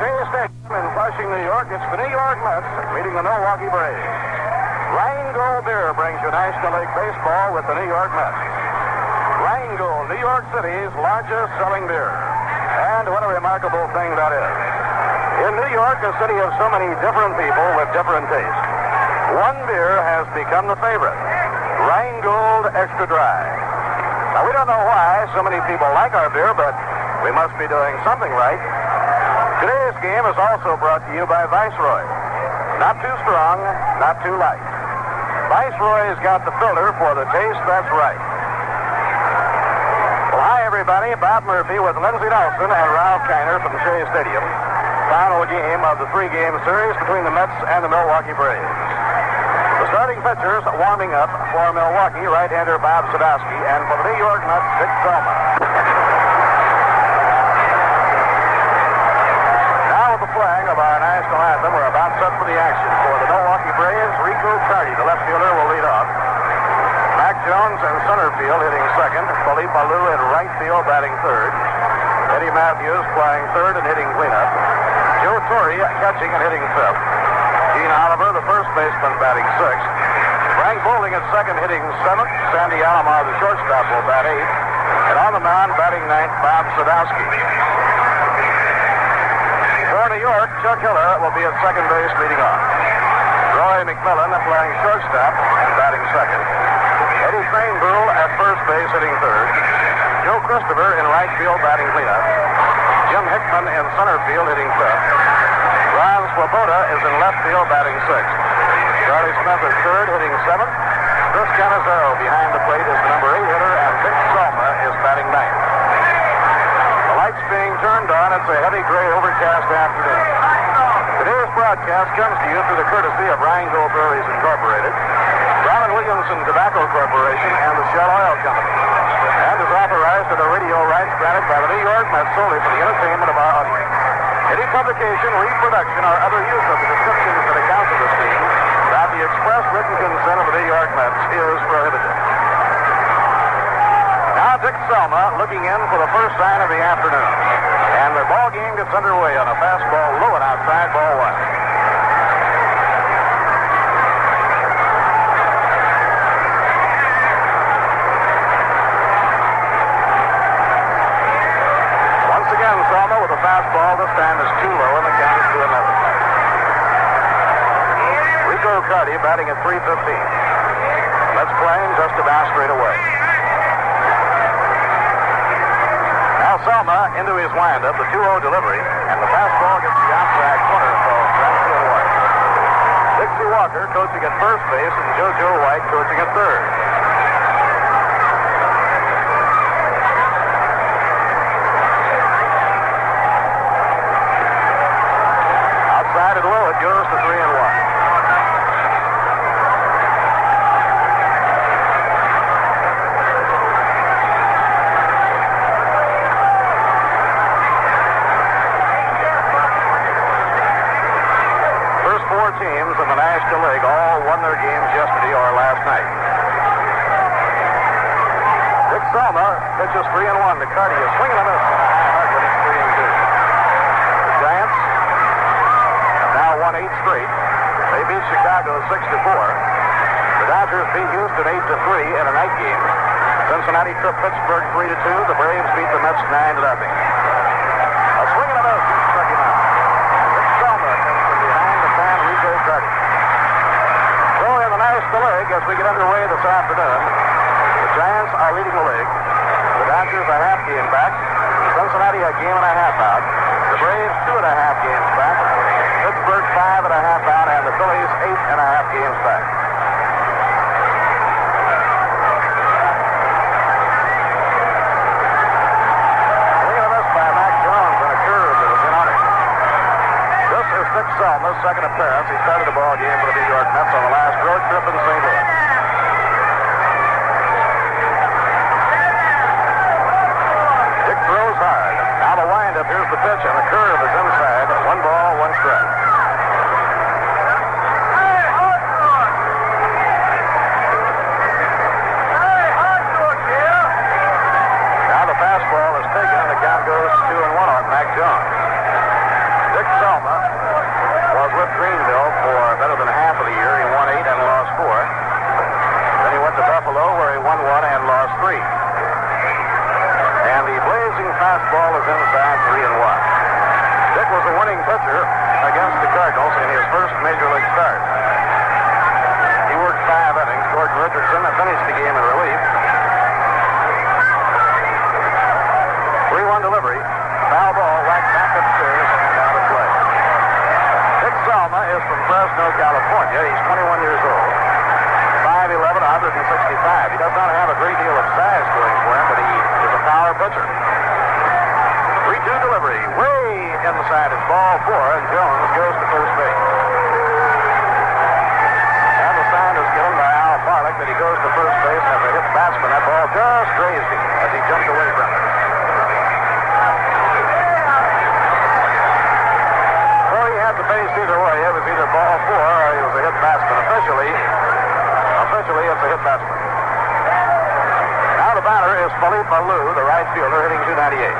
Shea Stadium in Flushing, New York. It's the New York Mets meeting the Milwaukee Braves. Rheingold beer brings you National League Baseball with the New York Mets. Rheingold, New York City's largest selling beer. And what a remarkable thing that is. In New York, a city of so many different people with different tastes, one beer has become the favorite. Rheingold Extra Dry. Now, we don't know why so many people like our beer, but we must be doing something right. Today's game is also brought to you by Viceroy. Not too strong, not too light. Viceroy's got the filter for the taste that's right. Well, hi, everybody. Bob Murphy with Lindsey Nelson and Ralph Kiner from Shea Stadium. Final game of the three-game series between the Mets and the Milwaukee Braves. The starting pitchers warming up for Milwaukee, right-hander Bob Sadowski, and for the New York Mets, Dick Selma. Playing of our national anthem, we're about set for the action. For the Milwaukee Braves, Rico Carty, the left fielder, will lead off. Mac Jones in center field hitting second. Philippe Alou in right field batting third. Eddie Matthews playing third and hitting cleanup. Joe Torre catching and hitting fifth. Gene Oliver, the first baseman, batting sixth. Frank Boulding at second hitting seventh. Sandy Alomar, the shortstop, will bat eighth. And on the mound batting ninth, Bob Sadowski. For New York, Chuck Hiller will be at second base leading off. Roy McMillan playing shortstop and batting second. Eddie Craneboule at first base hitting third. Joe Christopher in right field batting cleanup. Jim Hickman in center field hitting fifth. Ron Swoboda is in left field batting sixth. Charlie Smith is third hitting seventh. Chris Canizaro behind the plate is the number 8 hitter, and Dick Selma is batting ninth. Lights being turned on. It's a heavy gray overcast afternoon. Today's broadcast comes to you through the courtesy of Rheingold Breweries Incorporated, Brown & Williamson Tobacco Corporation, and the Shell Oil Company, and is authorized under radio rights granted by the New York Mets solely for the entertainment of our audience. Any publication, reproduction, or other use of the descriptions that account for this team without the express written consent of the New York Mets is prohibited. Now Dick Selma looking in for the first sign of the afternoon. And the ball game gets underway on a fastball low and outside, ball one. Once again, Selma with a fastball. This time is too low, and the count is 2-0. Rico Carty batting at 3:15. Let's playing just about straight away. Selma into his windup, the 2-0 delivery, and the fastball gets the outside corner for Frankie White. Dixie Walker coaching at first base, and JoJo White coaching at third. Outside and low, it goes to 3-1. Teams in the National League all won their games yesterday or last night. Dick Selma pitches 3-1 to Carty. A swing and a miss. Hard when it's 3-2. The Giants have now won 8 straight. They beat Chicago 6-4. The Dodgers beat Houston 8-3 in a night game. Cincinnati tripped Pittsburgh 3-2. The Braves beat the Mets 9-0. A swing and a miss. Struck him out. Dick Selma comes from behind the fan. So in the National League, as we get underway this afternoon, the Giants are leading the league. The Dodgers a half game back. Cincinnati a game and a half out. The Braves 2.5 games back. Pittsburgh 5.5 out, and the Phillies 8.5 games back. Dick Selma's second appearance. He started the ball game for the New York Mets on the last road trip in St. Louis. Dick throws hard. Now the windup. Here's the pitch, and the curve is inside. 1 ball, 1 strike. Now the fastball is taken, and the count goes 2-1 on Mac Jones. Dick Selma was with Greenville for better than half of the year. He won 8 and lost 4. Then he went to Buffalo where he won 1 and lost 3. And the blazing fastball is inside 3-1. Dick was the winning pitcher against the Cardinals in his first major league start. He worked 5 innings. Gordon Richardson finished the game in relief. 3-1 delivery. Foul ball right back upstairs and out of play. Dick Selma is from Fresno, California. He's 21 years old. 5'11", 165. He does not have a great deal of size going for him, but he is a power pitcher. 3-2 delivery. Way inside is ball 4, and Jones goes to first base. And the sign is given by Al Barlick that he goes to first base as a hit batsman. That ball just grazed him as he jumped away from it. So he had the base either way. It was either ball 4 or he was a hit batsman. Officially, it's a hit batsman. Now the batter is Philippe Alou, the right fielder, hitting .298.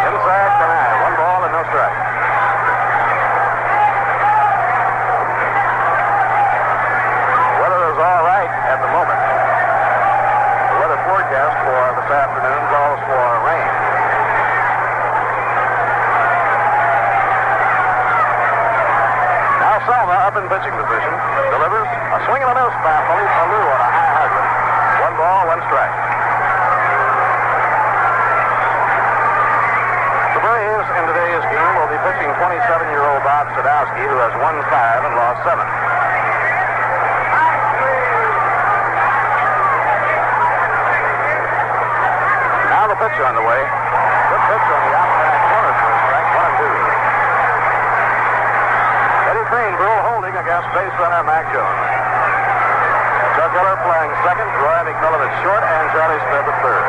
Inside tonight, 1 ball and no strike. Weather is all right at the moment. The weather forecast for this afternoon calls for rain. Now Selma up in pitching position. Delivers a swing and a miss by Philippe Alou on a high hydrant. 1 ball, 1 strike. The Braves in today's game will be pitching 27-year-old Bob Sadowski, who has won 5 and lost 7. Now the pitch on the way. Good pitch on the outside corner for a strike. 1 and 2. Eddie Greenville holding against base runner Mac Jones. Chuck Hiller playing second, Roy McMillan at short, and Charlie Smith at third.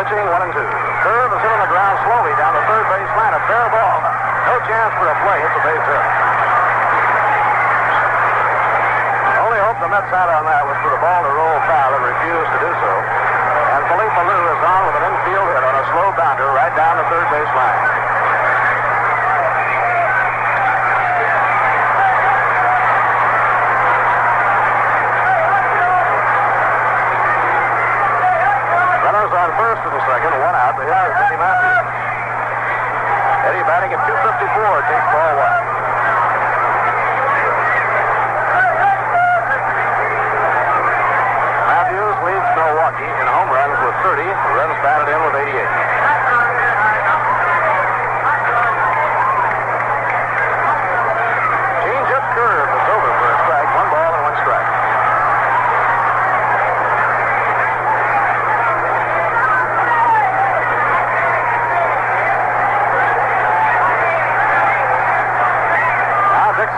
Pitching 1 and 2. Curve is hit on the ground slowly down the third base line. A fair ball. No chance for a play. It's a base hit. Only hope the Mets had on that was for the ball to roll foul and refused to do so. And Philippe Alou is on with an infield hit on a slow bounder right down the third base line. On first and the second, 1 out. The yard, Eddie Matthews. Eddie batting at .254, takes ball 1. Matthews leads Milwaukee in home runs with 30, runs batted in with 88. Change-up curve is over for a strike, 1 ball and 1 strike.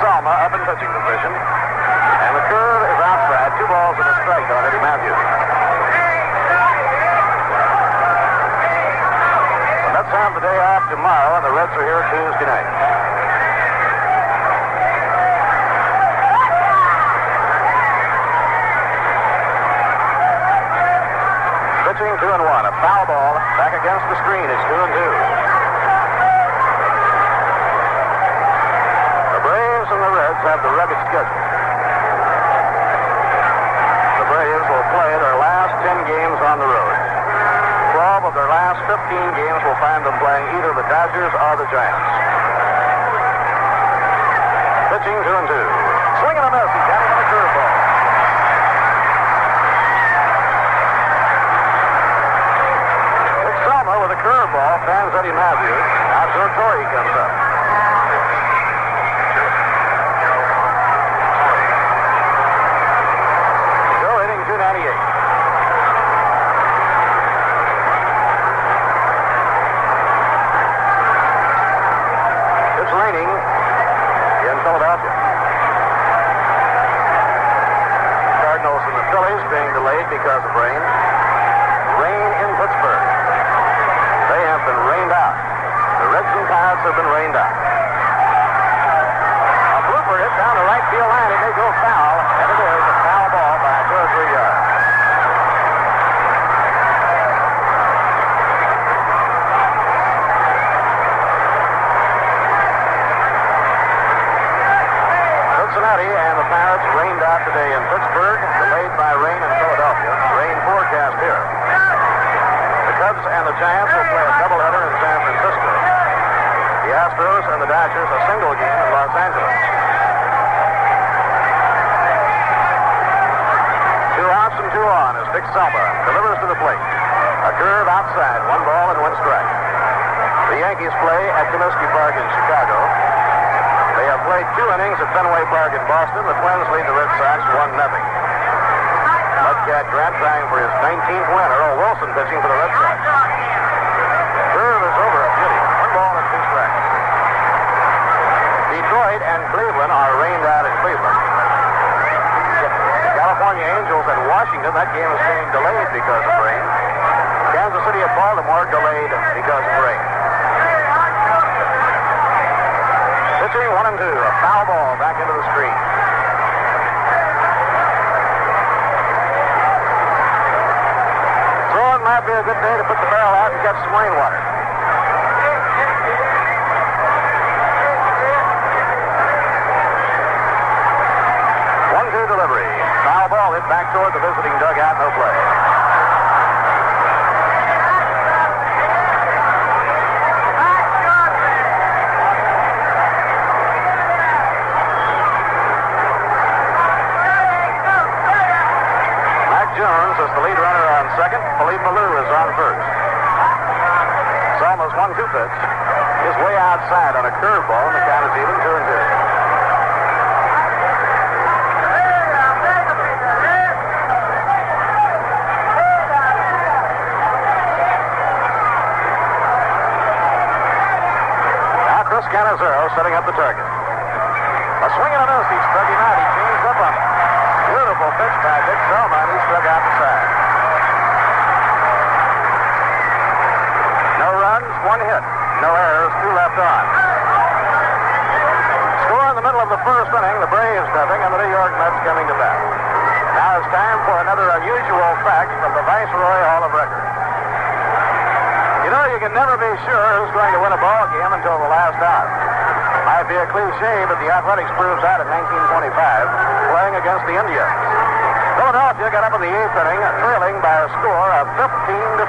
Selma up in pitching position, and the curve is outside. 2 balls and a strike on Eddie Matthews. The Mets have the day off tomorrow, and the Reds are here Tuesday night. Pitching 2 and 1, a foul ball back against the screen. It's 2 and 2. And the Reds have the rugged schedule. The Braves will play their last 10 games on the road. 12 of their last 15 games will find them playing either the Dodgers or the Giants. Pitching 2 and 2. Swing and a miss. He's got him on a curveball. Dick Selma with a curveball fans Eddie Matthews. Now Joe Torre comes up. It's raining in Philadelphia. Cardinals and the Phillies being delayed because of rain. Rain in Pittsburgh. They have been rained out. The Reds and Pirates have been rained out. and the Giants will play a doubleheader in San Francisco. The Astros and the Dodgers a single game in Los Angeles. 2 outs and 2 on as Dick Salva delivers to the plate. A curve outside, 1 ball and 1 strike. The Yankees play at Comiskey Park in Chicago. They have played 2 innings at Fenway Park in Boston. The Twins lead the Red Sox 1-0. Mudcat Grant trying for his 19th win. Earl Wilson pitching for the Red Sox. Curve is over a beauty. 1 ball and 2 strikes. Detroit and Cleveland are rained out in Cleveland. California Angels at Washington. That game is being delayed because of rain. Kansas City at Baltimore delayed because of rain. Pitching 1 and 2. A foul ball back into the screen. Throwing might be a good day to put the barrel out and catch some rainwater. Delivery. Foul ball hit back toward the visiting dugout. No play. Mac Jones is the lead runner on second. Philippe Malou is on first. Salma's 1-2 pitch is way outside on a curveball, and the count is even 2-2. Canizero setting up the target. A swing and a miss. He struck him out. He changed up on him. Beautiful pitch by Dick Salva, and he struck out the side. No runs, 1 hit. No errors, 2 left on. Score in the middle of the first inning. The Braves nothing, and the New York Mets coming to bat. Now it's time for another unusual fact from the Viceroy Hall of Record. You know, you can never be sure who's going to win a ball game until the last out. Might be a cliche, but the Athletics proves that in 1925, playing against the Indians. Philadelphia got up in the 8th inning, trailing by a score of 15-4.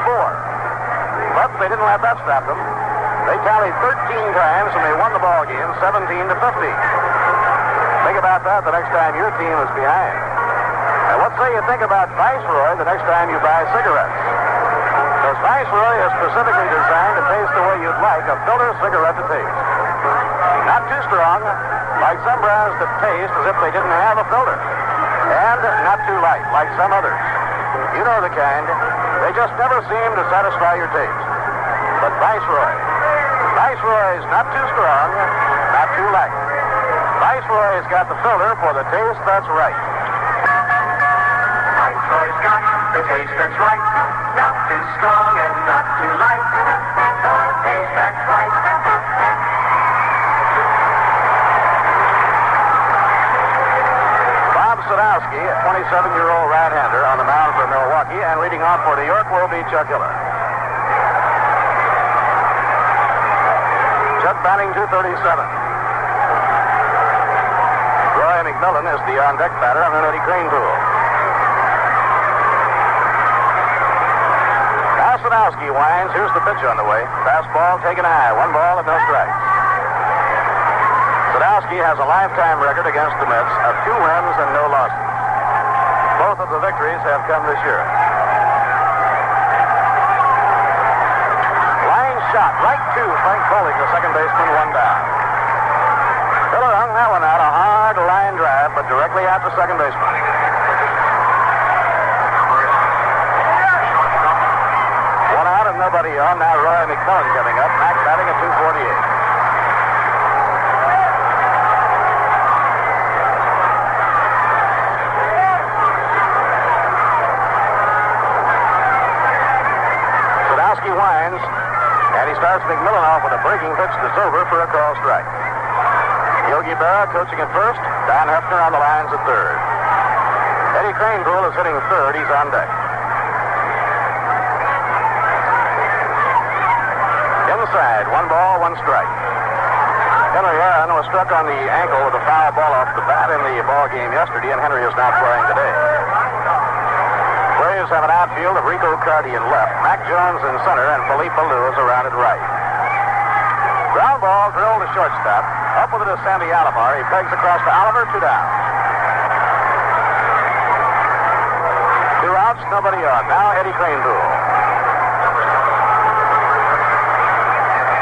But they didn't let that stop them. They tallied 13 times, and they won the ball game 17-50. Think about that the next time your team is behind. And what say you think about Viceroy the next time you buy cigarettes? Because Viceroy is specifically designed to taste the way you'd like a filter cigarette to taste. Not too strong, like some brands that taste as if they didn't have a filter. And not too light, like some others. You know the kind. They just never seem to satisfy your taste. But Viceroy's not too strong, not too light. Viceroy's got the filter for the taste that's right. Viceroy's got the taste that's right. Not too strong and not too light. The taste that's right. Bob Sadowski, a 27-year-old right-hander on the mound for Milwaukee, and leading off for New York will be Chuck Hiller. Chuck batting .237. Roy McMillan is the on-deck batter on an Eddie Crane pool. Sadowski winds. Here's the pitch on the way. Fastball taken high. 1 ball and no strikes. Sadowski has a lifetime record against the Mets of 2 wins and no losses. Both of the victories have come this year. Line shot right to Frank Poling, the second baseman, 1 down. Hiller hung that one out. A hard line drive, but directly at the second baseman. Nobody on. Now Roy McMillan coming up. Max batting at .248. Sadowski winds, and he starts McMillan off with a breaking pitch that's over for a call strike. Yogi Berra coaching at first. Don Hefner on the lines at third. Eddie Kranepool is hitting third. He's on deck. Inside, 1 ball, 1 strike. Henry Aaron was struck on the ankle with a foul ball off the bat in the ball game yesterday, and Henry is not playing today. Braves have an outfield of Rico Carty in left, Mac Jones in center, and Felipe Lewis around at right. Ground ball drilled to shortstop. Up with it is Sandy Alomar. He pegs across to Oliver, 2 down. 2 outs, nobody on. Now Eddie Cranebowl.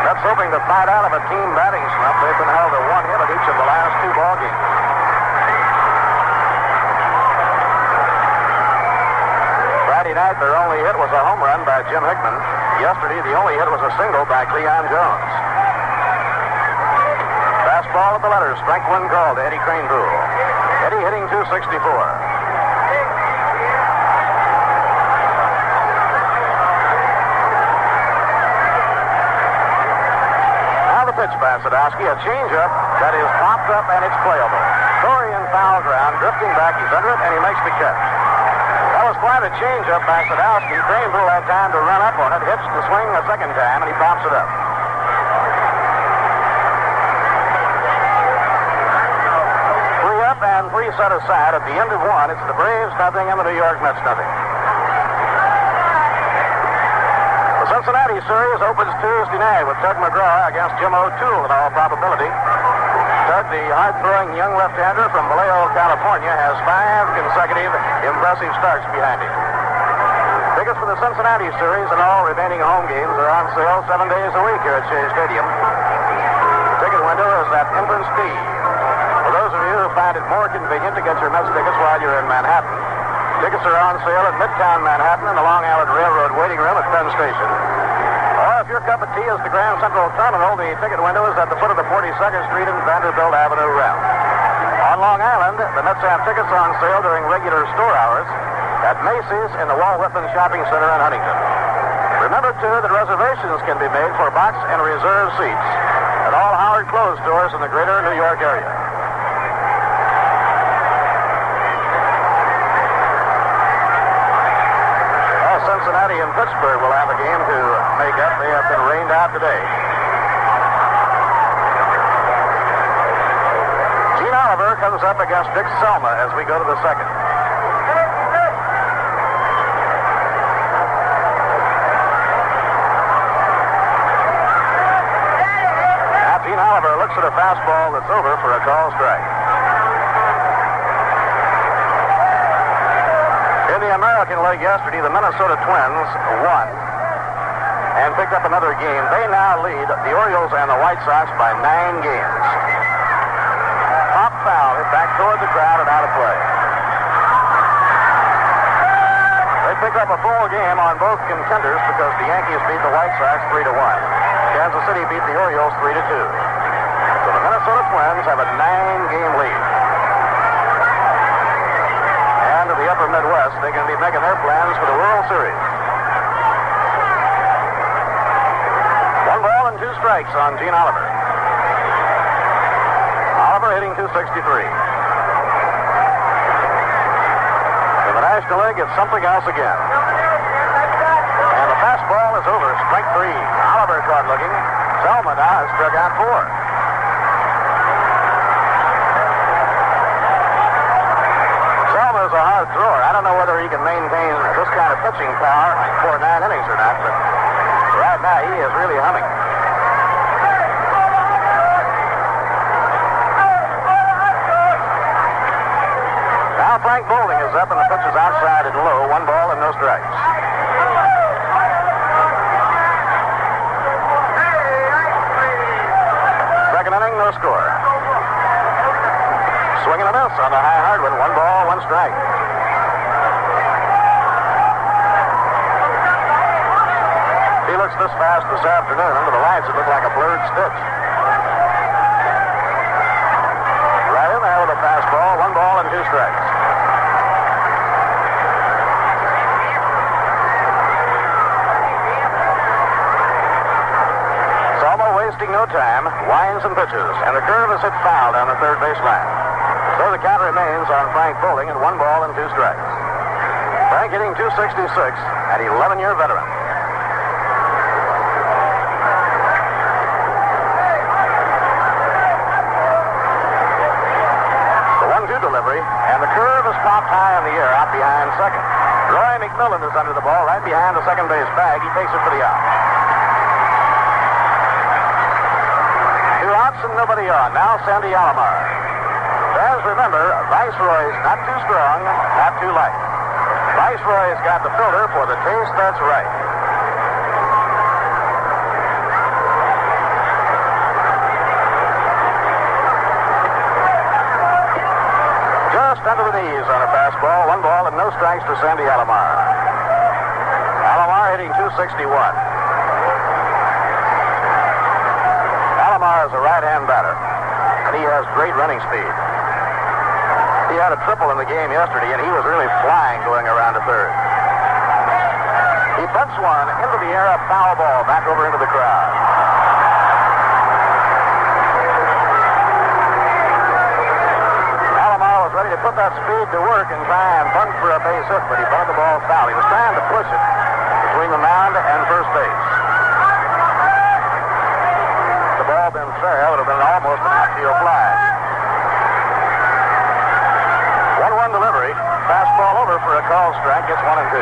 That's hoping to fight out of a team batting slump. They've been held to 1 hit at each of the last 2 ball games. Friday night, their only hit was a home run by Jim Hickman. Yesterday, the only hit was a single by Cleon Jones. Fastball at the letters. Strike 1 call to Eddie Cranebowl. Eddie hitting .264. Pitch by Sadowski, a changeup that is popped up and it's playable. Corey in foul ground, drifting back, he's under it, and he makes the catch. That was quite a changeup by Sadowski. Cranebowl had time to run up on it, hits the swing a second time, and he pops it up. 3 up and 3 set aside. At the end of 1, it's the Braves nothing and the New York Mets nothing. Cincinnati series opens Tuesday night with Tug McGraw against Jim O'Toole in all probability. Tug, the hard-throwing young left-hander from Vallejo, California, has 5 consecutive impressive starts behind him. Tickets for the Cincinnati series and all remaining home games are on sale 7 days a week here at Shea Stadium. The ticket window is at entrance D. For those of you who find it more convenient to get your Mets tickets while you're in Manhattan, tickets are on sale at Midtown Manhattan in the Long Island Railroad waiting room at Penn Station. Or if your cup of tea is the Grand Central Terminal, the ticket window is at the foot of the 42nd Street and Vanderbilt Avenue round. On Long Island, the Mets have tickets on sale during regular store hours at Macy's in the Walt Whitman Shopping Center in Huntington. Remember, too, that reservations can be made for box and reserve seats at all Howard Clothes stores in the greater New York area. Cincinnati and Pittsburgh will have a game to make up. They have been rained out today. Gene Oliver comes up against Dick Selma as we go to the second. Now Gene Oliver looks at a fastball that's over for a call strike. In the American League yesterday, the Minnesota Twins won and picked up another game. They now lead the Orioles and the White Sox by 9 games. Pop foul hit back toward the crowd and out of play. They picked up a full game on both contenders because the Yankees beat the White Sox 3-1. Kansas City beat the Orioles 3-2. So the Minnesota Twins have a 9-game lead. To the upper Midwest, they can be making their plans for the World Series. 1 ball and 2 strikes on Gene Oliver. Oliver hitting .263. In the National League, it's something else again. And the fastball is over. Strike 3. Oliver caught looking. Selma now has struck out 4. A hard thrower. I don't know whether he can maintain this kind of pitching power for 9 innings or not, but right now he is really humming. Now Frank Boulding is up and the pitch is outside and low. 1 ball and no strikes. Second inning, no score. Swing and a miss on the high hard one. 1 ball, 1 strike. He looks this fast this afternoon. Under the lights, it looked like a blurred stitch. Right in there with a fastball. 1 ball and 2 strikes. Selma wasting no time, winds and pitches, and the curve is hit foul down the third base line. So the count remains on Frank Boulding at 1 ball and 2 strikes. Frank hitting .266, an 11-year veteran. The 1-2 delivery, and the curve is popped high in the air out behind second. Roy McMillan is under the ball right behind the second base bag. He takes it for the out. 2 outs and nobody on. Now Sandy Alomar. As remember, Viceroy's not too strong, not too light. Viceroy's got the filter for the taste that's right. Just under the knees on a fastball. 1 ball and no strikes to Sandy Alomar. Alomar hitting .261. Alomar is a right-hand batter, and he has great running speed. He had a triple in the game yesterday, and he was really flying going around to third. He bunts one into the air, a foul ball back over into the crowd. Alomar was ready to put that speed to work and try and bunt for a base hit, but he bunted the ball foul. He was trying to push it between the mound and first base. If the ball been fair, it would have been almost an outfield fly. 1-1 delivery. Fastball over for a call strike. Gets 1 and 2.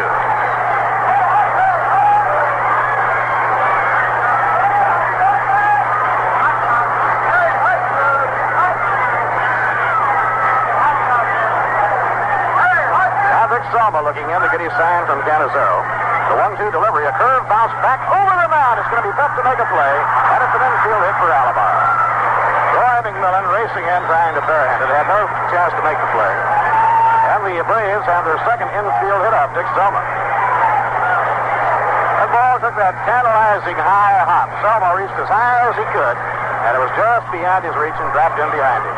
Salma looking in to get his sign from Canizero. The 1-2 delivery, a curve bounce back over the mound. It's going to be tough to make a play, and it's an infield hit for Alomar. Roy McMillan racing in, trying to barehand it. Had no chance to make the play. And the Braves have their second infield hit off Dick Selma. That ball took that tantalizing high hop. Selma reached as high as he could, and it was just beyond his reach and dropped in behind him.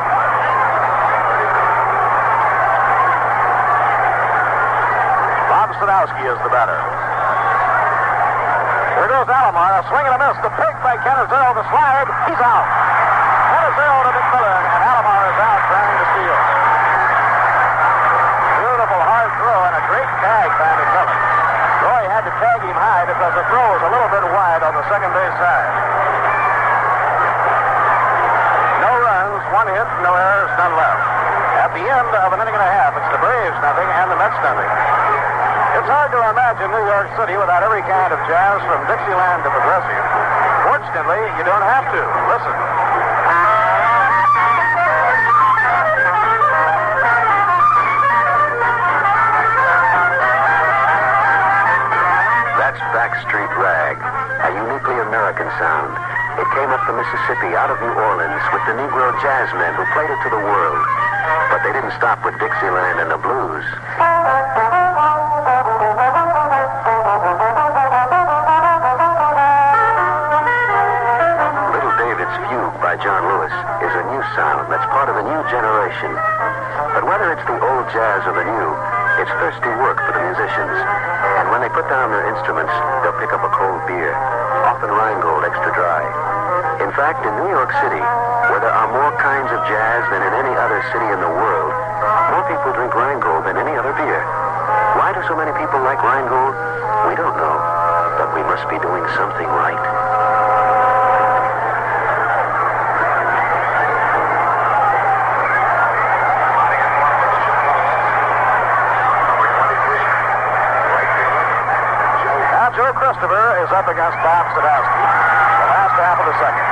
Sadowski is the batter. Here goes Alomar, a swing and a miss. The pick by Canizero, the slide. He's out. Canizero to McMillan, and Alomar is out trying to steal. Beautiful hard throw and a great tag by McMillan. Roy had to tag him high because the throw was a little bit wide on the second base side. No runs, 1 hit, no errors, none left. At the end of an inning and a half, it's the Braves nothing and the Mets nothing. It's hard to imagine New York City without every kind of jazz from Dixieland to progressive. Fortunately, you don't have to. Listen. That's Backstreet Rag, a uniquely American sound. It came up the Mississippi out of New Orleans with the Negro jazzmen who played it to the world. But they didn't stop with Dixieland and the blues. By John Lewis is a new sound that's part of a new generation. But whether it's the old jazz or the new, it's thirsty work for the musicians. And when they put down their instruments, they'll pick up a cold beer, often Rheingold extra dry. In fact, in New York City, where there are more kinds of jazz than in any other city in the world, more people drink Rheingold than any other beer. Why do so many people like Rheingold? We don't know, but we must be doing something right. Joe Christopher is up against Bob Sadowski. The last half of the second.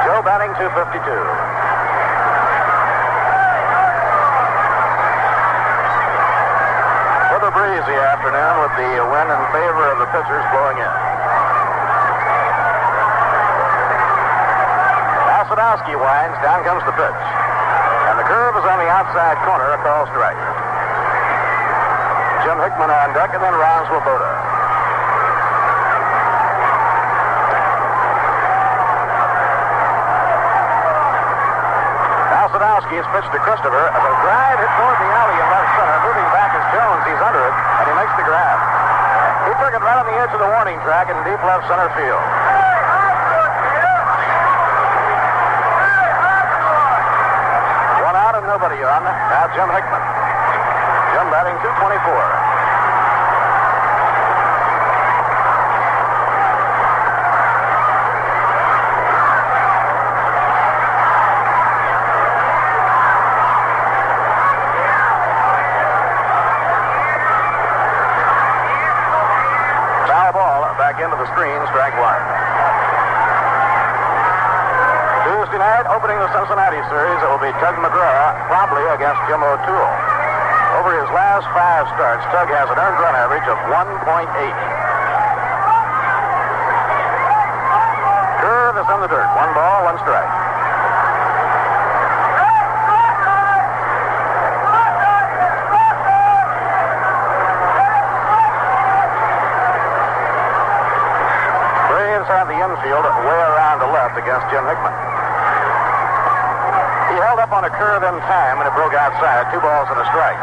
Joe batting .252. With a breezy afternoon with the wind in favor of the pitchers blowing in. Sadowski winds, down comes the pitch. And the curve is on the outside corner, a call strike. Jim Hickman on deck, and then Ron Swoboda. Now Sadowski is pitched to Christopher as a drive hit toward the alley in left center. Moving back is Jones. He's under it, and he makes the grab. He took it right on the edge of the warning track in deep left center field. Nobody on. Now Jim Hickman. Jim batting .224. Tonight, opening the Cincinnati series, it will be Tug McGraw, probably against Jim O'Toole. Over his last 5 starts, Tug has an earned run average of 1.8. Curve is in the dirt. 1 ball, 1 strike. Braves have the infield way around the left against Jim Hickman. He held up on a curve in time and it broke outside. 2 balls and a strike.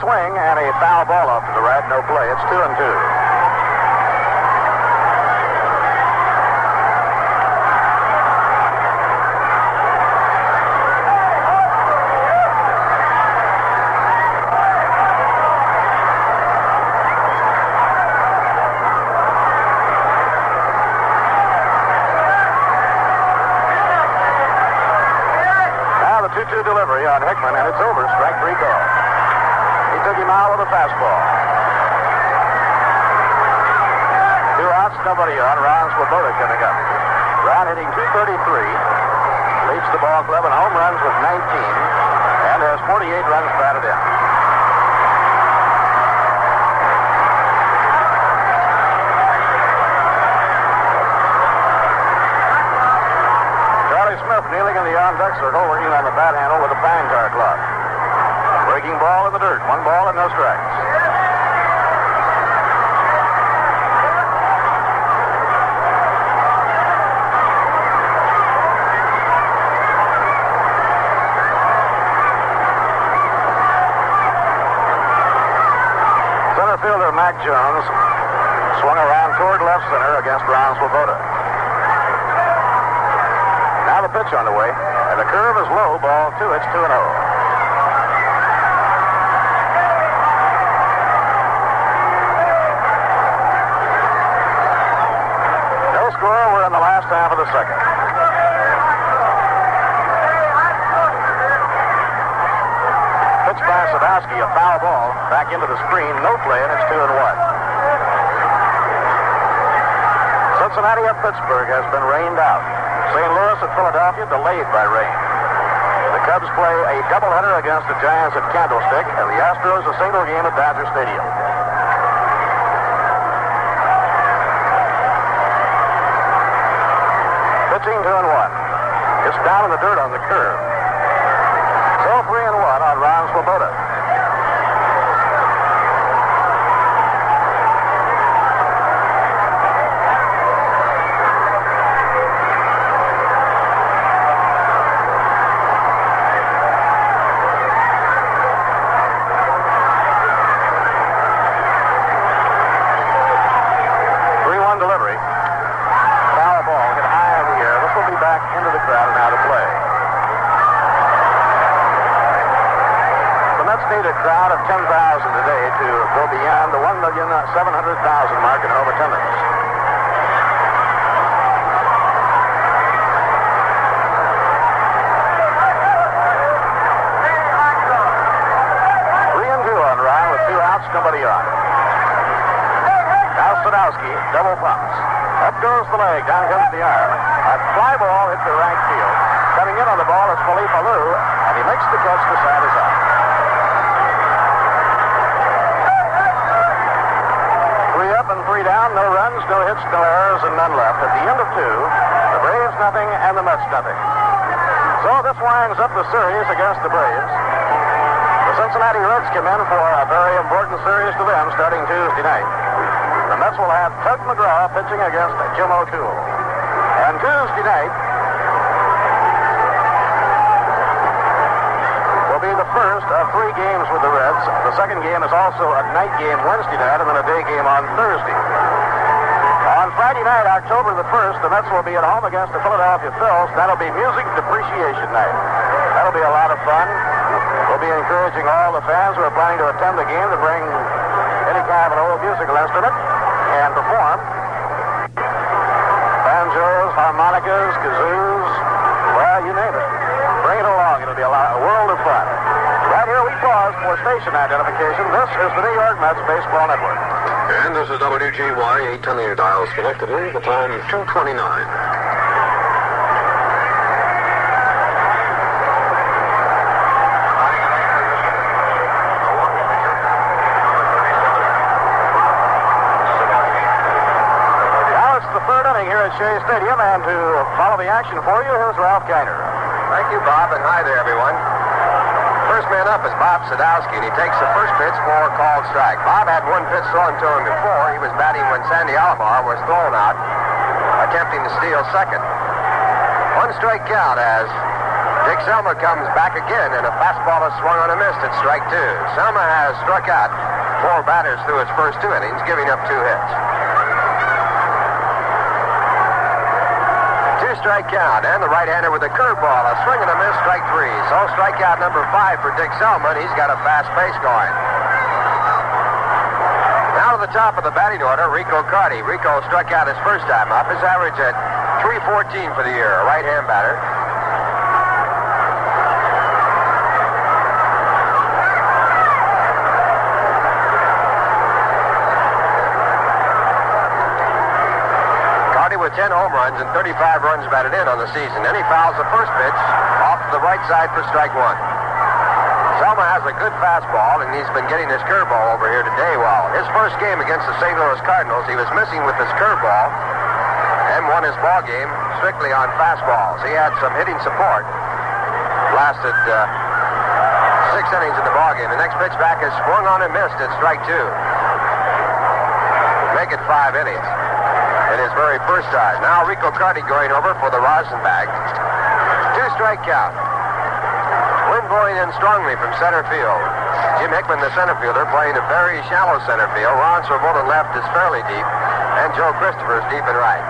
Swing and a foul ball off to the right, no play. It's 2-2. Now the 2-2 delivery on Hickman, and it's over. Strike 3 call. He took him out with a fastball. 2 outs, nobody on. Ron Swoboda coming up. Ron hitting .233, leads the ball club in home runs with 19, and has 48 runs batted in. Charlie Smith kneeling in the on-deck circle, working on the bat handle with a pine tar glove. Breaking ball in the dirt. 1 ball and no strikes. Center fielder Mac Jones swung around toward left center against Ron Swoboda. Now the pitch on the way, and the curve is low. Ball 2. It's 2-0. We're in the last half of the second. Pitch by Sadowski, a foul ball back into the screen, no play, and it's 2-1. Cincinnati at Pittsburgh has been rained out. St. Louis at Philadelphia delayed by rain. The Cubs play a doubleheader against the Giants at Candlestick, and the Astros a single game at Dodger Stadium. Pitching 2-1. It's down in the dirt on the curve. So 3-1 on Ron Swoboda. Into the crowd and out of play. The Mets need a crowd of 10,000 today to go beyond the 1,700,000 mark in home attendance. Three and 2 on Ryan with 2 outs, nobody on. Now Sadowski, double pumps. Up goes the leg, down comes the arm. A fly ball hit the right field. Coming in on the ball is Felipe Alou, and he makes the catch. The side is up. 3 up and 3 down. No runs, no hits, no errors, and none left. At the end of 2, the Braves nothing and the Mets nothing. So this winds up the series against the Braves. The Cincinnati Reds come in for a very important series to them starting Tuesday night. The Mets will have Tug McGraw pitching against Jim O'Toole. And Tuesday night will be the first of 3 games with the Reds. The second game is also a night game Wednesday night and then a day game on Thursday. On Friday night, October the 1st, the Mets will be at home against the Philadelphia Phils. That'll be Music Depreciation Night. That'll be a lot of fun. We'll be encouraging all the fans who are planning to attend the game to bring any kind of an old musical instrument and perform. Banjos, harmonicas, kazoos, well, you name it. Bring it along. It'll be a world of fun. for station identification, this is the New York Mets Baseball Network. And this is WGY, 810 your dials connected in. The time is 2:29. Here at Shea Stadium, and to follow the action for you, here's Ralph Kiner. Thank you, Bob, and hi there, everyone. First man up is Bob Sadowski, and he takes the first pitch for a called strike. Bob had one pitch thrown to him before. He was batting when Sandy Alomar was thrown out, attempting to steal second. One strike count as Dick Selma comes back again, and a fastball is swung on a miss at strike two. Selma has struck out 4 batters through his first 2 innings, giving up 2 hits. Strike count, and the right-hander with a curveball, a swing and a miss, strike 3. So strikeout number 5 for Dick Selma. He's got a fast pace going. Now to the top of the batting order, Rico Carty. Rico struck out his first time up. His average at .314 for the year, a right-hand batter. With 10 home runs and 35 runs batted in on the season. Then he fouls the first pitch off to the right side for strike 1. Selma has a good fastball, and he's been getting his curveball over here today. Well, his first game against the St. Louis Cardinals, he was missing with his curveball and won his ball game strictly on fastballs. He had some hitting support. Lasted 6 innings in the ball game. The next pitch back is swung on and missed at strike 2. Make it 5 innings. In his very first time. Now Rico Carty going over for the Rosenbach. 2-strike count. Wind blowing in strongly from center field. Jim Hickman, the center fielder, playing a very shallow center field. Ron Swoboda left is fairly deep, and Joe Christopher is deep and right.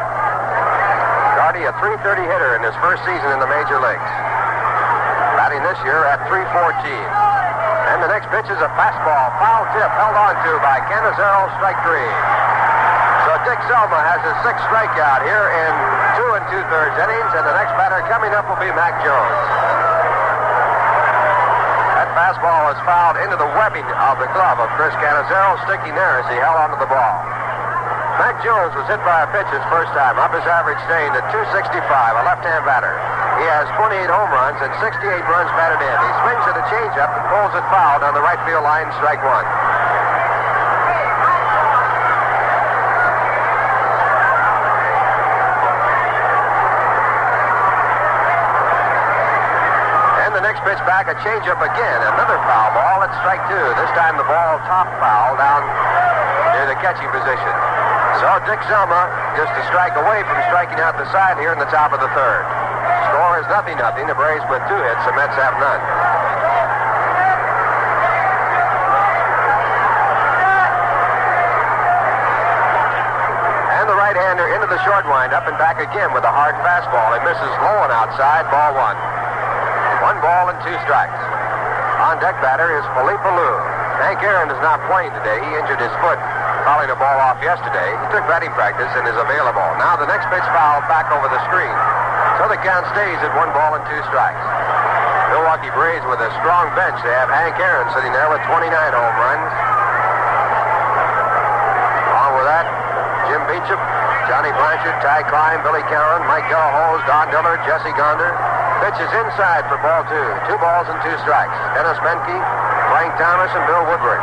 Carty, a .330 hitter in his first season in the major leagues. Batting this year at .314. And the next pitch is a fastball. Foul tip held on to by Canizero, strike 3. So Dick Selma has his 6th strikeout here in 2 2/3 innings, and the next batter coming up will be Mac Jones. That fastball was fouled into the webbing of the glove of Chris Canizero, sticking there as he held onto the ball. Mac Jones was hit by a pitch his first time, up his average staying at .265, a left-hand batter. He has 28 home runs and 68 runs batted in. He swings at a changeup and pulls it foul down the right field line, strike 1. Pitch back, a changeup again, another foul ball at strike 2. This time the ball top foul down near the catching position. So Dick Selma just a strike away from striking out the side here in the top of the 3rd. Score is 0-0. The Braves with 2 hits, the Mets have none. And the right-hander into the short wind, up and back again with a hard fastball. He misses low and outside, ball 1. 1 ball and 2 strikes. On deck batter is Felipe Alou. Hank Aaron is not playing today. He injured his foot fouling a ball off yesterday. He took batting practice and is available. Now the next pitch fouled back over the screen. So the count stays at 1 ball and 2 strikes. Milwaukee Braves with a strong bench. They have Hank Aaron sitting there with 29 home runs. Along with that, Jim Beecham, Johnny Blanchard, Ty Klein, Billy Caron, Mike Delhose, Don Dillard, Jesse Gonder. Pitch is inside for ball 2. 2 balls and 2 strikes. Dennis Menke, Frank Thomas, and Bill Woodward.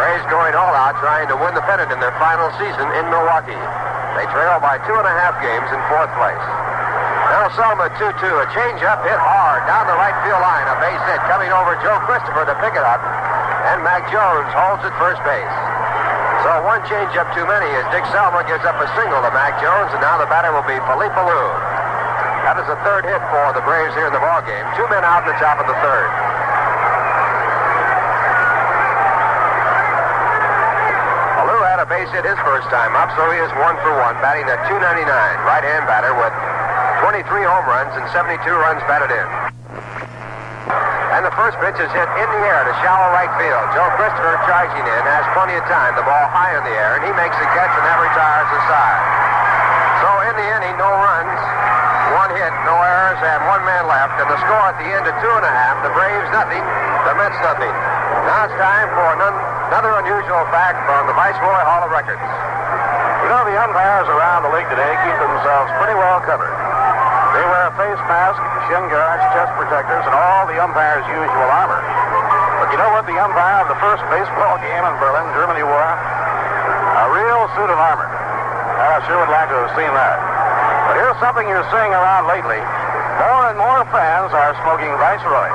Braves going all out trying to win the pennant in their final season in Milwaukee. They trail by 2.5 games in 4th place. Now Selma 2-2. A changeup hit hard down the right field line. A base hit coming over Joe Christopher to pick it up. And Mac Jones holds at first base. So 1 changeup too many as Dick Selma gives up a single to Mac Jones, and now the batter will be Felipe Alou. That is the 3rd hit for the Braves here in the ballgame. 2 men out in the top of the 3rd. Alou had a base hit his first time up, so he is 1 for 1, batting at .299. Right-hand batter with 23 home runs and 72 runs batted in. And the first pitch is hit in the air to shallow right field. Joe Christopher charging in, has plenty of time. The ball high in the air, and he makes the catch, and that retires the side. So in the inning, no runs. 1 hit, no errors, and 1 man left. And the score at the end of 2 1/2, the Braves nothing, the Mets nothing. Now it's time for another unusual fact from the Viceroy Hall of Records. You know, the umpires around the league today keep themselves pretty well covered. They wear a face mask, shin guards, chest protectors, and all the umpire's usual armor. But you know what the umpire of the first baseball game in Berlin, Germany wore? A real suit of armor. I sure would like to have seen that. But here's something you're seeing around lately. More and more fans are smoking Viceroy.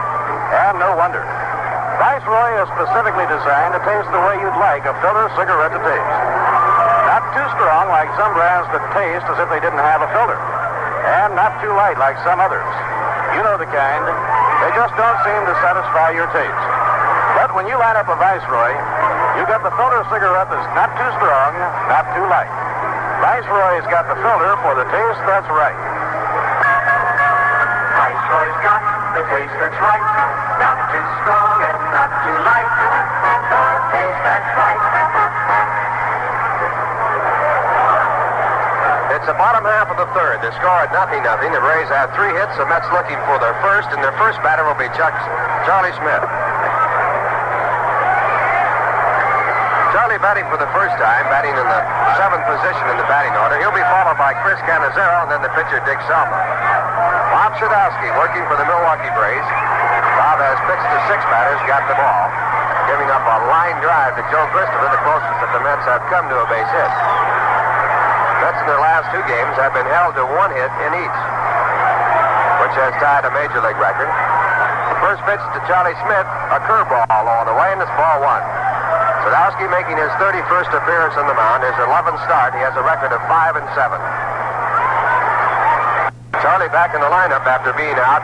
And no wonder. Viceroy is specifically designed to taste the way you'd like a filter cigarette to taste. Not too strong like some brands that taste as if they didn't have a filter. And not too light like some others. You know the kind. They just don't seem to satisfy your taste. But when you line up a Viceroy, you get the filter cigarette that's not too strong, not too light. Viceroy's got the filter for the taste that's right. Viceroy's got the taste that's right. Not too strong and not too light. The taste that's right. It's the bottom half of the third. The score at 0-0. The Rays have 3 hits. The Mets looking for their first, and their first batter will be Charlie Smith. Charlie batting for the first time, batting in the 7th position in the batting order. He'll be followed by Chris Cannizzaro and then the pitcher Dick Salva. Bob Sadowski working for the Milwaukee Braves. Bob has pitched to 6 batters, got the ball, giving up a line drive to Joe Christopher, the closest that the Mets have come to a base hit. Mets in their last 2 games have been held to 1 hit in each, which has tied a major league record. The first pitch to Charlie Smith, a curveball on the way, and it's ball 1. Sadowski making his 31st appearance on the mound, his 11th start. He has a record of 5-7. Charlie back in the lineup after being out,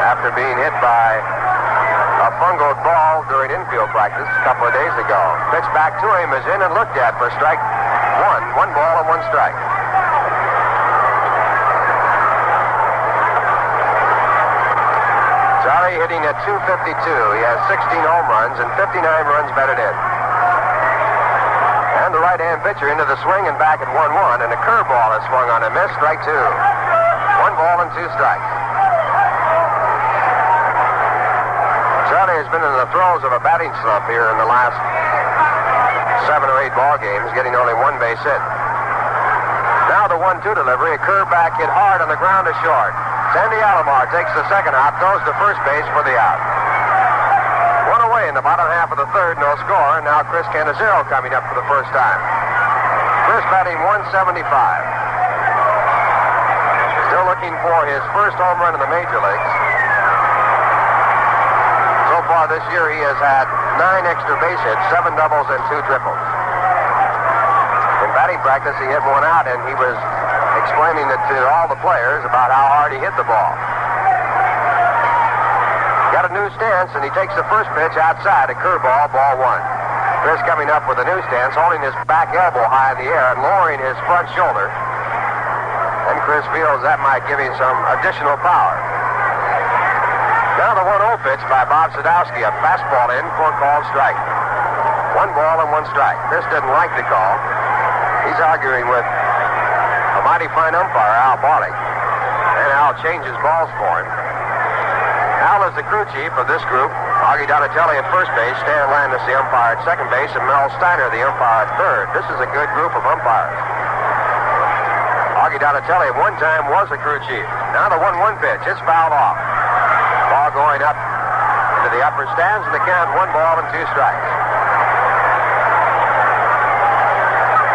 after being hit by a fungal ball during infield practice a couple of days ago. Pitch back to him is in and looked at for strike 1. 1 ball and 1 strike. Charlie hitting at .252. He has 16 home runs and 59 runs batted in. And the right-hand pitcher into the swing and back at 1-1, and a curveball is swung on and missed. Strike 2. 1 ball and 2 strikes. Charlie has been in the throes of a batting slump here in the last 7 or 8 ball games, getting only 1 base hit. Now the 1-2 delivery, a curve back hit hard on the ground to short. Sandy Alomar takes the second out, goes to first base for the out. 1 away in the bottom half of the third, no score. And now Chris Cannizzaro coming up for the first time. Chris batting .175. Still looking for his first home run in the major leagues. So far this year he has had 9 extra base hits, 7 doubles and 2 triples. In batting practice he hit 1 out, and he was explaining it to all the players about how hard he hit the ball. Got a new stance, and he takes the first pitch outside, a curveball, ball 1. Chris coming up with a new stance, holding his back elbow high in the air and lowering his front shoulder. And Chris feels that might give him some additional power. Now the 1-0 pitch by Bob Sadowski, a fastball in for a called strike. 1 ball and 1 strike. Chris didn't like the call. He's arguing with a mighty fine umpire, Al Barley. And Al changes balls for him. Al is the crew chief of this group. Augie Donatelli at first base, Stan Landis the umpire at second base, and Mel Steiner the umpire at third. This is a good group of umpires. Augie Donatelli at one time was a crew chief. Now the 1-1 pitch. It's fouled off. Ball going up into the upper stands, and the count 1 ball and 2 strikes.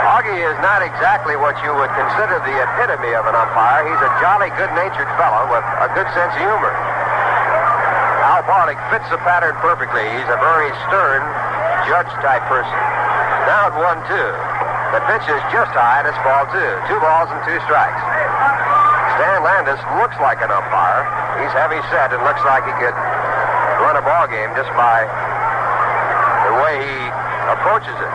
Augie is not exactly what you would consider the epitome of an umpire. He's a jolly, good-natured fellow with a good sense of humor. Al Barlick fits the pattern perfectly. He's a very stern, judge-type person. Now at 1-2. The pitch is just high, and it's ball 2. 2 balls and 2 strikes. Stan Landis looks like an umpire. He's heavy set and looks like he could run a ball game just by the way he approaches it.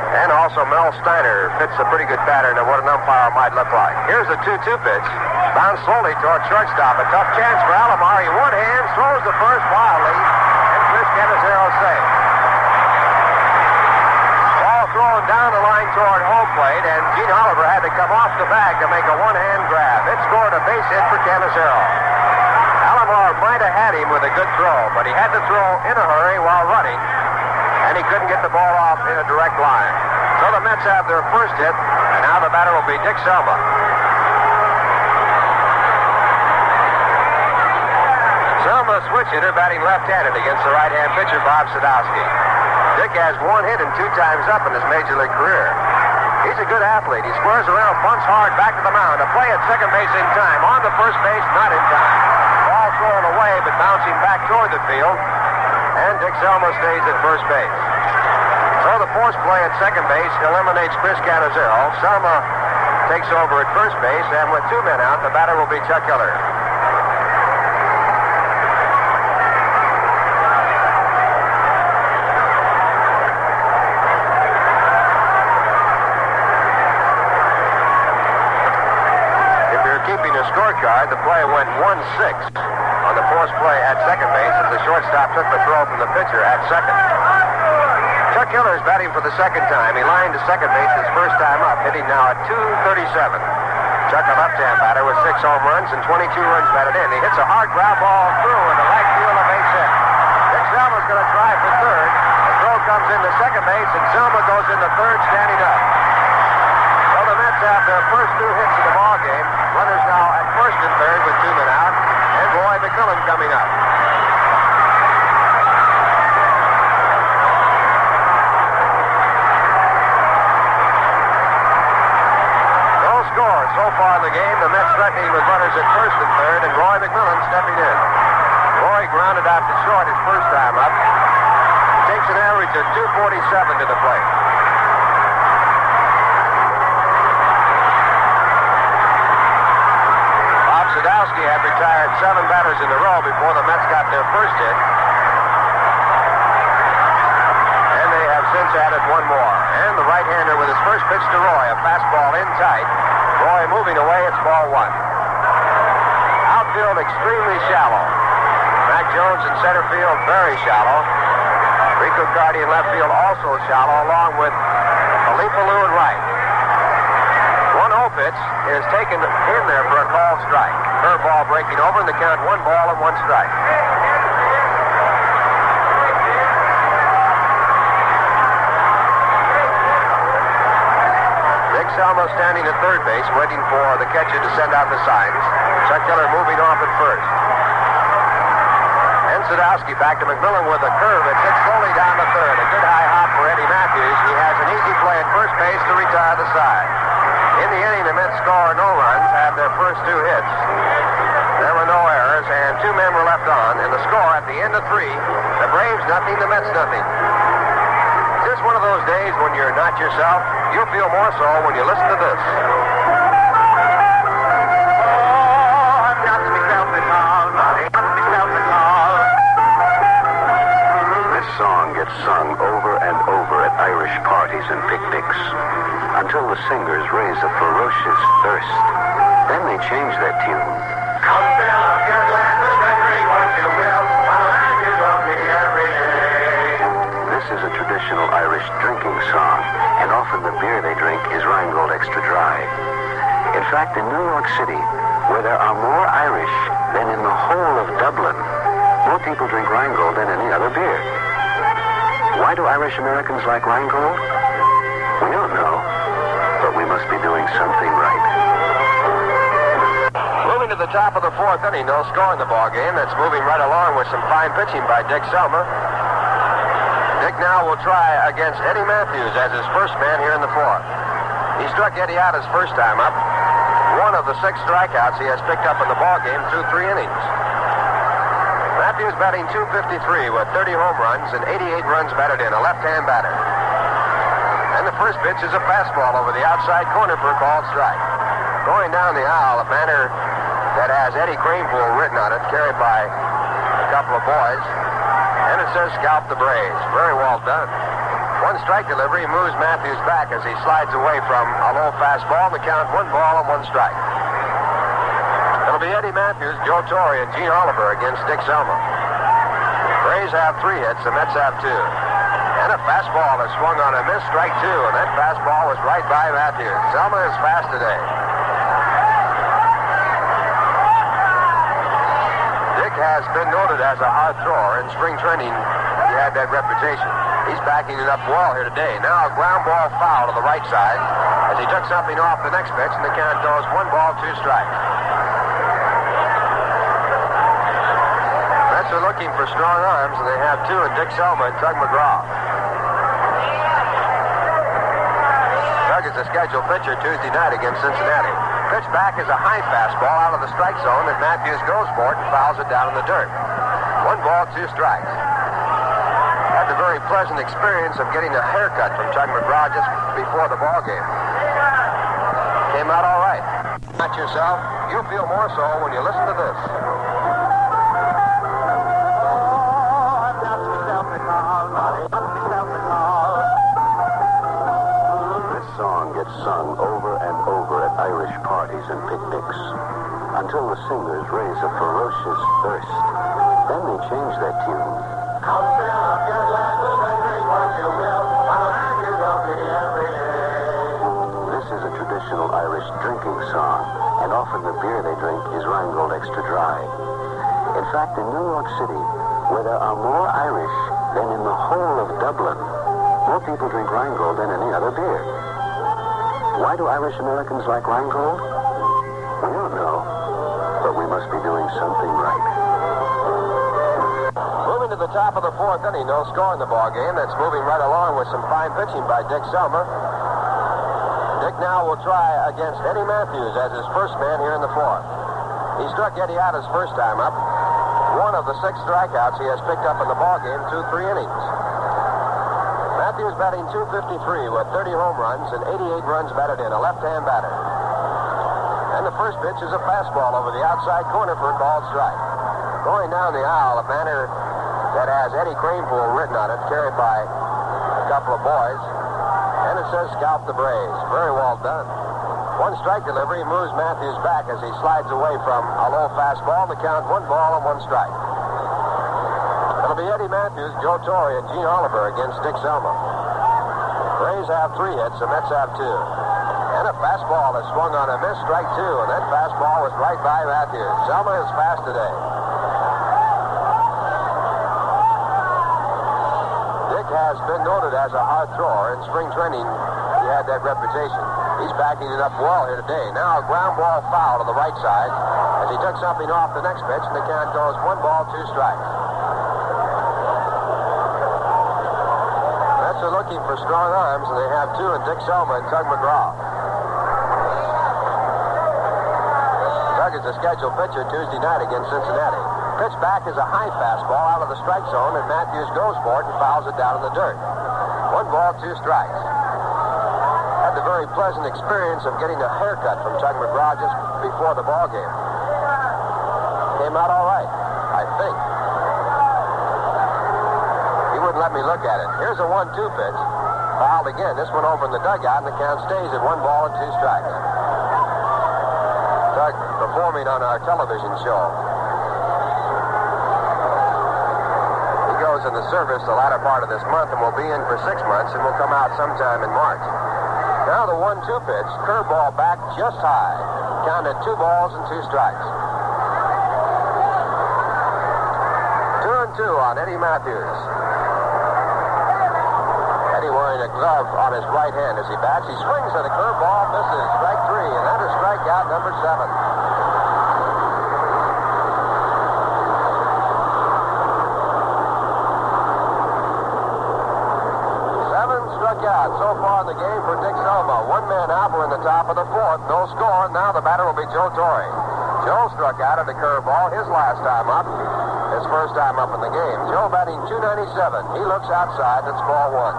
And also Mel Steiner fits a pretty good pattern of what an umpire might look like. Here's a 2-2 pitch. Bounds slowly toward shortstop. A tough chance for Alomar. He one-hands, throws the first wildly, and Chris Cannizzaro safe. Ball thrown thrown down the line toward home plate, and Gene Oliver had to come off the bag to make a one-hand grab. It scored a base hit for Canizero. Alomar might have had him with a good throw, but he had to throw in a hurry while running, and he couldn't get the ball off in a direct line. So the Mets have their first hit, and now the batter will be Dick Selma. Selma, switch hitter, batting left-handed against the right-hand pitcher, Bob Sadowski. Dick has one hit and 2 times up in his major league career. He's a good athlete. He squares around, bunts hard back to the mound. A play at second base in time. On the first base, not in time. Ball thrown away, but bouncing back toward the field. And Dick Selma stays at first base. So the forced play at second base eliminates Chris Canizero. Selma takes over at first base, and with 2 men out, the batter will be Chuck Hiller. Scorecard, the play went 1-6 on the forced play at second base as the shortstop took the throw from the pitcher at second. Chuck Hiller is batting for the second time. He lined to second base his first time up, hitting now at .237. Chuck, a left-hand batter with 6 home runs and 22 runs batted in. He hits a hard ground ball through in the right field, a base hit. Dick Selma's going to try for third. The throw comes into second base, and Selma goes into third standing up. So the Mets have their first 2 hits of the ball game. Runners now at first and third with 2 men out, and Roy McMillan coming up. No score so far in the game. The Mets threatening with runners at first and third, and Roy McMillan stepping in. Roy grounded out to short his first time up. Takes an average of .247 to the plate. Sadowski had retired 7 batters in a row before the Mets got their first hit. And they have since added 1 more. And the right-hander with his first pitch to Roy, a fastball in tight. Roy moving away, it's ball 1. Outfield extremely shallow. Mac Jones in center field, very shallow. Rico Cardi in left field, also shallow, along with Felipe Alou in right. 1-0 pitch is taken in there for a called strike. Curveball breaking over, and the count 1 ball and 1 strike. Dick Selma standing at third base, waiting for the catcher to send out the signs. Chuck Hiller moving off at first. And Sadowski back to McMillan with a curve. It's hit slowly down to third. A good high hop for Eddie Matthews. He has an easy play at first base to retire the side. In the inning, the Mets score no runs, had their first 2 hits. There were no errors, and 2 men were left on. And the score at the end of 3, the Braves nothing, the Mets nothing. It's just one of those days when you're not yourself. You'll feel more so when you listen to this. Oh, I've got to be self-recall, I've got to be self-recall. This song gets sung over and over at Irish parties and picnics until the singers raise a ferocious thirst. Then they change their tune. Come fill up your glasses and drink what you will, while I do love me every day. This is a traditional Irish drinking song, and often the beer they drink is Rheingold Extra Dry. In fact, in New York City, where there are more Irish than in the whole of Dublin, more people drink Rheingold than any other beer. Why do Irish Americans like Rheingold? We don't know, but we must be doing something right. Moving to the top of the 4th inning, no score in the ball game. That's moving right along with some fine pitching by Dick Selma. Dick now will try against Eddie Matthews as his first man here in the 4th. He struck Eddie out his first time up. 1 of the 6 strikeouts he has picked up in the ball game through 3 innings. Matthews batting .253 with 30 home runs and 88 runs batted in, a left-hand batter. And the first pitch is a fastball over the outside corner for a called strike. Going down the aisle, a banner that has Eddie Kranepool written on it, carried by a couple of boys. And it says, "Scalp the Braves." Very well done. 1 strike delivery moves Matthews back as he slides away from a low fastball. The count 1 ball and 1 strike. It'll be Eddie Matthews, Joe Torre, and Gene Oliver against Dick Selma. Braves have 3 hits, the Mets have 2. And a fastball that swung on a miss, strike two, and that fastball was right by Matthews. Selma is fast today. Dick has been noted as a hard thrower. In spring training, he had that reputation. He's backing it up well here today. Now a ground ball foul to the right side as he took something off the next pitch, and the count goes 1 ball, 2 strikes. Mets are looking for strong arms, and they have two in Dick Selma and Tug McGraw. Tug is a scheduled pitcher Tuesday night against Cincinnati. Pitch back is a high fastball out of the strike zone that Matthews goes for it and fouls it down in the dirt. 1 ball, 2 strikes. Had the very pleasant experience of getting a haircut from Tug McGraw just before the ball game. Came out all right. Not yourself, you feel more so when you listen to this. This song gets sung over and over at Irish parties and picnics until the singers raise a ferocious thirst. Then they change their tune. This is a traditional Irish drinking song, and often the beer they drink is Rheingold Extra Dry. In fact, in New York City, where there are more Irish than in the whole of Dublin, more people drink Rheingold than any other beer. Why do Irish Americans like Rheingold? We don't know, but we must be doing something right. Moving to the top of the fourth inning, no score in the ball game. That's moving right along with some fine pitching by Dick Selma. Dick now will try against Eddie Matthews as his first man here in the fourth. He struck Eddie out his first time up. One of the 6 strikeouts he has picked up in the ball game through 3 innings. Matthews batting .253 with 30 home runs and 88 runs batted in, a left-hand batter. And the first pitch is a fastball over the outside corner for a called strike. Going down the aisle, a banner that has Eddie Cranepool written on it, carried by a couple of boys. And it says, "Scalp the Braves." Very well done. 1 strike delivery moves Matthews back as he slides away from a low fastball. The count 1 ball and 1 strike. It'll be Eddie Matthews, Joe Torre, and Gene Oliver against Dick Selma. Braves have 3 hits, the Mets have 2. And a fastball that swung on a miss, strike 2, and that fastball was right by Matthews. Selma is fast today. Dick has been noted as a hard thrower. In spring training, he had that reputation. He's backing it up well here today. Now a ground ball foul to the right side as he took something off the next pitch, and the count goes 1 ball, 2 strikes. Mets are looking for strong arms, and they have 2 in Dick Selma and Tug McGraw. Tug is a scheduled pitcher Tuesday night against Cincinnati. Pitch back is a high fastball out of the strike zone, and Matthews goes for it and fouls it down in the dirt. 1 ball, 2 strikes. Had the very pleasant experience of getting a haircut from Tug McGraw just before the ball game. Came out all right, I think. He wouldn't let me look at it. Here's a 1-2 pitch. Fouled again. This one over in the dugout, and the count stays at 1 ball and 2 strikes. Tug performing on our television show. He goes in the service the latter part of this month and will be in for 6 months and will come out sometime in March. Now the 1-2 pitch, curveball back just high. Counted 2 balls and 2 strikes. 2-2 on Eddie Matthews. Eddie wearing a glove on his right hand as he bats. He swings at a curveball, misses. Strike 3, and that is strikeout number 7. 7 struck out so far in the game for Dick Selma. 1 man out. We're in the top of the fourth. No score. Now the batter will be Joe Torre. Joe struck out at the curveball his last time up. His first time up in the game. Joe batting .297. He looks outside. That's ball 1.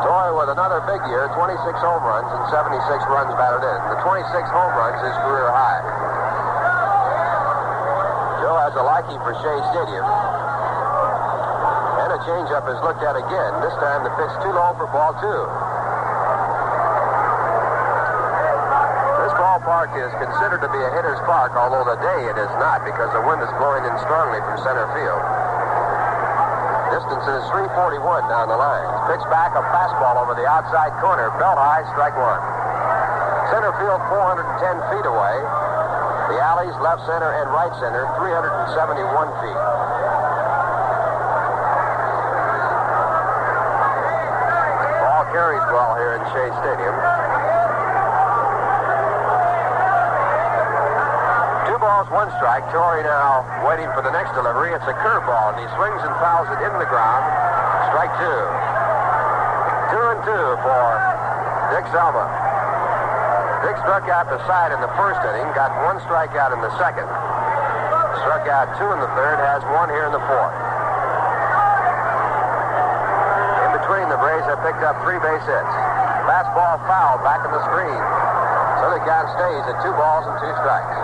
Torre with another big year, 26 home runs and 76 runs batted in. The 26 home runs is career high. Joe has a liking for Shea Stadium. And a changeup is looked at again. This time the pitch too low for ball 2. This ballpark is considered to be a hitter's park, although today it is not because the wind is blowing in strongly from center field. Distance is 341 down the line. Pitch back, a fastball over the outside corner. Belt high, strike one. Center field 410 feet away. The alleys, left center and right center, 371 feet. Ball carries well here in Shea Stadium. 2 balls, 1 strike. Torrey now waiting for the next delivery. It's a curveball, and he swings and fouls it into the ground. Strike 2. 2-2 for Dick Selma. Dick struck out the side in the first inning, got 1 strikeout in the second. Struck out 2 in the third, has 1 here in the fourth. In between, the Braves have picked up 3 base hits. Fastball foul back in the screen. So the count stays at 2 balls and 2 strikes.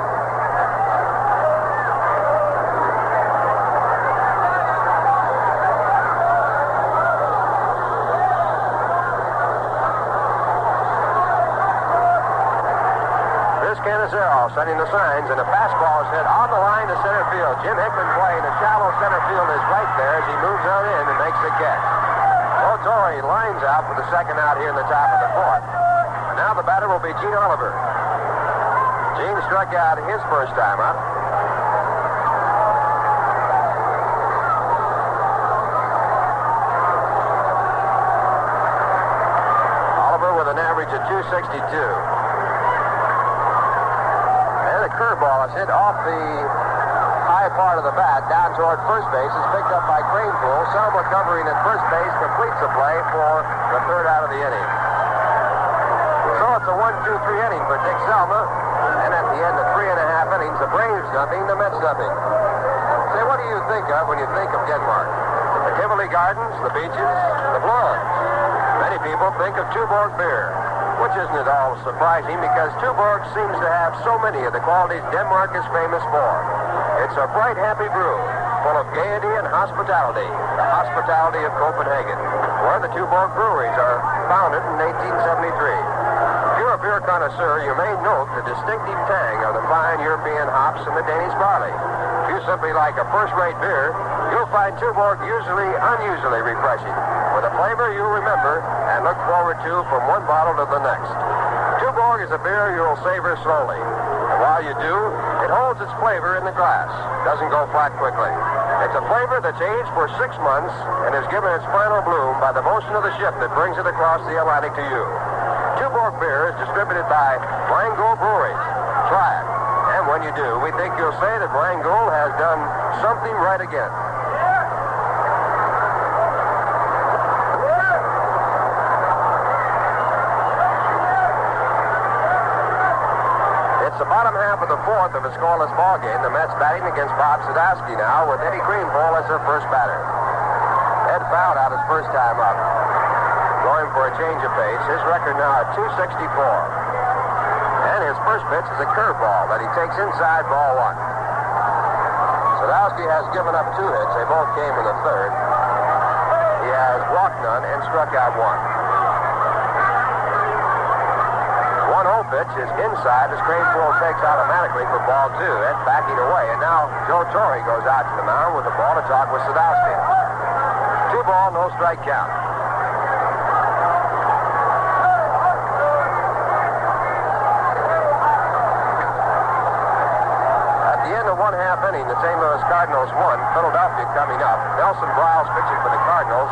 Canizero setting the signs, and a fastball is hit on the line to center field. Jim Hickman playing a shallow center field is right there as he moves on in and makes the catch. Torrey lines out for the second out here in the top of the fourth. And now the batter will be Gene Oliver. Gene struck out his first time up. Oliver with an average of 262. Curveball is hit off the high part of the bat down toward first base. It's picked up by Cranepool. Selma covering at first base completes the play for the third out of the inning. So it's a 1-2-3 inning for Dick Selma. And at the end of 3.5 innings, the Braves nothing, the Mets nothing. Say, what do you think of when you think of Denmark? The Tivoli Gardens, the beaches, the blondes. Many people think of Tuborg beer, which isn't at all surprising because Tuborg seems to have so many of the qualities Denmark is famous for. It's a bright, happy brew, full of gaiety and hospitality, the hospitality of Copenhagen, where the Tuborg breweries are founded in 1873. If you're a beer connoisseur, you may note the distinctive tang of the fine European hops and the Danish barley. If you simply like a first-rate beer, you'll find Tuborg unusually refreshing, with a flavor you'll remember and look forward to from one bottle to the next. Tuborg is a beer you'll savor slowly. And while you do, it holds its flavor in the glass. Doesn't go flat quickly. It's a flavor that's aged for 6 months and is given its final bloom by the motion of the ship that brings it across the Atlantic to you. Tuborg beer is distributed by Rheingold Breweries. Try it. And when you do, we think you'll say that Rheingold has done something right again. It's the bottom half of the fourth of a scoreless ball game. The Mets batting against Bob Sadowski now with Eddie Greenpool as their first batter. Ed fouled out his first time up. Going for a change of pace. His record now at 264. And his first pitch is a curveball that he takes inside ball 1. Sadowski has given up 2 hits. They both came in the third. He has walked none and struck out 1. 1-0 pitch is inside as Cranepool takes automatically for ball 2. Ed backing away. And now Joe Torrey goes out to the mound with the ball to talk with Sadowski. 2 ball, no strike count. At the end of 1/2 inning, the St. Louis Cardinals won. Philadelphia coming up. Nelson Briles pitching for the Cardinals.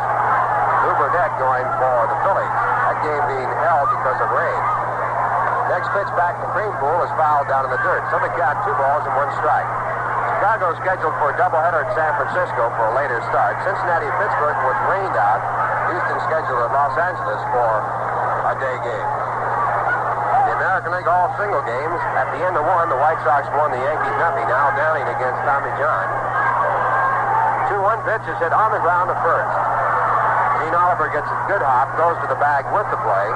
Lou Burdette going for the Phillies. That game being held because of rain. Next pitch back to Cranepool is fouled down in the dirt. So they got 2 balls and 1 strike. Chicago scheduled for a doubleheader at San Francisco for a later start. Cincinnati and Pittsburgh was rained out. Houston scheduled at Los Angeles for a day game. The American League all single games. At the end of 1, the White Sox won the Yankees nothing. Al Downing against Tommy John. 2-1 pitch is hit on the ground to first. Gene Oliver gets a good hop, goes to the bag with the play,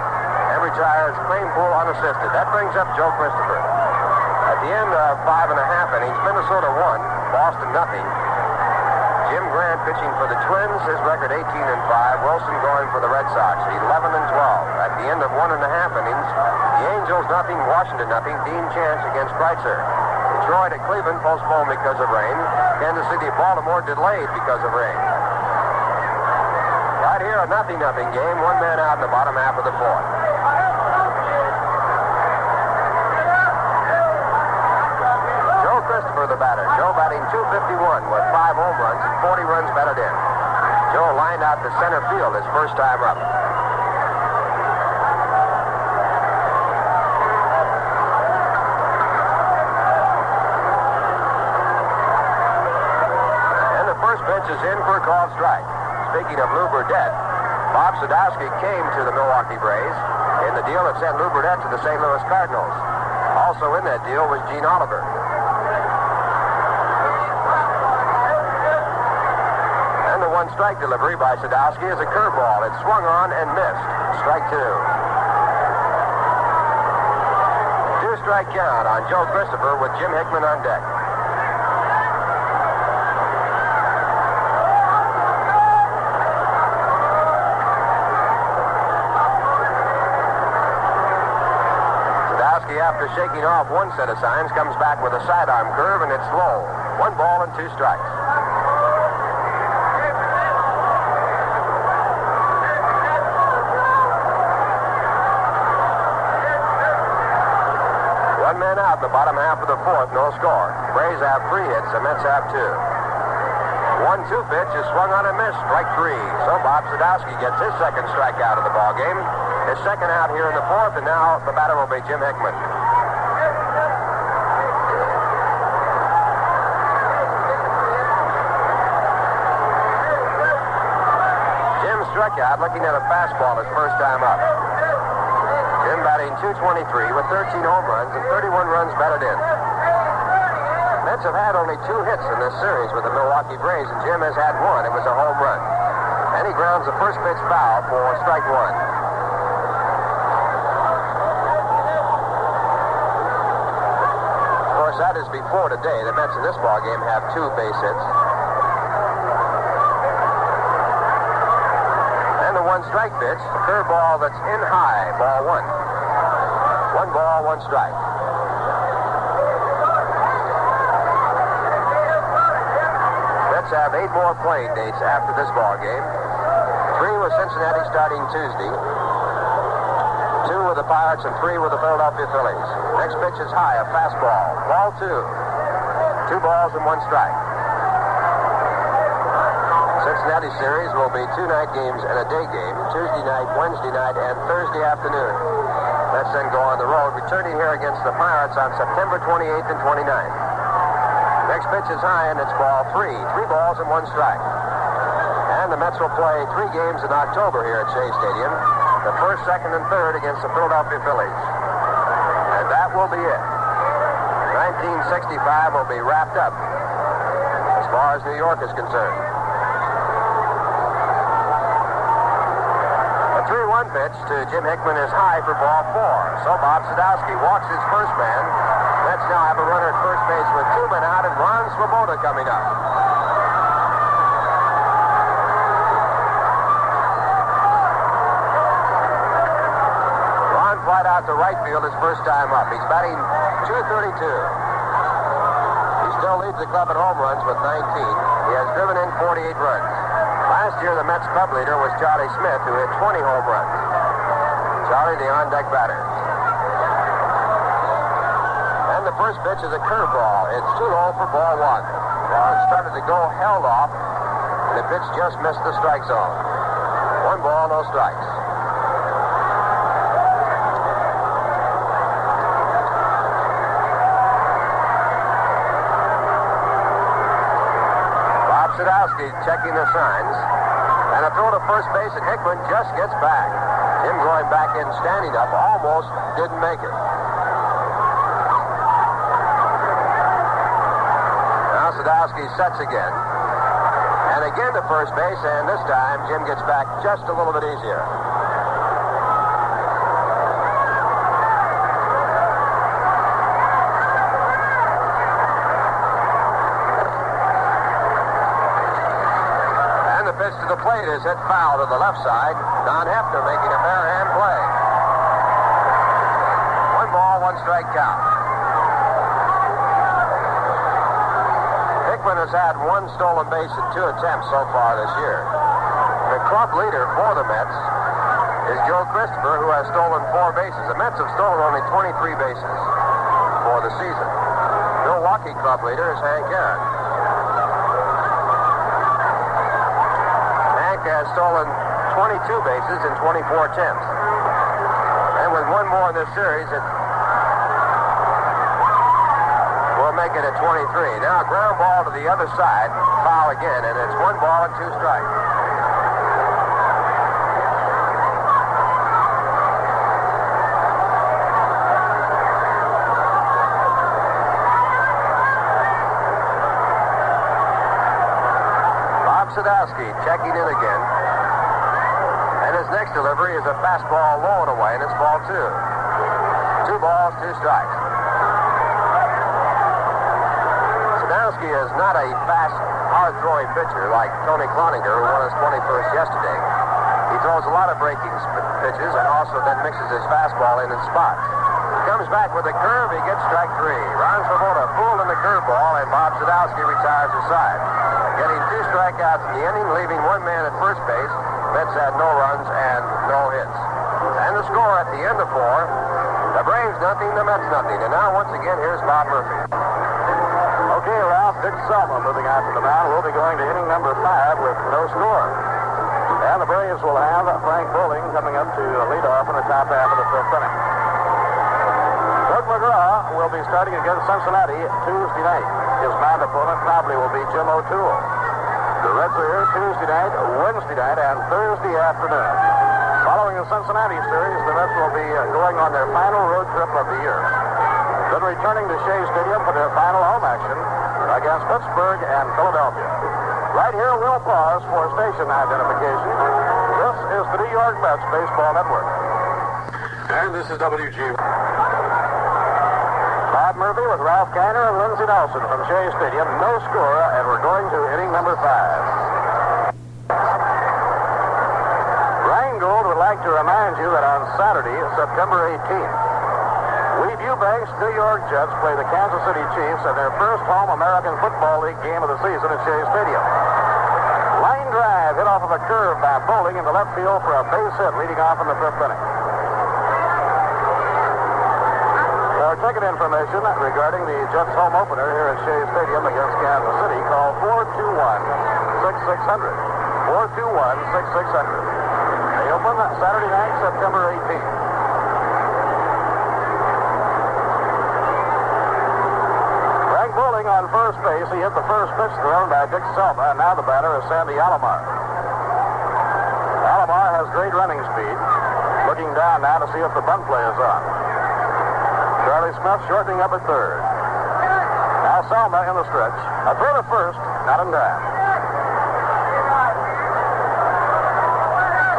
and retires Cranepool unassisted. That brings up Joe Christopher. At the end of 5.5 innings, Minnesota won, Boston nothing. Jim Grant pitching for the Twins, his record 18-5. Wilson going for the Red Sox, 11-12. At the end of 1.5 innings, the Angels nothing, Washington nothing. Dean Chance against Kreitzer. Detroit at Cleveland postponed because of rain. Kansas City at Baltimore delayed because of rain. Right here, a 0-0 game. One man out in the bottom half of the fourth. Joe Christopher, the batter. Joe batting .251 with 5 home runs and 40 runs batted in. Joe lined out to center field his first time up. And the first pitch is in for a called strike. Speaking of Lou Burdett, Bob Sadowski came to the Milwaukee Braves in the deal that sent Lou Burdett to the St. Louis Cardinals. Also in that deal was Gene Oliver. And the one strike delivery by Sadowski is a curveball. It swung on and missed. Strike 2. 2-strike count on Joe Christopher with Jim Hickman on deck. After shaking off one set of signs, comes back with a sidearm curve, and it's low. 1 ball and 2 strikes. One man out in the bottom half of the fourth, no score. Braves have 3 hits, the Mets have 2. 1-2 pitch is swung on and missed, strike 3. So Bob Sadowski gets his second strikeout of the ball game. His second out here in the fourth, and now the batter will be Jim Hickman. Jim struck out looking at a fastball his first time up. Jim batting .223 with 13 home runs and 31 runs batted in. Mets have had only 2 hits in this series with the Milwaukee Braves, and Jim has had 1. It was a home run. And he grounds the first pitch foul for strike 1. That is before today. The Mets in this ball game have 2 base hits. And the 1-strike pitch, a curveball that's in high, ball 1. 1 ball, 1 strike. Mets have 8 more playing dates after this ball game. 3 with Cincinnati starting Tuesday. 2 with the Pirates and 3 with the Philadelphia Phillies. Next pitch is high, a fastball. Ball 2. 2 balls and 1 strike. Cincinnati series will be 2 night games and a day game. Tuesday night, Wednesday night, and Thursday afternoon. Let's then go on the road, returning here against the Pirates on September 28th and 29th. Next pitch is high, and it's ball 3. 3 balls and 1 strike. And the Mets will play 3 games in October here at Shea Stadium. The first, second, and third against the Philadelphia Phillies. And that will be it. 1965 will be wrapped up as far as New York is concerned. A 3-1 pitch to Jim Hickman is high for ball 4. So Bob Sadowski walks his first man. Mets now have a runner at first base with 2 men out, and Ron Swoboda coming up. Flied out to right field his first time up. He's batting .232. He still leads the club in home runs with 19. He has driven in 48 runs. Last year, the Mets club leader was Charlie Smith, who hit 20 home runs. Charlie, the on-deck batter. And the first pitch is a curveball. It's too low for ball 1. Ball started to go, held off, and the pitch just missed the strike zone. 1 ball, no strikes. Sadowski checking the signs. And a throw to first base, and Hickman just gets back. Him going back in, standing up, almost didn't make it. Now Sadowski sets again. And again to first base, and this time Jim gets back just a little bit easier. Pitch to the plate is hit foul to the left side. Don Hefner making a bare hand play. 1 ball, 1 strike count. Hickman has had 1 stolen base in 2 attempts so far this year. The club leader for the Mets is Joe Christopher, who has stolen 4 bases. The Mets have stolen only 23 bases for the season. Milwaukee club leader is Hank Aaron. Hank has stolen 22 bases in 24 attempts. And with one more in this series, it will make it a 23. Now a ground ball to the other side, foul again, and it's 1 ball and 2 strikes. Sadowski checking in again. And his next delivery is a fastball low and away, and it's ball 2. 2 balls, 2 strikes. Sadowski is not a fast, hard-throwing pitcher like Tony Cloninger, who won his 21st yesterday. He throws a lot of breaking pitches and also then mixes his fastball in spots. He comes back with a curve, he gets strike 3. Ron Swoboda fooled in the curveball, and Bob Sadowski retires his side. Getting 2 strikeouts in the inning, leaving 1 man at first base. Mets had no runs and no hits. And the score at the end of 4, the Braves nothing, the Mets nothing. And now once again, here's Bob Murphy. Okay, Ralph, Dick Selma moving out from the mound. We'll be going to inning number 5 with no score. And the Braves will have Frank Bowling coming up to lead off in the top half of the 5th inning. Doug McGraw will be starting against Cincinnati Tuesday night. His mound opponent probably will be Jim O'Toole. The Reds are here Tuesday night, Wednesday night, and Thursday afternoon. Following the Cincinnati series, the Mets will be going on their final road trip of the year. Then returning to Shea Stadium for their final home action against Pittsburgh and Philadelphia. Right here, we'll pause for station identification. This is the New York Mets Baseball Network. And this is WG. Bob Murphy with Ralph Kiner and Lindsey Nelson from Shea Stadium. No score, and we're going to inning number 5. Rheingold would like to remind you that on Saturday, September 18th, Weed Eubanks New York Jets play the Kansas City Chiefs in their first home American Football League game of the season at Shea Stadium. Line drive hit off of a curve by Bowling in the left field for a base hit leading off in the 5th inning. For ticket information regarding the Jets home opener here at Shea Stadium against Kansas City, call 421-6600. 421-6600. They open Saturday night, September 18th. Frank Bowling on first base. He hit the first pitch thrown by Dick Selma, and now the batter is Sandy Alomar. Alomar has great running speed. Looking down now to see if the bunt play is on. Charlie Smith shortening up at third. Now Selma in the stretch. A throw to first, not in time.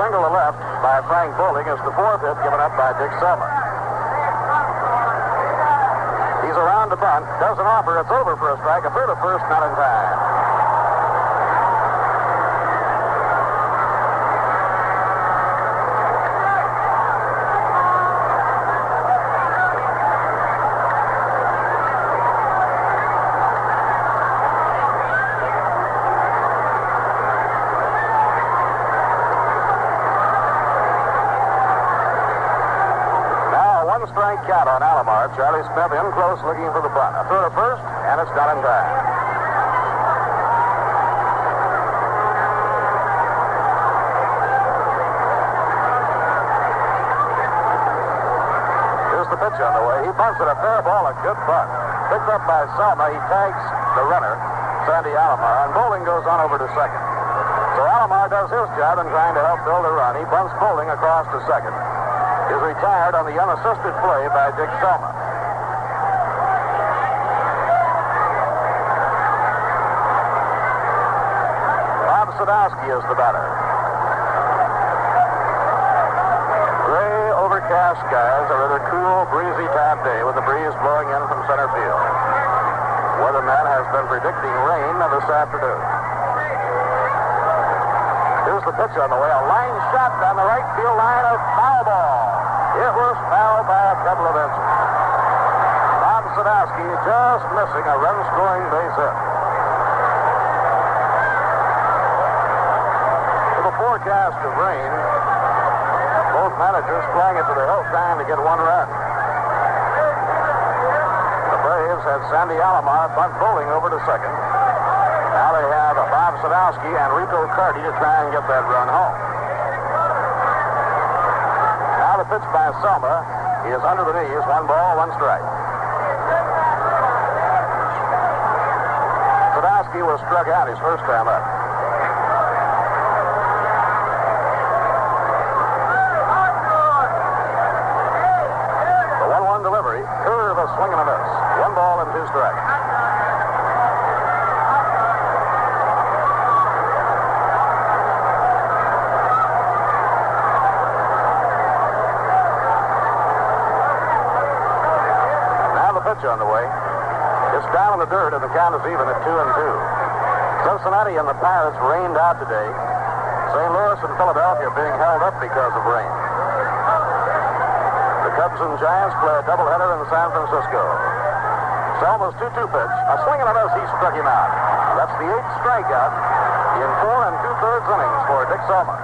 Single to left by Frank Bowling is the 4th hit given up by Dick Selma. He's around to bunt, does an offer, it's over for a strike. A throw to first, not in time. Strike count on Alomar. Charlie Smith in close looking for the bunt. A throw to first, and it's done in time. Here's the pitch on the way. He bunts it a fair ball, a good bunt. Picked up by Selma. He tags the runner, Sandy Alomar, and Bowling goes on over to second. So Alomar does his job in trying to help build a run. He bunts Bowling across to second. Is retired on the unassisted play by Dick Selma. Bob Sadowski is the batter. Gray, overcast skies, a rather cool, breezy time day with the breeze blowing in from center field. Weatherman has been predicting rain this afternoon. Here's the pitch on the way. A line shot down the right field line, of foul ball. It was fouled by a couple of inches. Bob Sadowski just missing a run-scoring base hit. To the 4th forecast of rain. Both managers playing it to their hilt, trying to get one run. The Braves had Sandy Alomar bunt bowling over to second. Now they have Bob Sadowski and Rico Carty to try and get that run home. Now the pitch by Selma is under the knees, 1 ball, 1 strike. Sadowski was struck out his first time up. The 1-1 delivery, curve, a swing and a miss. 1 ball and 2 strikes. On the way. It's down in the dirt, and the count is even at 2-2. Cincinnati and the Pirates rained out today. St. Louis and Philadelphia being held up because of rain. The Cubs and Giants play a doubleheader in San Francisco. Selma's 2-2 pitch. A swing and a miss. He struck him out. That's the 8th strikeout in 4 2/3 innings for Dick Selma.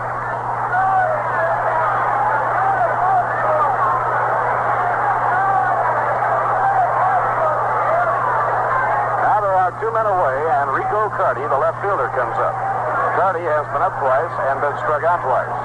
Two men away, and Rico Carty, the left fielder, comes up. Carty has been up twice and been struck out twice.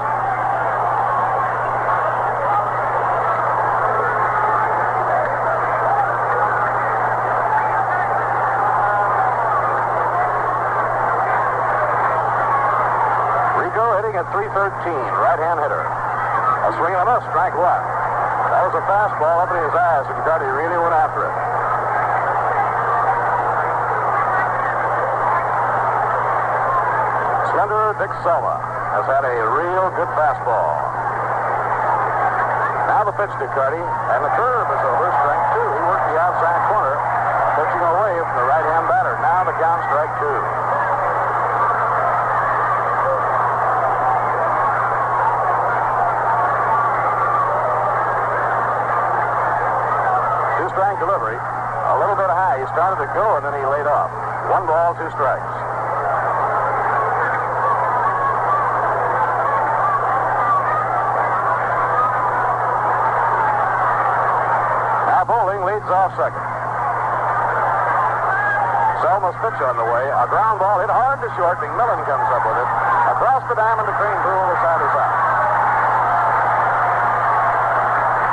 Rico hitting at .313, right-hand hitter. A swing and a miss, strike 1. That was a fastball up in his eyes, and Carty really went after it. Dick Selma has had a real good fastball. Now the pitch to Carty, and the curve is over, strike 2. He worked the outside corner, pitching away from the right-hand batter. Now the count, strike 2. Two-strike delivery, a little bit high. He started to go, and then he laid off. 1 ball, 2 strikes. Off second. Selma's pitch on the way. A ground ball hit hard to short. McMillan comes up with it. Across the diamond to Crane Brule, the side is out.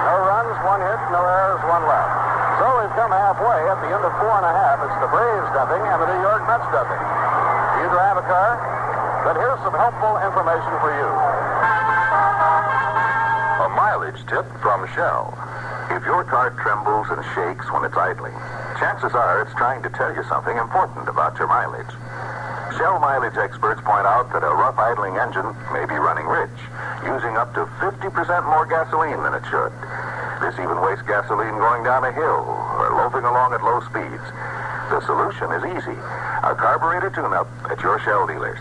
No runs, 1 hit, no errors, 1 left. So we've come halfway. At the end of 4 1/2, it's the Braves dumping and the New York Mets dumping. Do you drive a car? But here's some helpful information for you. A mileage tip from Shell. If your car trembles and shakes when it's idling, chances are it's trying to tell you something important about your mileage. Shell mileage experts point out that a rough idling engine may be running rich, using up to 50% more gasoline than it should. This even wastes gasoline going down a hill or loafing along at low speeds. The solution is easy. A carburetor tune-up at your Shell dealers.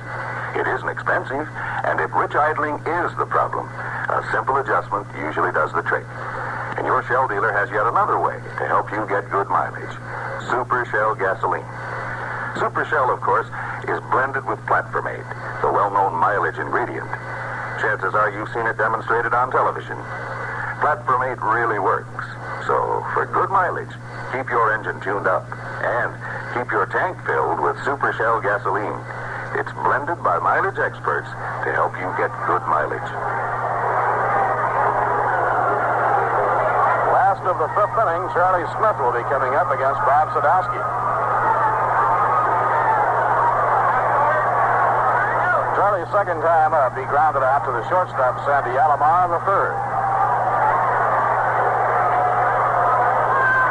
It isn't expensive, and if rich idling is the problem, a simple adjustment usually does the trick. And your Shell dealer has yet another way to help you get good mileage. Super Shell gasoline. Super Shell, of course, is blended with platformate, the well-known mileage ingredient. Chances are you've seen it demonstrated on television. Platformate really works. So, for good mileage, keep your engine tuned up and keep your tank filled with Super Shell gasoline. It's blended by mileage experts to help you get good mileage. Of the 5th inning, Charlie Smith will be coming up against Bob Sadowski. Charlie's second time up, he grounded out to the shortstop, Sandy Alomar, in the 3rd.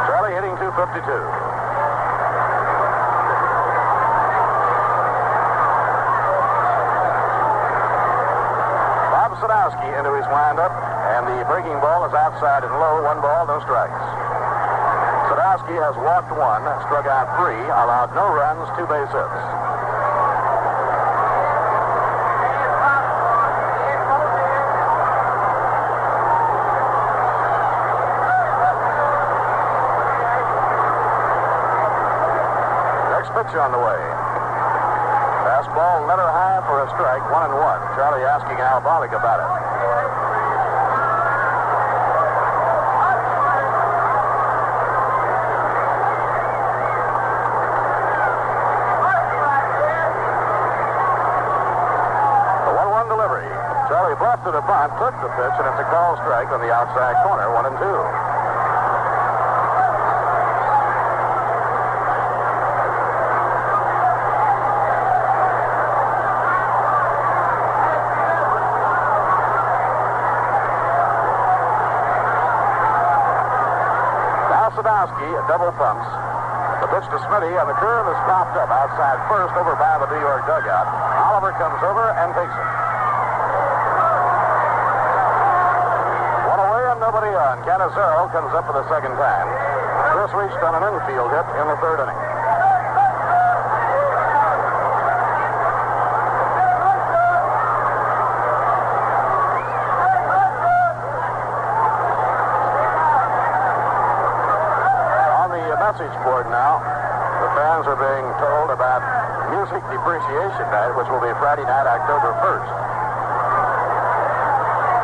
Charlie hitting .252. Bob Sadowski into his windup. And the breaking ball is outside and low. 1 ball, no strikes. Sadowski has walked 1, struck out 3, allowed no runs, 2 base hits. Next pitch on the way. Fastball, letter high for a strike, 1-1. Charlie asking Al Bollig about it. The 1-1 delivery. Charlie bluffed it a bunt, took the pitch, and it's a call strike on the outside corner, 1-2. Sadowski, double pumps. The pitch to Smitty, and the curve is popped up outside first over by the New York dugout. Oliver comes over and takes it. One away and nobody on. Canizero comes up for the second time. Chris reached on an infield hit in the third inning. Message board now. The fans are being told about Music Depreciation Night, which will be Friday night, October 1st.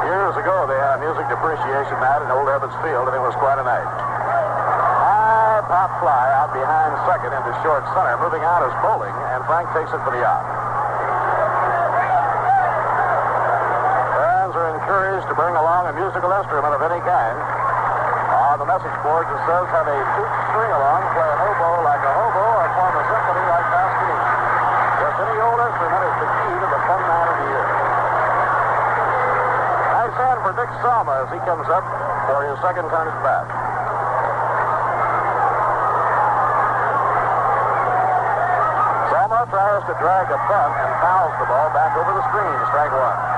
Years ago, they had a Music Depreciation Night in Old Evans Field, and it was quite a night. High pop fly out behind second into short center. Moving out is Bowling, and Frank takes it for the out. Fans are encouraged to bring along a musical instrument of any kind. On the message board, it says, have a toot string along, play an oboe like a hobo, or form a symphony like Pasquini. Just any old instrument is the key to the fun night of the year. Nice hand for Dick Salma as he comes up for his second turn at bat. Salma tries to drag a bunt and fouls the ball back over the screen, strike one.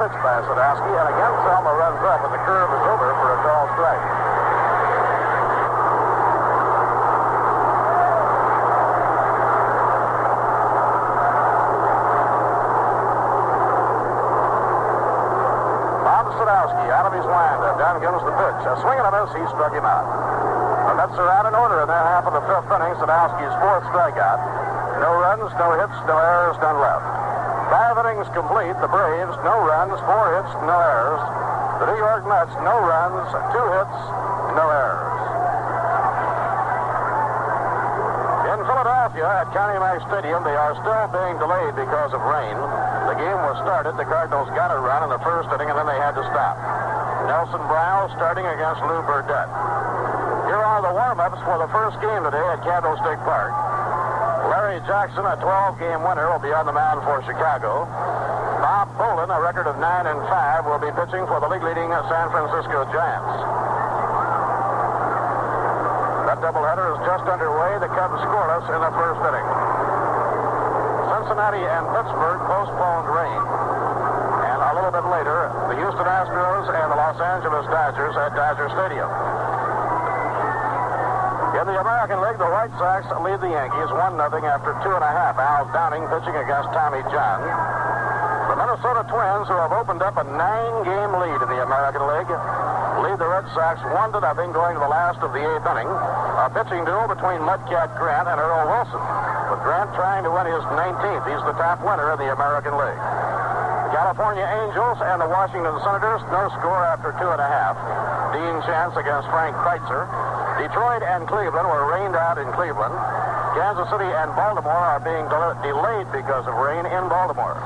By Sadowski, and again Selma runs up, and the curve is over for a call strike. Bob Sadowski out of his windup. Down comes the pitch. A swing and a miss. He struck him out. The Mets are out in order in their half of the fifth inning. Sadowski's fourth strikeout. No runs, no hits, no errors, none left. 5 innings complete. The Braves, no runs, 4 hits, no errors. The New York Mets, no runs, 2 hits, no errors. In Philadelphia at Connie Mack Stadium, they are still being delayed because of rain. The game was started. The Cardinals got a run in the first inning, and then they had to stop. Nelson Brown starting against Lou Burdett. Here are the warm-ups for the first game today at Candlestick Park. Larry Jackson, a 12-game winner, will be on the mound for Chicago. Bob Bolin, a record of 9-5, will be pitching for the league-leading San Francisco Giants. That doubleheader is just underway. The Cubs scoreless in the first inning. Cincinnati and Pittsburgh postponed rain. And a little bit later, the Houston Astros and the Los Angeles Dodgers at Dodger Stadium. In the American League, the White Sox lead the Yankees 1-0 after 2.5. Al Downing pitching against Tommy John. The Minnesota Twins, who have opened up a 9-game lead in the American League, lead the Red Sox 1-0 going to the last of the 8th inning. A pitching duel between Mudcat Grant and Earl Wilson, with Grant trying to win his 19th. He's the top winner in the American League. The California Angels and the Washington Senators, no score after 2.5. Dean Chance against Frank Kreitzer. Detroit and Cleveland were rained out in Cleveland. Kansas City and Baltimore are being delayed because of rain in Baltimore.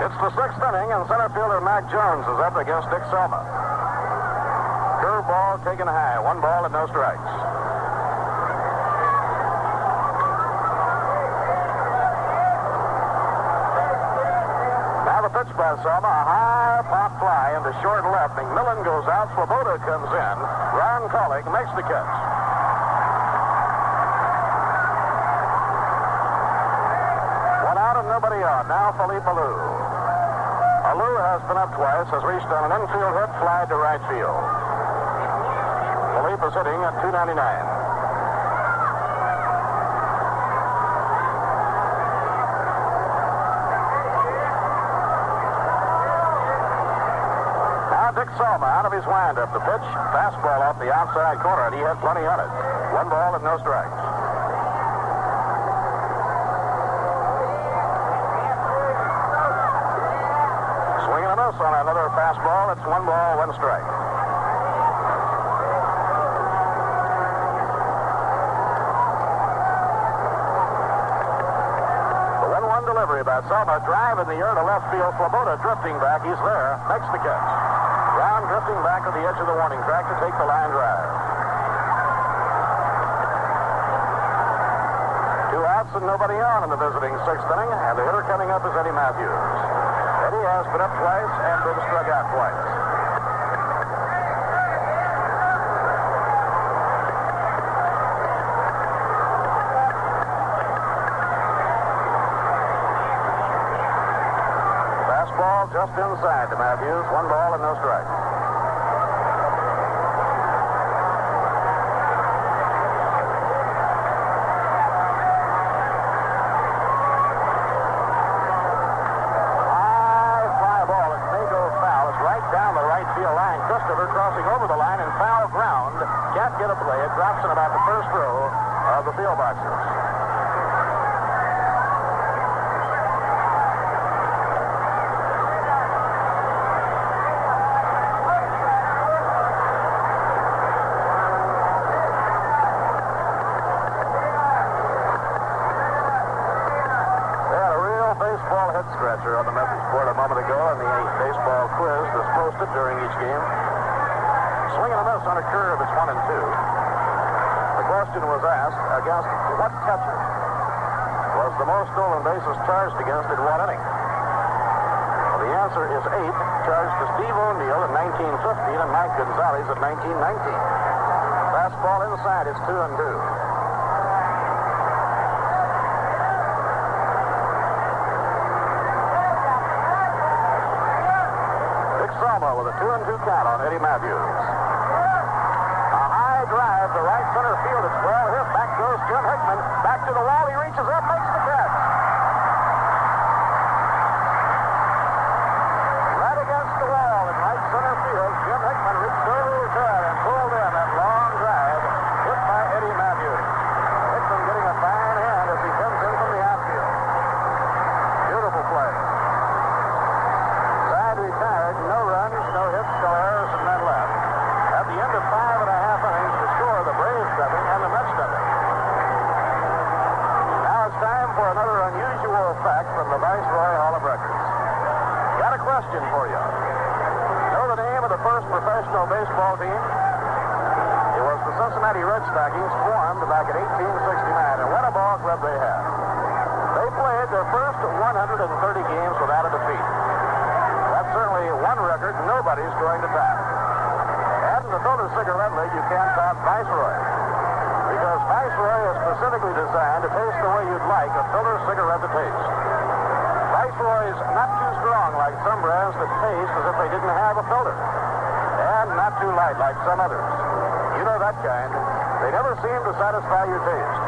It's the 6th inning, and center fielder Mac Jones is up against Dick Selma. Curveball taken high. 1 ball and no strikes. Now the pitch by Selma. A high pop fly into short left. McMillan goes out. Swoboda comes in. Ron Kolek makes the catch. One out and nobody on. Now Felipe Alou. Alou has been up twice, has reached on an infield hit, fly to right field. Philippe is hitting at 299. Now Dick Salma out of his windup. The pitch, fastball off the outside corner, and he had plenty on it. 1 ball and no strikes. Swinging a miss on another fastball. It's 1 ball, 1 strike. The 1-1 delivery by Salma. Drive in the air to left field. Swoboda drifting back. He's there. Makes the catch. Brown drifting back to the edge of the warning track to take the line drive. 2 outs and nobody on in the visiting 6th inning, and the hitter coming up is Eddie Matthews. Eddie has been up twice and been struck out twice. Fastball just inside to Matthews. 1 ball and no strike. Crossing over the line and foul ground. Can't get a play. It drops in about the first row of the field boxes. They had a real baseball head scratcher on the message board a moment ago, and the baseball quiz that's posted during each game. Swinging a miss on a curve, it's 1 and 2. The question was asked, against what catcher was the most stolen bases charged against in 1 inning? Well, the answer is 8, charged to Steve O'Neill in 1915 and Mike Gonzalez in 1919. Fastball inside, it's 2 and 2. Salma with a 2 and 2 count on Eddie Matthews. A high drive to right center field. It's well hit. Back goes Jim Hickman. Back to the wall. He reaches up, makes the catch. Right against the wall in right center field. Jim Hickman reached over his head and pulled in that long drive hit by Eddie Matthews. Hickman getting a fine hand as he comes in from the outfield. Beautiful play. Retired, no runs, no hits, no errors, and none left. At the end of 5 innings, the score, the Braves nothing and the Mets nothing. Now it's time for another unusual fact from the Viceroy Hall of Records. Got a question for you. Know the name of the first professional baseball team? It was the Cincinnati Red Stockings, formed back in 1869, and what a ball club they had. They played their first 130 games without a defeat. That's certainly one record nobody's going to top. And in the Filter Cigarette League, you can't top Viceroy. Because Viceroy is specifically designed to taste the way you'd like a filter cigarette to taste. Viceroy's not too strong like some brands that taste as if they didn't have a filter. And not too light like some others. You know that kind. They never seem to satisfy your taste.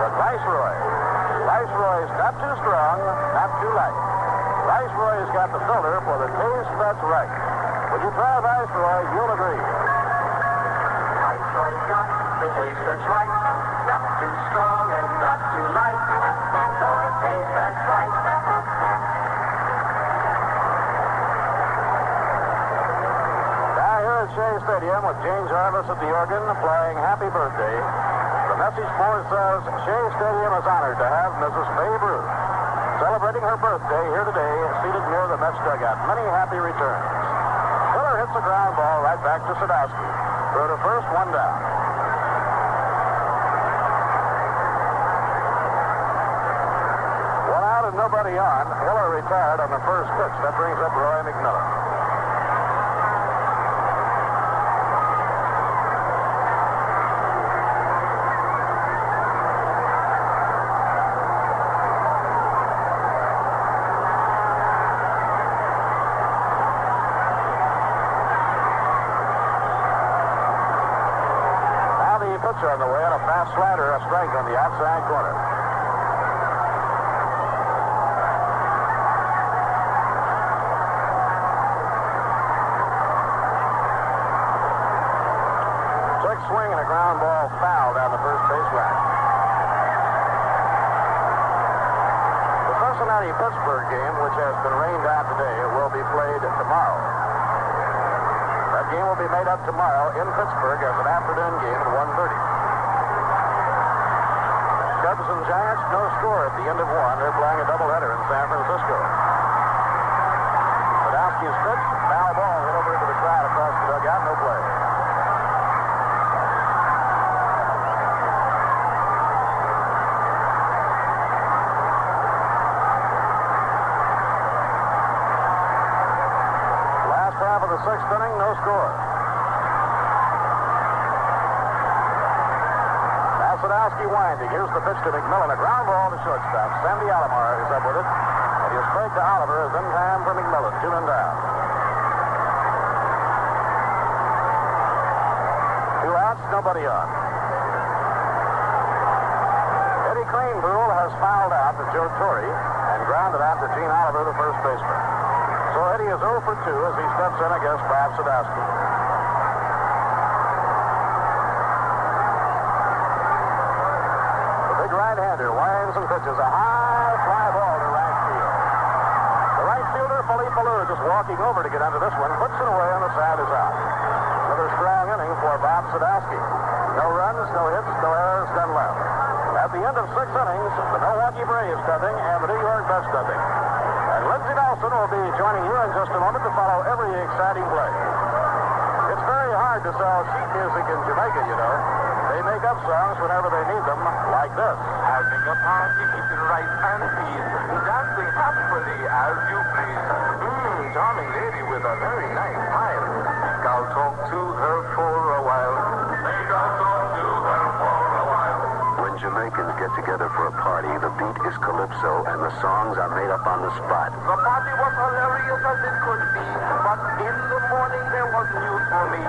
But Viceroy's not too strong, not too light. Viceroy's got the filter for the taste that's right. When you try Viceroy, you'll agree. Viceroy's got the taste that's right. Not too strong and not too light. For the taste that's right. Now here at Shea Stadium with James Jarvis at the organ playing Happy Birthday. The message board says Shea Stadium is honored to have Mrs. Babe Ruth celebrating her birthday here today, seated near the Mets dugout. Many happy returns. Miller hits a ground ball right back to Sadowski. Throw to first, 1 down. One out and nobody on. Miller retired on the first pitch. That brings up Roy McMillan. pitch on the way and a fast slider, a strike on the outside corner. Quick swing and a ground ball foul down the first base line. The Cincinnati-Pittsburgh game, which has been rained out today, will be played tomorrow. That game will be made up tomorrow in Pittsburgh as an afternoon game at 1:30. Cubs and Giants, no score at the end of one. They're playing a doubleheader in San Francisco. Sadowski's pitch, foul ball hit over into the crowd across the dugout, no play. Half of the sixth inning, no score. Sadowski winding. Here's the pitch to McMillan. A ground ball to shortstop. Sandy Alomar is up with it. And his break to Oliver is in time for McMillan. 2 men down. 2 outs, nobody on. Eddie Cranebrook has fouled out to Joe Torre and grounded out to Gene Oliver, the first baseman. So Eddie is 0 for 2 as he steps in against Bob Sadowski. The big right-hander winds and pitches a high fly ball to right field. The right fielder, Philippe Ballou, just walking over to get under this one, puts it away on the side is out. Another strong inning for Bob Sadowski. No runs, no hits, no errors, none left. At the end of 6 innings, the Milwaukee Braves dubbing and the New York Mets dubbing. And Lindsey Nelson will be joining you in just a moment to follow every exciting play. It's very hard to sell sheet music in Jamaica, you know. They make up songs whenever they need them, like this. Having a party, eating rice and peas, dancing happily as you please. Charming lady with a very nice smile. I'll talk to her for a while. I'll talk to her for a while. When Jamaicans get together for a party, the beat is calypso and the songs are made up on the spot. The party was hilarious as it could be, but in the morning there was news for me.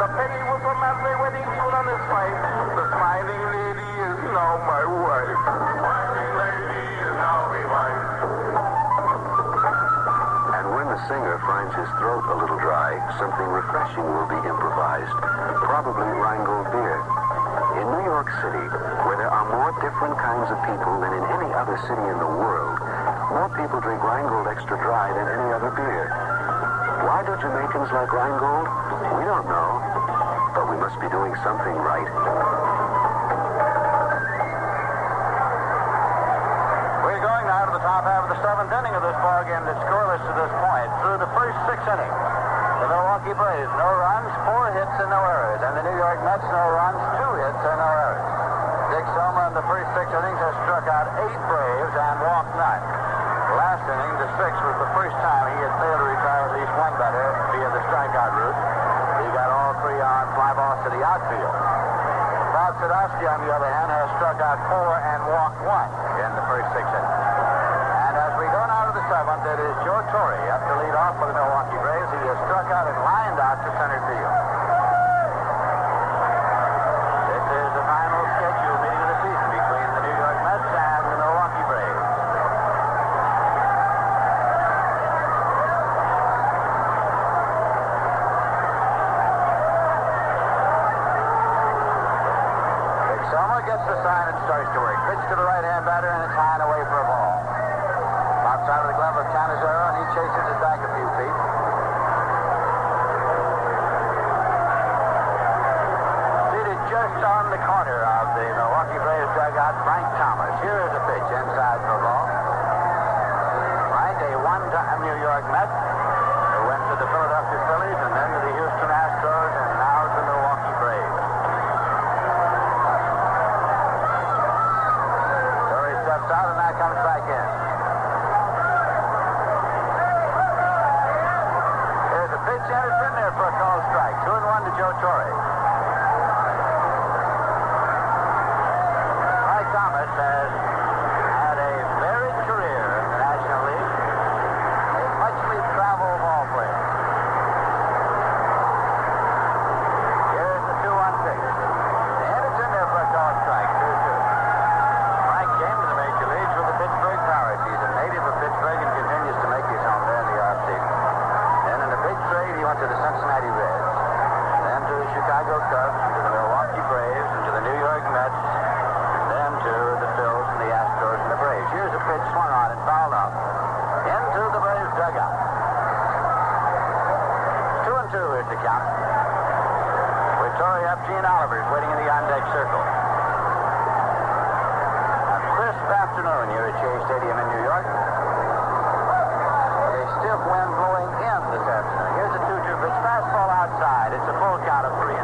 The penny was a manly wedding tune on his pipe. The smiling lady is now my wife. Smiling lady is now my wife. And when the singer finds his throat a little dry, something refreshing will be improvised. Probably Rheingold beer. In New York City, where there are more different kinds of people than in any other city in the world, more people drink Rheingold Extra Dry than any other beer. Why do Jamaicans like Rheingold? We don't know, but we must be doing something right. We're going now to the top half of the 7th inning of this ball game that's scoreless to this point. Through the first 6 innings, the Milwaukee Braves, no runs, 4 hits, and no errors. And the New York Mets, no runs, 2 hits, and no errors. Dick Sommer in the first 6 innings has struck out 8 Braves and walked none. Last inning, the 6th, was the first time he had failed to retire at least one batter via the strikeout route. He got all 3 on fly balls to the outfield. Bob Sadowski, on the other hand, has struck out 4 and walked 1 in the first 6 innings. And as we go now to the 7th, it is Joe Torre up to lead off for the Milwaukee Braves. He has struck out and lined out to center field. This is the final scheduled meeting of the season between the New York Mets and the Milwaukee Braves. Sommer gets the sign and starts to work. Pitch to the right-hand batter, and it's high and away for a ball. Pops out of the glove of Canizero, and he chases it back a few feet. Seated just on the corner of the Milwaukee Braves dugout, Frank Thomas. Here is a pitch inside for a ball. Frank, a one-time New York Met, who went to the Philadelphia Phillies and then to the Houston Astros, and now to the Milwaukee Braves. Steps out and now comes back in. shortstop Gene Oliver is waiting in the on-deck circle. A crisp afternoon here at Shea Stadium in New York. A stiff wind blowing in this afternoon. Here's a 2-2 pitch. Fastball outside. It's a full count of 3-2.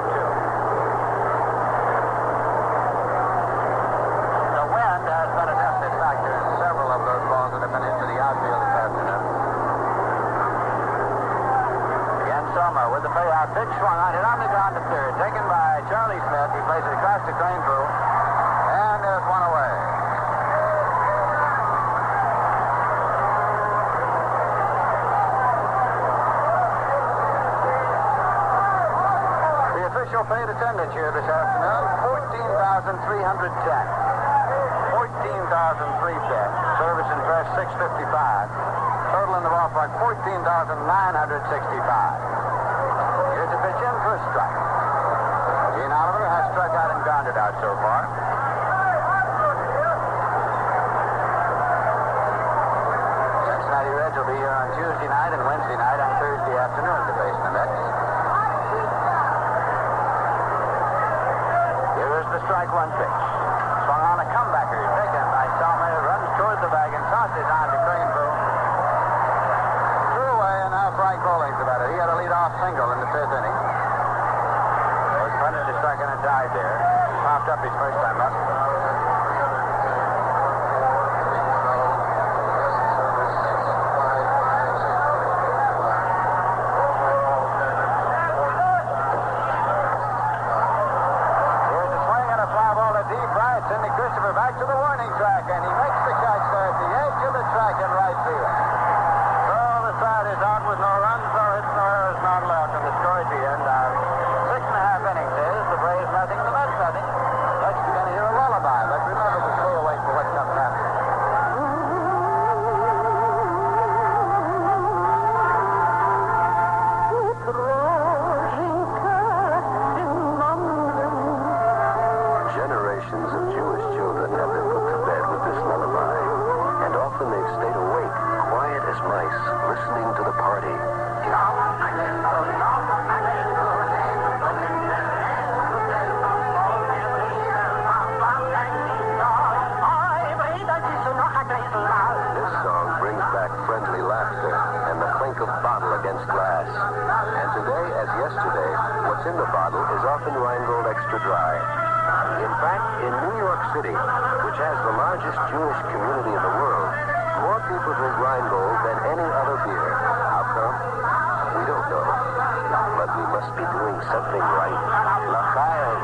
The wind has been a definite factor in several of those balls that have been into the outfield this afternoon. Again, Soma with the payout pitch swung on it on the ground to third. Taken by Charlie Smith. He plays it across the crane pool. And there's one away. The official paid attendance here this afternoon, 14,310. 14,310. Service and dress 655. Total in the ballpark 14,965. Here's a pitch in for a strike. Gene Oliver has struck out and grounded out so far. Cincinnati Reds will be here on Tuesday night and Wednesday night on Thursday afternoon to face the Mets. Here is the strike one pitch. Swung on a comebacker taken by Salma. Runs toward the bag and tosses on to Crane Pool. Threw away, and now Frank Bowling's about it. He had a lead-off single in the fifth inning. Was punched to second and died there. Popped up his first time up. Sidney Christopher back to the warning track, and he makes the catch there at the edge of the track in right field. So the side is out with no runs, no hits, no errors, none left, and the score at the end of 6.5 innings is the Braves nothing, the Mets nothing. Next you're going to hear a lullaby, but remember to stay awake for what comes after. Generations of Jewish children have been put to bed with this lullaby, and often they've stayed awake, quiet as mice, listening to the party. This song brings back friendly laughter and the clink of bottle against glass. And today, as yesterday, what's in the bottle is often Rheingold Extra Dry. In fact, in New York City, which has the largest Jewish community in the world, more people drink Rheingold than any other beer. How come? We don't know. But we must be doing something right. L'chaim.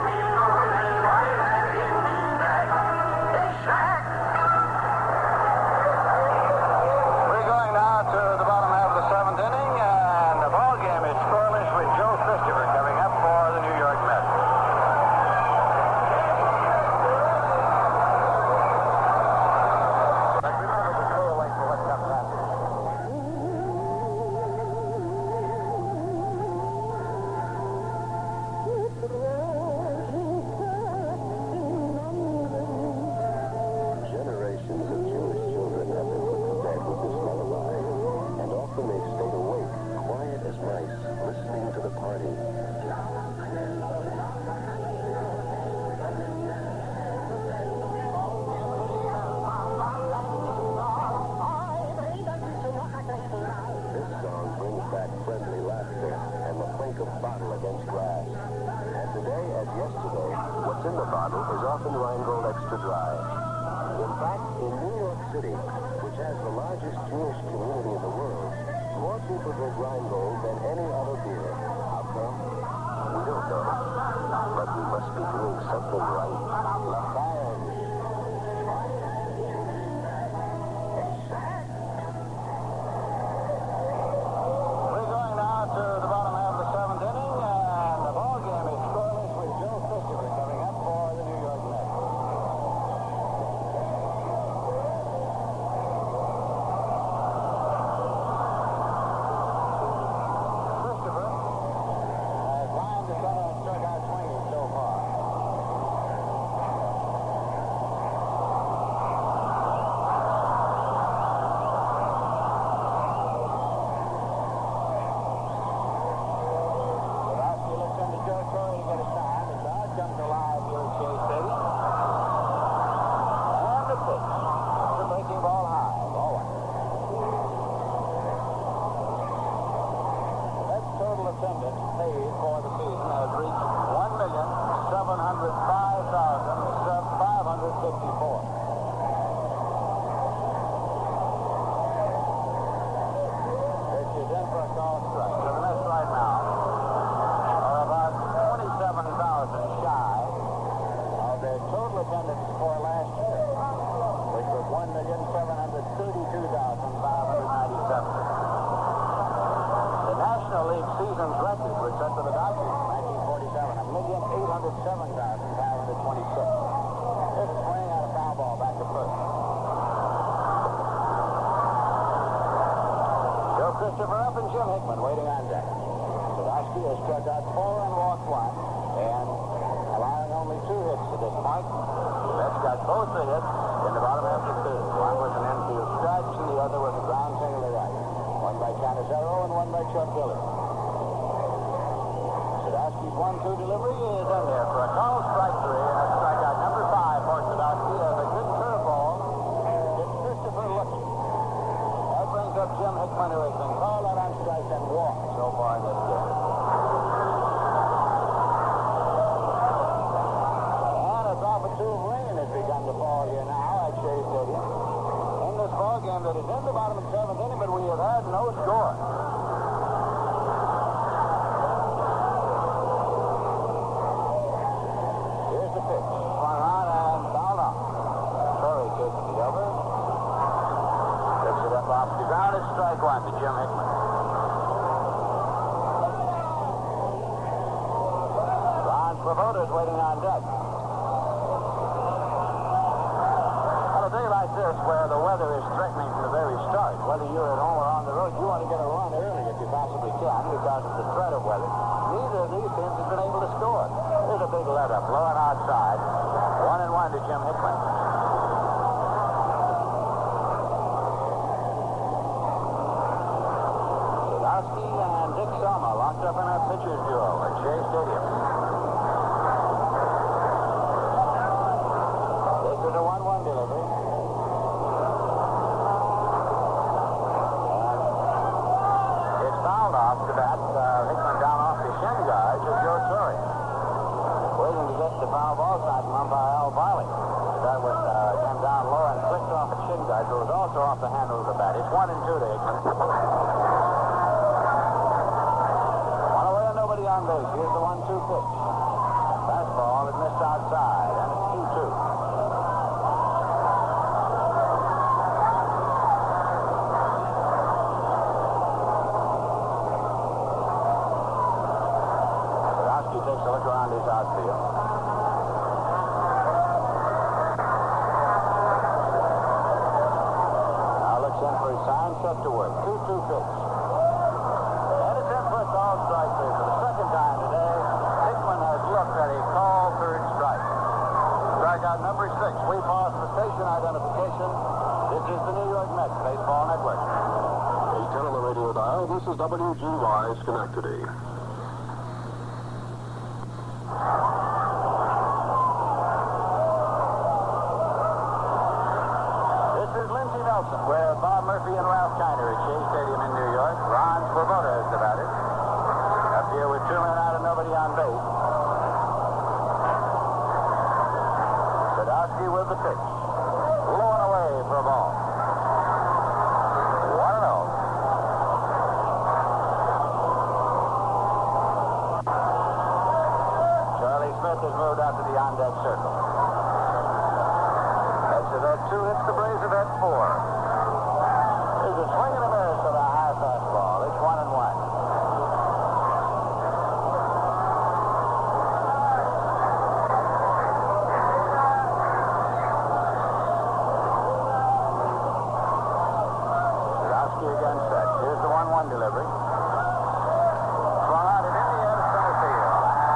We're going now to the bottom half of the seventh inning, and the ball game is scoreless with Joe Christopher coming up for the New York Mets. Generations of Jewish children have been put to bed with this lullaby, and often they've stayed awake, quiet as mice, listening to the party. This song brings back friendly laughter and the clink of bottle against glass. And today, as yesterday, what's in the bottle is often Rheingold Extra Dry. In fact, in New York City, which has the largest Jewish community in the world, more people drink Rheingold than any other beer. How come? We don't know. But we must be doing something right. L'chaim. We're going now to the bottom half of the seventh inning, and the ball game is scoreless with Joe Christopher coming up for the New York Mets. Christopher has lined the center and struck out swinging so far. 7,526. Here's a swing on a foul ball back to first. Joe Christopher up and Jim Hickman waiting on deck. Sadowski has struck out 4 and walked 1, and allowing only 2 hits to this point. The Mets got both the hits in the bottom half of the third. One was an infield stretch, and the other was a ground single to right. One by Canizero and one by Chuck Dillard. Sadowski's 1-2 delivery is in there for a call strike 3, and a strikeout number 5 for Sadowski as a good curveball. It's Christopher looking. That brings up Jim Hickman, who has been called out on strikes and walked so far in this game. And a drop or 2 of rain has begun to fall here now at Shea Stadium. In this ball game that is in the bottom of the 7th inning, but we have had no score. Here's the pitch. Swung on and fouled off. Torrey takes the over. Picks it up off the ground. It's strike 1 to Jim Hickman. Ron Svoboda is waiting on deck. On a day like this where the weather is threatening from the very start, whether you're at home or on the road, you want to get a run early if you possibly can because of the threat of weather. Neither of these teams has been able to score. There's a big let-up, low and outside. 1-1 to Jim Hickman. Sadowski and Dick Selma locked up in a pitcher's duo at Shea Stadium. This is a 1-1 delivery. And it's fouled off to that. Hickman down off the shin guard to Joe Torrey. Waiting to get the foul ball shot from umpire Al Barley. That one came down low and flicked off the shin guard, but it was also off the handle of the bat. It's 1-2 to Hickman. One away and nobody on base. Here's the 1-2 pitch. Fastball that missed outside, and it's 2-2. Sadowski takes a look around his outfield. Now looks in for his sign, set to work. 2-2 pitch. And it's in for a call strike 3 for the second time today. Hickman has looked at a call third strike. Strikeout number 6. We pause for station identification. This is the New York Mets Baseball Network. 810 on the radio dial. This is WGY Schenectady. This is Lindsey Nelson, where Bob Murphy and Ralph Kiner at Shea Stadium in New York. Ron Svoboda is the batter. Up here with 2 men out and nobody on base. Sadowski with the pitch. Low and away for a ball. 1-0. Charlie Smith has moved out to the on-deck circle. That's it at 2, hits the Braves of at 4. There's a swing and a miss of a high fastball. It's 1-1. Sadowski again set. Here's the 1-1 delivery. Swung out and in the air to center field.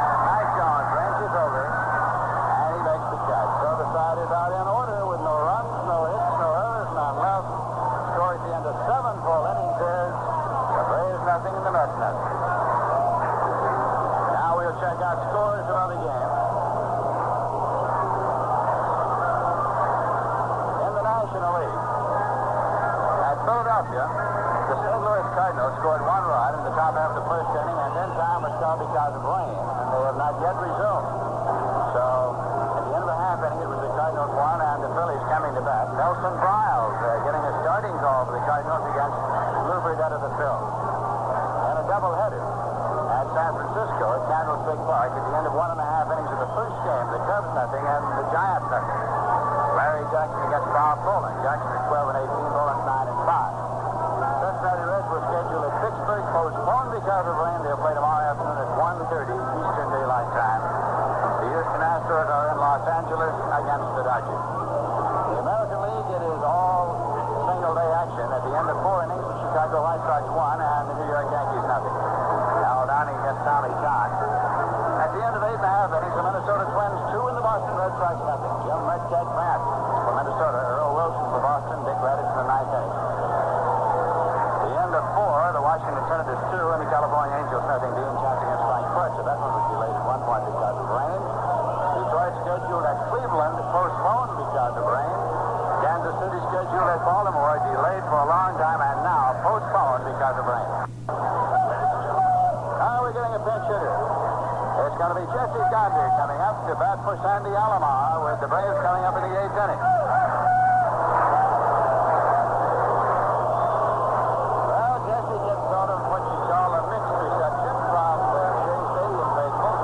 And Mike Jones ranges over, and he makes the catch. So the side is out in order with no runs, no hits, no errors, none left. Score at the end of 7 full innings is the Braves nothing and the Mets nothing. Now we'll check out scores of other games. In the National League, at Philadelphia, the St. Louis Cardinals scored 1 run in the top half of the first inning, and then time was called because of rain, and they have not yet resumed. So, at the end of the half inning, it was the Cardinals 1 and the Phillies coming to bat. Nelson Briles getting a starting call for the Cardinals against Bluebird out of the field. And a doubleheader at San Francisco at Candlestick Park at the end of 1 1/2 innings of the first game. The Cubs nothing and the Giants nothing. Larry Jackson against Bob Boland. Jackson at 12 and 18, Boland 9 and 5. Cincinnati Reds were scheduled at Pittsburgh, postponed because of rain. They'll play tomorrow afternoon at 1:30 Eastern Daylight Time. The strikes, nothing. Jim Redcat Grant for Minnesota. Earl Wilson for Boston. Dick Raddish in the ninth inning. The end of 4, the Washington Senators 2, and the California Angels nothing. Dean chance against Frank Fletcher. That one was delayed at 1 point because of rain. Detroit scheduled at Cleveland, postponed because of rain. Kansas City scheduled at Baltimore, delayed for a long time, and now postponed because of rain. Now we're getting a pinch hitter. It's going to be Jesse Gonder coming up to bat for Sandy Alomar with the Braves coming up in the 8th inning. Well, Jesse gets sort of what you call a mixed reception from the Shea Stadium faithful.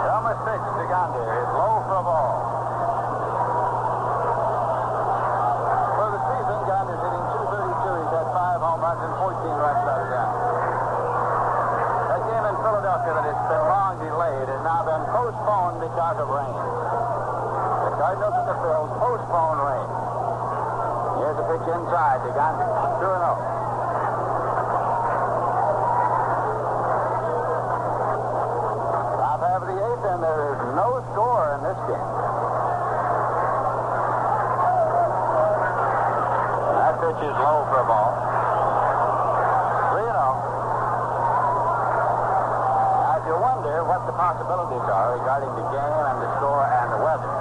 Thomas pitch to Gonder. It's low for a ball. For the season, Gonder's hitting .232. He's had 5 home runs and 14 runs batted down. That game in Philadelphia that has been long delayed has now been postponed because of rain. The Cardinals and the Phils postpone rain. Here's a pitch inside to Gandhi. 2-0. Top half of the 8th, and there is no score in this game. That pitch is low for a ball. 3-0. Now, if you wonder what the possibilities are regarding the game and the score and the weather,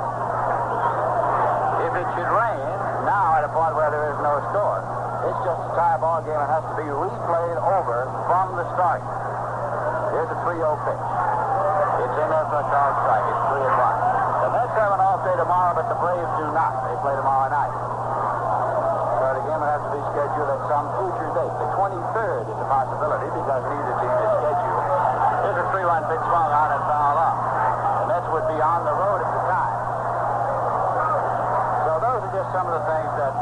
if it should rain, now at a point where there is no score, it's just a tie ball game and has to be replayed over from the start. Here's a 3-0 pitch. It's in there for a called strike. It's 3-1. The Mets have an off day tomorrow, but the Braves do not. They play tomorrow night. So the game will have to be scheduled at some future date. The 23rd is a possibility because neither team is scheduled. Here's a 3-1 pitch swung on and fouled off. The Mets would be on the road at the time. So those are just some of the things that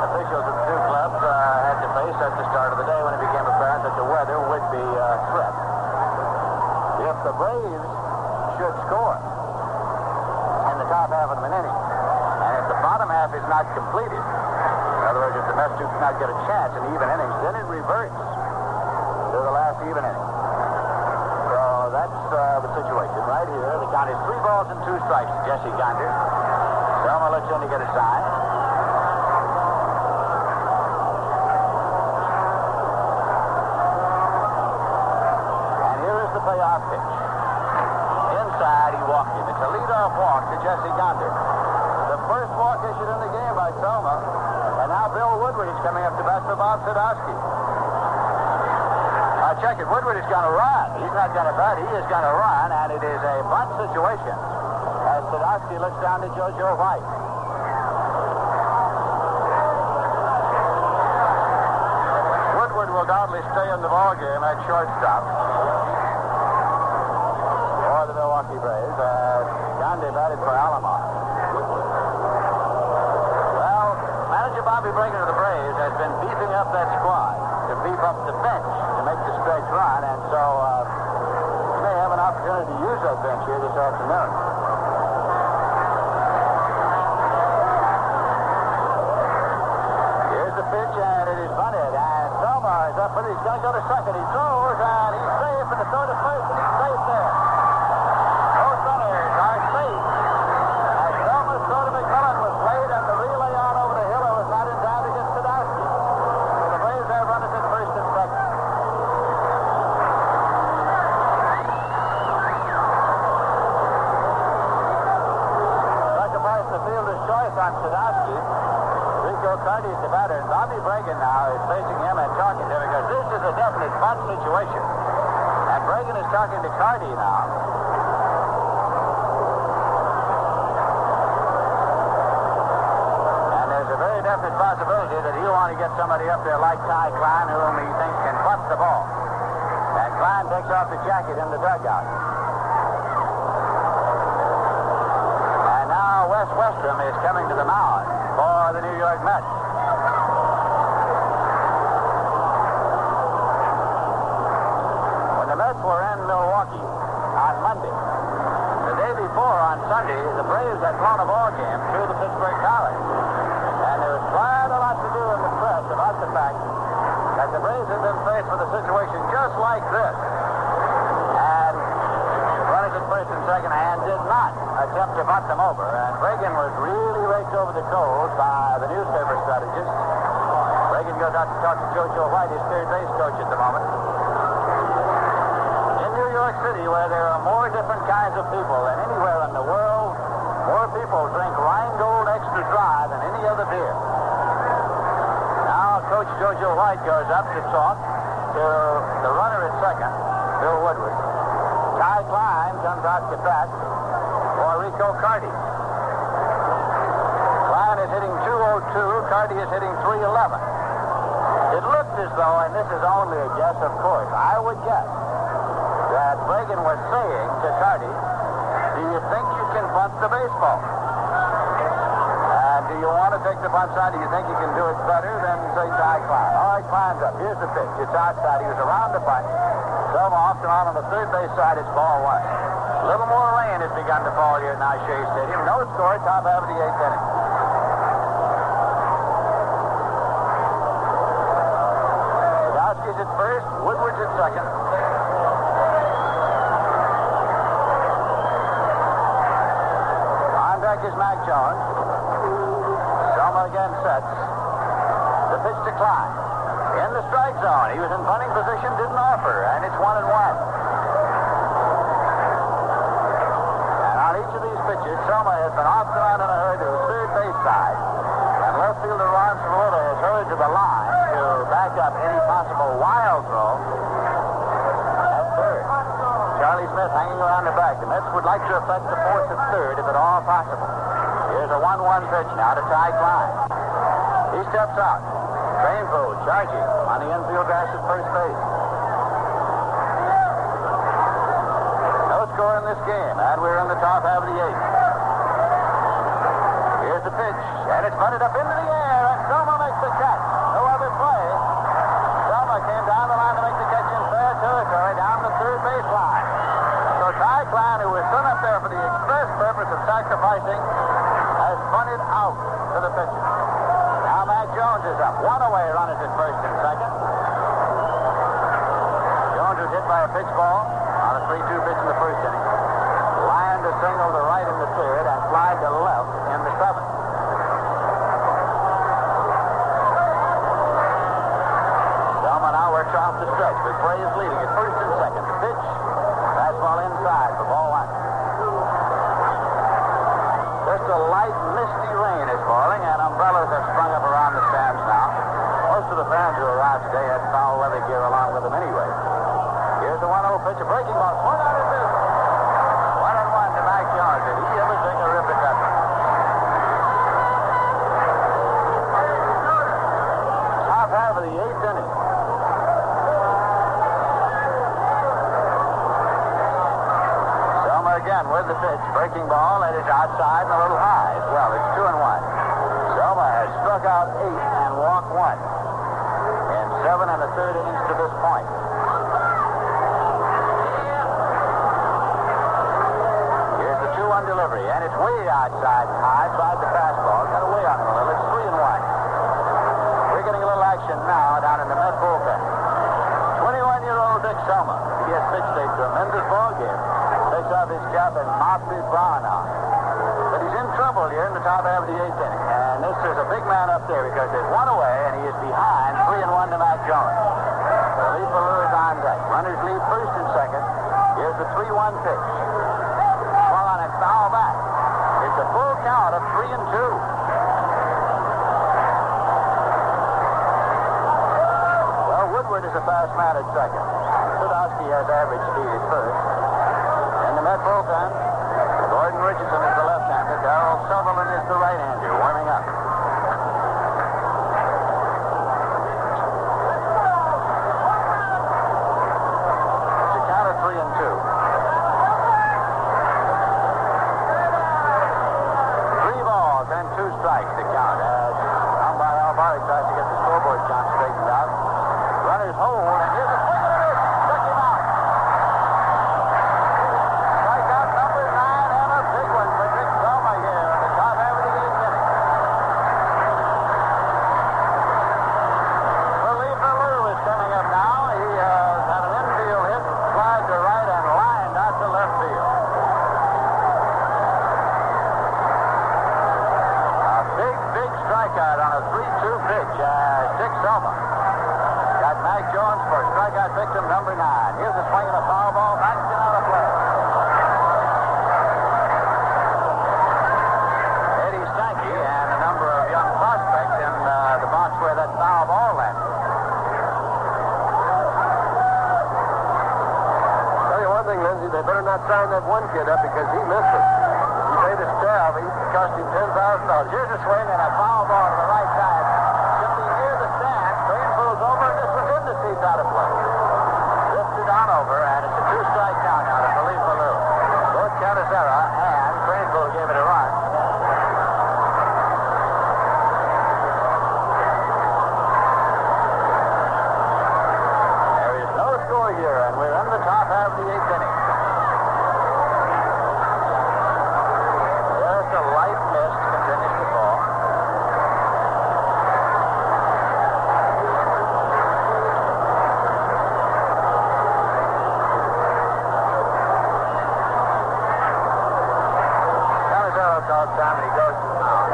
officials of the two clubs had to face at the start of the day when it became apparent that the weather would be a threat. If the Braves should score in the top half of an inning, and if the bottom half is not completed, in other words, if the Mets do not get a chance in even innings, then it reverts to the last even inning. So that's the situation right here. The count is 3 balls and 2 strikes to Jesse Gonder. Selma looks in to get a sign. And here is the payoff pitch. Inside, he walked him. It's a leadoff walk to Jesse Gonder. The first walk issued in the game by Selma. And now Bill Woodward is coming up to bat for Bob Sadowski. Check it. Woodward is going to run. He's not going to bat. He is going to run, and it is a bunt situation as Sadowski looks down to JoJo White. Woodward will doubtless stay in the ballgame at shortstop for the Milwaukee Braves. Gandhi batted for Alomar. Well, manager Bobby Brinker of the Braves has been beefing up that squad to beef up the bench to make the stretch run, and so he may have an opportunity to use that bench here this afternoon. Here's the pitch, and it is bunted, and Selma is up with it. He's going to go to second. He throws, and he's safe, and the throw to first, and he's safe there. Both runners are safe. As Selma's throw to McMillan was late, and the relay on over to Hiller was not in time to get Sadowski. So the Braves have runners at first and second. Sacrifice the fielder's choice on Sadowski. Rico Carty is the batter, and Bobby Bragan now is facing him and talking to him because this is a definite bunt situation. And Bragan is talking to Carty now. And there's a very definite possibility that he'll want to get somebody up there like Ty Klein, whom he thinks can butt the ball. And Klein takes off the jacket in the dugout. And now Wes Westrom is coming to the mound for the New York Mets. When the Mets were in Milwaukee on Monday, the day before on Sunday, the Braves had blown a ball game through the Pittsburgh Pirates. And there was quite a lot to do in the press about the fact that the Braves had been faced with a situation just like this. attempt to bunt them over, and Reagan was really raked over the coals by the newspaper strategist. Reagan goes out to talk to JoJo White, his third base coach at the moment. In New York City, where there are more different kinds of people than anywhere in the world, more people drink Rheingold Extra Dry than any other beer. Now, Coach JoJo White goes up to talk to the runner at second, Bill Woodward. Ty Klein comes out to bat for Rico Carty. Klein is hitting 202. Carty is hitting 311. It looked as though, and this is only a guess, of course, I would guess that Reagan was saying to Carty, do you think you can bunt the baseball? And do you want to take the bunt side? Do you think you can do it better than, say, Ty Klein? All right, Klein's up. Here's the pitch. It's outside. He was around the bunt. Selma off and on the third base side. It's ball one. A little more rain has begun to fall here at now Shea Stadium. No score, top half of the eighth inning. Sadowski's at first. Woodward's at second. On deck is Mac Jones. Selma again sets. The pitch to Klein. In the strike zone. He was in punting position, didn't offer, and it's 1-1. And on each of these pitches, Selma has been off and on in a hurry to the third base side. And left fielder Ron Savola has hurried to the line to back up any possible wild throw at third. Charlie Smith hanging around the back. The Mets would like to affect the fourth at third if at all possible. Here's a 1-1 pitch now to Ty Klein. He steps out. Rainbow charging on the infield grass at first base. No score in this game, and we're in the top half of the eighth. Here's the pitch, and it's bunted up into the air, and Selma makes the catch. No other play. Selma came down the line to make the catch in fair territory down the third baseline. So Ty Klein, who was sent up there for the express purpose of sacrificing, has bunted out to the pitcher. Now Mac Jones is up. One away, runners at first and second. Jones was hit by a pitch ball on a 3-2 pitch in the first inning. Lined a single to right in the third and flied to left in the seventh. Selma now works off the stretch, but Bray is leading at first and second. The pitch, fastball inside for ball one. Just a light, misty rain is falling, and umbrellas have sprung up around the stands now. Most of the fans who arrived today had foul weather gear along with them anyway. Here's the 1-0 pitch, a breaking ball. Swung out at this. 1-1 to Mac Jones. Did he ever take a rip at that one? Top half of the eighth inning. Selma again with the pitch. Breaking ball, and it's outside and a little high as well. It's 2-1. Selma has struck out 8 and walked 1 in 7 1/3 innings to this point. Here's the 2-1 delivery, and it's way outside and high. Tried the fastball, got away on him a little. It's 3-1. We're getting a little action now down in the Met bullpen. 21-year-old Dick Selma. He has pitched a tremendous ball game. Takes off his cap and mops his brow now. But he's in trouble here in the top half of the eighth inning. And this is a big man up there because there's one away and he is behind 3-1 to Mac Jones. The lead for Lewis on deck. Runners lead first and second. Here's the 3-1 pitch. Swung on and foul back. It's a full count of 3-2. Well, Woodward is a fast man at second. Sadowski has average speed at first. In the Met bullpen, Gordon Richardson is the left-hander. Darrell Sutherland is the right-hander, warming up. It's a count of 3-2. 3 balls and 2 strikes to count as umpire Albari tries to get the scoreboard count straightened out. Runners hold, and here's a swing and a miss. Took him out. Strikeout number 9 and a big one for Dick Selma here in the top half of the eighth inning. Here's a swing and a foul ball. Knocks it out of play. Eddie Sankey and a number of young prospects in the box where that foul ball landed. Tell you one thing, Lindsay, they better not sign that one kid up because he missed it. He made a stab. He cost him $10,000. Here's a swing and a foul ball to the right side. Should be near the stand. Crane pulls over, and this was in the seats out of play. Drifted on over, and it's a two-strike count out of Philippe Ballou. Both Cantazera and Craneville gave it a run. There is no score here, and we're in the top half of the eighth inning. Just a light mist continues to fall. Cantazero calls time, and he goes to the mound.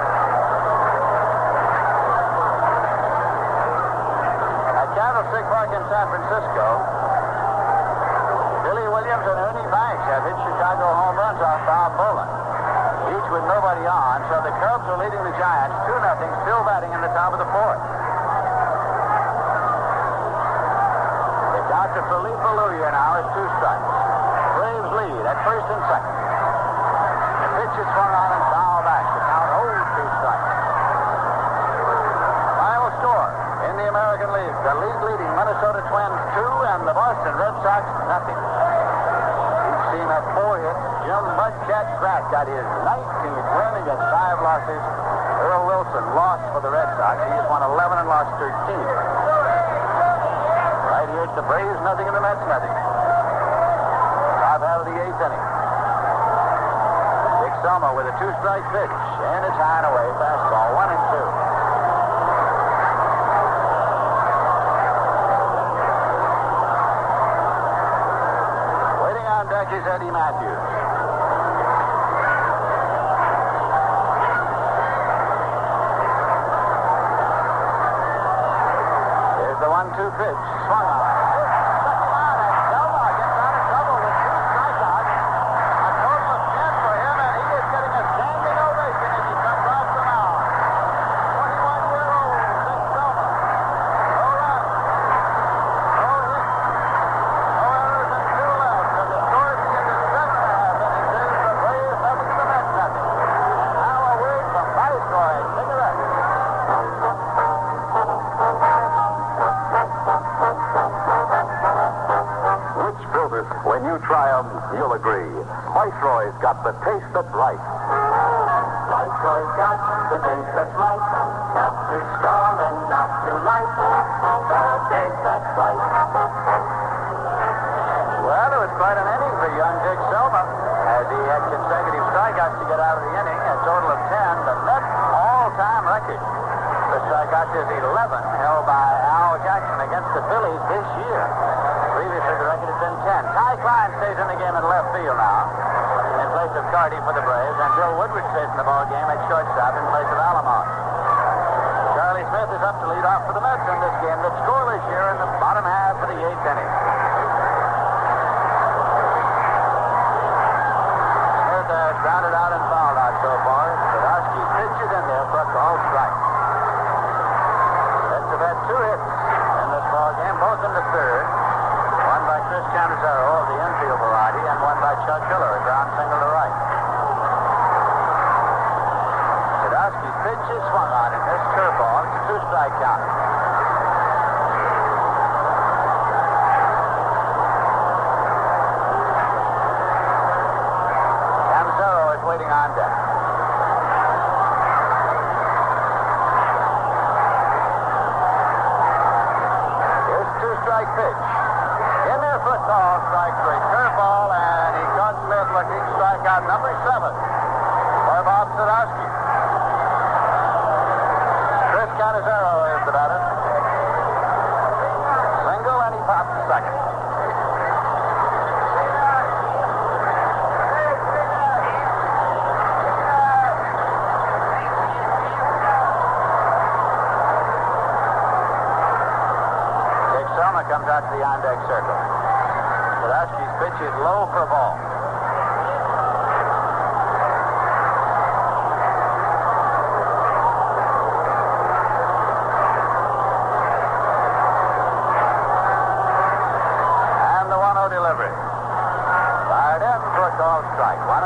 At Candlestick Park in San Francisco, Billy Williams and Ernie Banks have hit Chicago home runs off Bob Boland. Each with nobody on, so the Cubs are leading the Giants 2-0, still batting in the top of the fourth. The count to Philippe Ballou here now is 2 strikes. Braves lead at first and second. The pitch is swung on and foul back. The count holds 2 strikes. Final score in the American League. The league-leading Minnesota Twins 2 and the Boston Red Sox 0. Each team had 4 hits. Jim Mudcat Pratt got his 19th win against 5 losses. Earl Wilson lost for the Red Sox. He has won 11 and lost 13. Right here, it's the Braves, nothing, and the Mets, nothing. Top half of the eighth inning. Dick Selma with a 2-strike pitch, and it's high and away. Fastball, 1-2. Waiting on deck is Eddie Matthews. Here's the 1-2 pitch. Swung on. Second out, and Selma gets out of trouble with 2 strikeouts. A total of 10 for him, and he is getting a standing ovation as he comes off the mound. 21-year-old Dick Selma. No runs, no hits, no errors, and 2 left. And the score at the end of 7.5 innings is the Braves 7 to the Mets 0. Now a word from Viceroy Cigarette. Which filters? When you try them, you'll agree. Viceroy's got the taste that's right. Viceroy's got the taste that's right. Not too strong and not too light. The taste that's right. Well, it was quite an inning for young Dick Selma as he had consecutive strikeouts to get out of the inning, a total of 10, the Mets all-time record. The strikeouts is 11, held by Al Jackson against the Phillies this year. Previously, the record had been 10. Ty Klein stays in the game at left field now in place of Carty for the Braves, and Bill Woodward stays in the ball game at shortstop in place of Alamos. Charlie Smith is up to lead off for the Mets in this game that's scoreless here in the bottom half of the eighth inning. Smith has grounded out and fouled out so far. Sadowski pitches in there for a called strike. Mets have had 2 hits in this ball game, both in the third. One by Chris Cantazero of the infield variety, and one by Chuck Hiller, a ground single to right. Sadowski's pitch is swung on in this curveball. It's a 2-strike count. Cantazero is waiting on deck. Here's a 2-strike pitch. In there for a call, strike 3. Curveball, and he caught Smith looking. Strikeout number 7 for Bob Sadowski. Chris Cantazero is the batter. Single, and he pops the second. Dick Selma comes out to the on-deck circle. Lasky's pitch is low for a ball. And the 1-0 delivery. Fired in for a called strike. 1-1.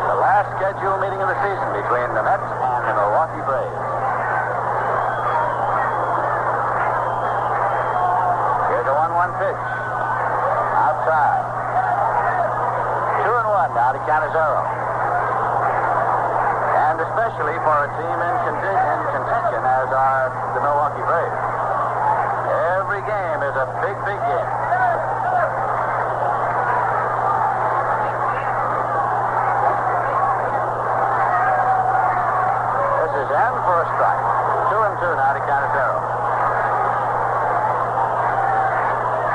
The last scheduled meeting of the season between the Mets and the Milwaukee Braves. Here's a 1-1 pitch. Outside. 2-1 now to Canizero. And especially for a team in contention as are the Milwaukee Braves. Every game is a big, big game. This is in for a strike. 2-2 now to Canizero.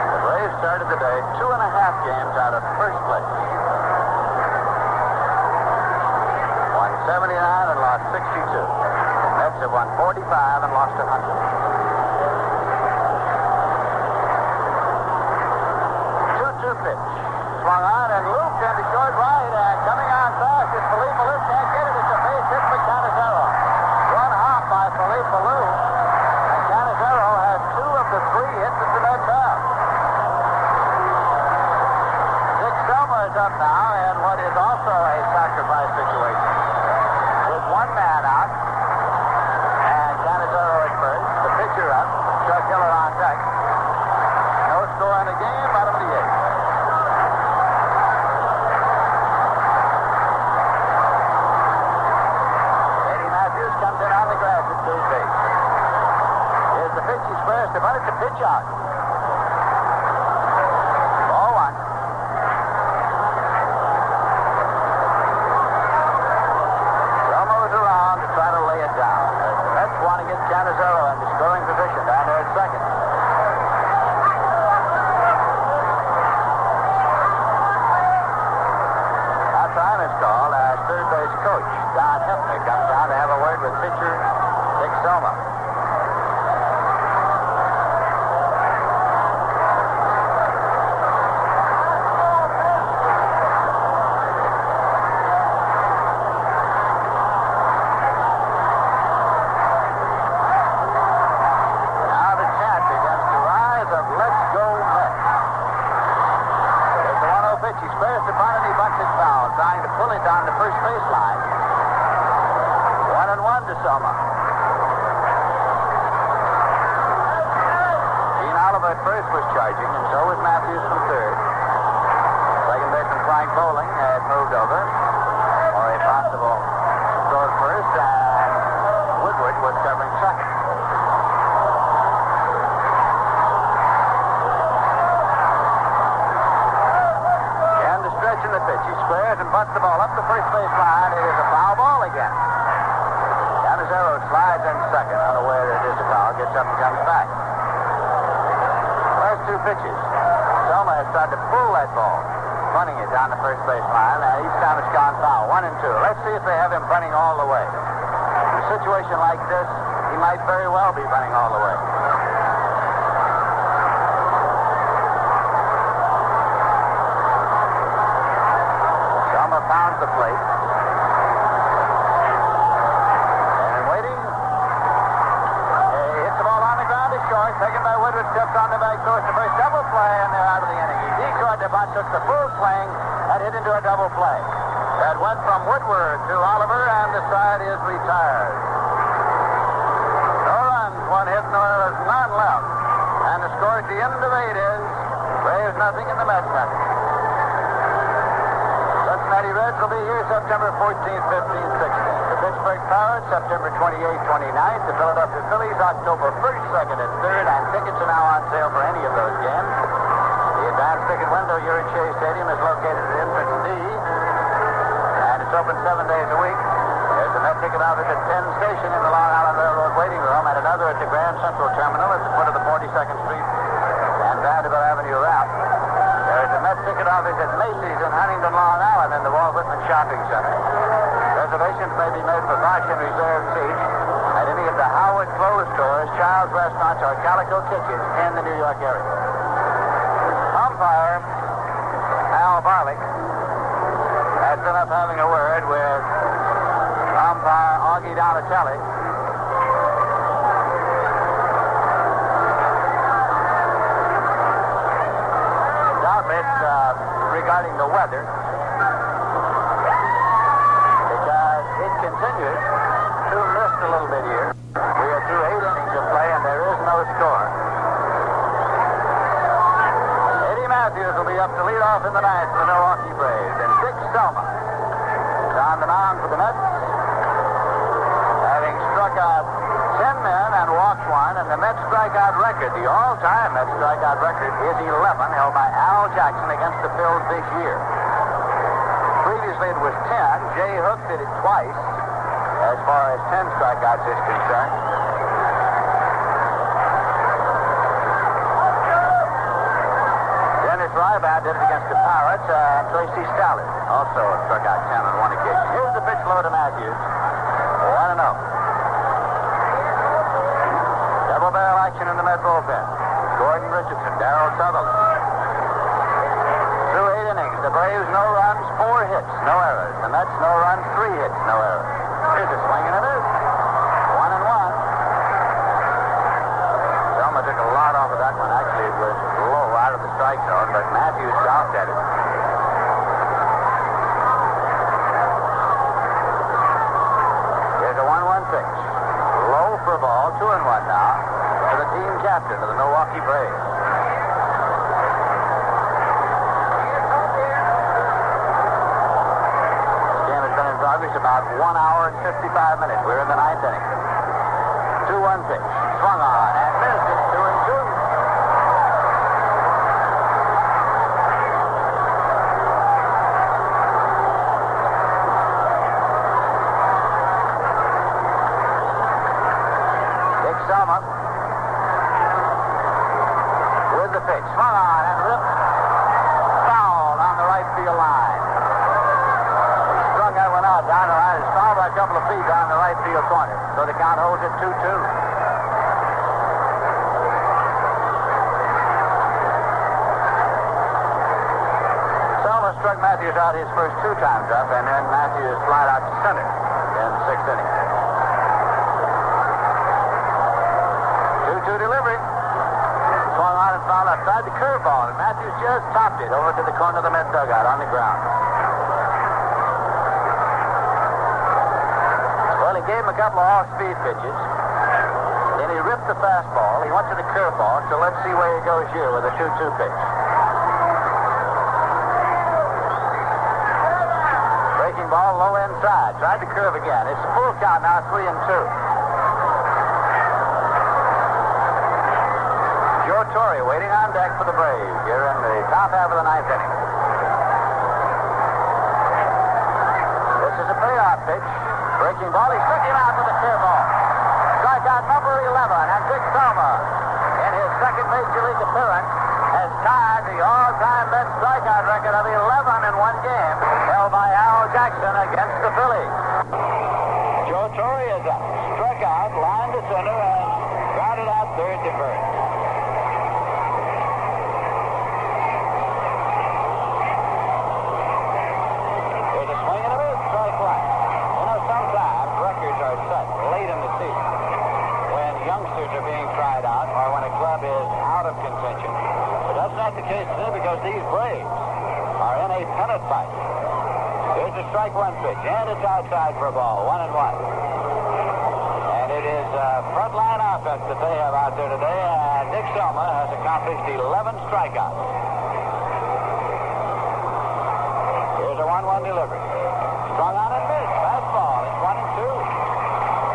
The Braves started the day 2.5 games out of first place. Won 79 and lost 62. Mets have won 45 and lost 100. 2-2 pitch. Swung on and looped into short right, and coming on fast is Philippe Malou. Can't get it. It's a base hit for Canizero. One hop by Philippe Malou. And Canizero has 2 of the 3 hits that the Mets have. Dick Selma is up now in what is also a sacrifice situation. With 1 man out, and Canizero at first, the pitcher up, Chuck Hiller on deck. No score in the game, bottom of the 8th. Eddie Matthews comes in on the grass at third base. Here's the pitch, he's first, but it's a pitch out. Ball 1. Moves around to try to lay it down. The Mets want to get Canizero into scoring position down there at second. Now time is called as third base coach Don Hefner comes down to have a word with pitcher Dick Selma. He's first upon it, he bunts it foul, trying to pull it down the first baseline. 1-1 to Selma. Gene Oliver at first was charging, and so was Matthews from third. Second baseman Frank Bowling had moved over for a possible throw at first, and Woodward was covering second. In the pitch, he squares and butts the ball up the first base line. It is a foul ball again. Canizero slides in second, unaware that it is a foul, gets up and comes back. First 2 pitches. Selma has tried to pull that ball, bunting it down the first base line, and each time it's gone foul. 1 and 2. Let's see if they have him bunting all the way. In a situation like this, he might very well be bunting all the way. Pounds the plate. And waiting. He hits the ball on the ground to short. Taken by Woodward, steps on the back towards the first double play, and they're out of the inning. He decoyed the bunt, took the full swing, and hit into a double play. That went from Woodward to Oliver, and the side is retired. No runs, 1 hit, none left. And the score at the end of 8 is Braves nothing and the Mets nothing. Cincinnati Reds will be here September 14th, 15th, 16th. The Pittsburgh Pirates, September 28th, 29th. The Philadelphia Phillies, October 1st, 2nd, and 3rd. And tickets are now on sale for any of those games. The advanced ticket window here at Shea Stadium is located at entrance D. And it's open 7 days a week. There's a Met ticket office at Penn Station in the Long Island Railroad waiting room, and another at the Grand Central Terminal at the foot of the 42nd Street and Vanderbilt Avenue route. There's a Met ticket office at Macy's in Huntington, Long Island, in the Walt Whitman Shopping Center. Reservations may be made for box and reserved seats at any of the Howard clothes stores, Child's restaurants, or Calico kitchens in the New York area. Umpire Al Barlick has been up having a word with umpire Augie Donatelli. Regarding the weather, because it continues to mist a little bit here. We are through 8 innings of play, and there is no score. Eddie Matthews will be up to lead off in the ninth for the Milwaukee Braves, and Dick Selma is on the mound for the Mets, having struck out 10 men and walked 1, and the Mets strikeout record, the all-time Mets strikeout record, is 11, held by Al Jackson against the Phils this year. Previously it was 10. Jay Hook did it twice, as far as 10 strikeouts is concerned. Dennis Rybat did it against the Pirates, and Tracy Stallard also struck out 10 on one occasion. Here's the pitch low to Matthews. 1-0. Double barrel action in the Met bullpen. Gordon Richardson, Darrell Sutherland. Through 8 innings, the Braves no runs, 4 hits, no errors. The Mets no runs, 3 hits, no errors. Here's a swing and a miss. 1-1. Selma took a lot off of that one. Actually, it was low out of the strike zone, but Matthews stopped at it. Here's a 1-1 pitch. Low for a ball, 2-1 now. The team captain of the Milwaukee Braves. This game has been in progress about 1 hour and 55 minutes. We're in the 9th inning. 2-1 pitch. Swung on and missed it. 2-2. Dick Selma. The pitch, swung on and ripped, fouled on the right field line. He struck that one out down the line. It's fouled by a couple of feet down the right field corner. So the count holds at 2-2. Selma struck Matthews out his first 2 times up, and then Matthews flied out to center in the 6th inning. 2-2 delivery. Swung on and fouled outside the curveball, and Matthews just topped it over to the corner of the Met dugout on the ground. Well, he gave him a couple of off-speed pitches. Then he ripped the fastball. He went to the curveball, so let's see where he goes here with a 2-2 pitch. Breaking ball low inside. Tried to curve again. It's a full count now, 3-2. Joe Torre waiting on deck for the Braves here in the top half of the 9th inning. This is a payoff pitch. Breaking ball. He struck him out with a curveball. Strikeout number 11. And Dick Selma, in his second major league appearance, has tied the all-time Mets strikeout record of 11 in one game, held by Al Jackson against the Phillies. Joe Torre is up. Struck out, line to center, and grounded out third to first. Are being tried out, or when a club is out of contention. But that's not the case today because these Braves are in a pennant fight. Here's a strike 1 pitch, and it's outside for a ball, 1-1. And it is frontline offense that they have out there today, and Dick Selma has accomplished 11 strikeouts. Here's a 1-1 delivery. Strung on and missed. Fastball. It's 1-2.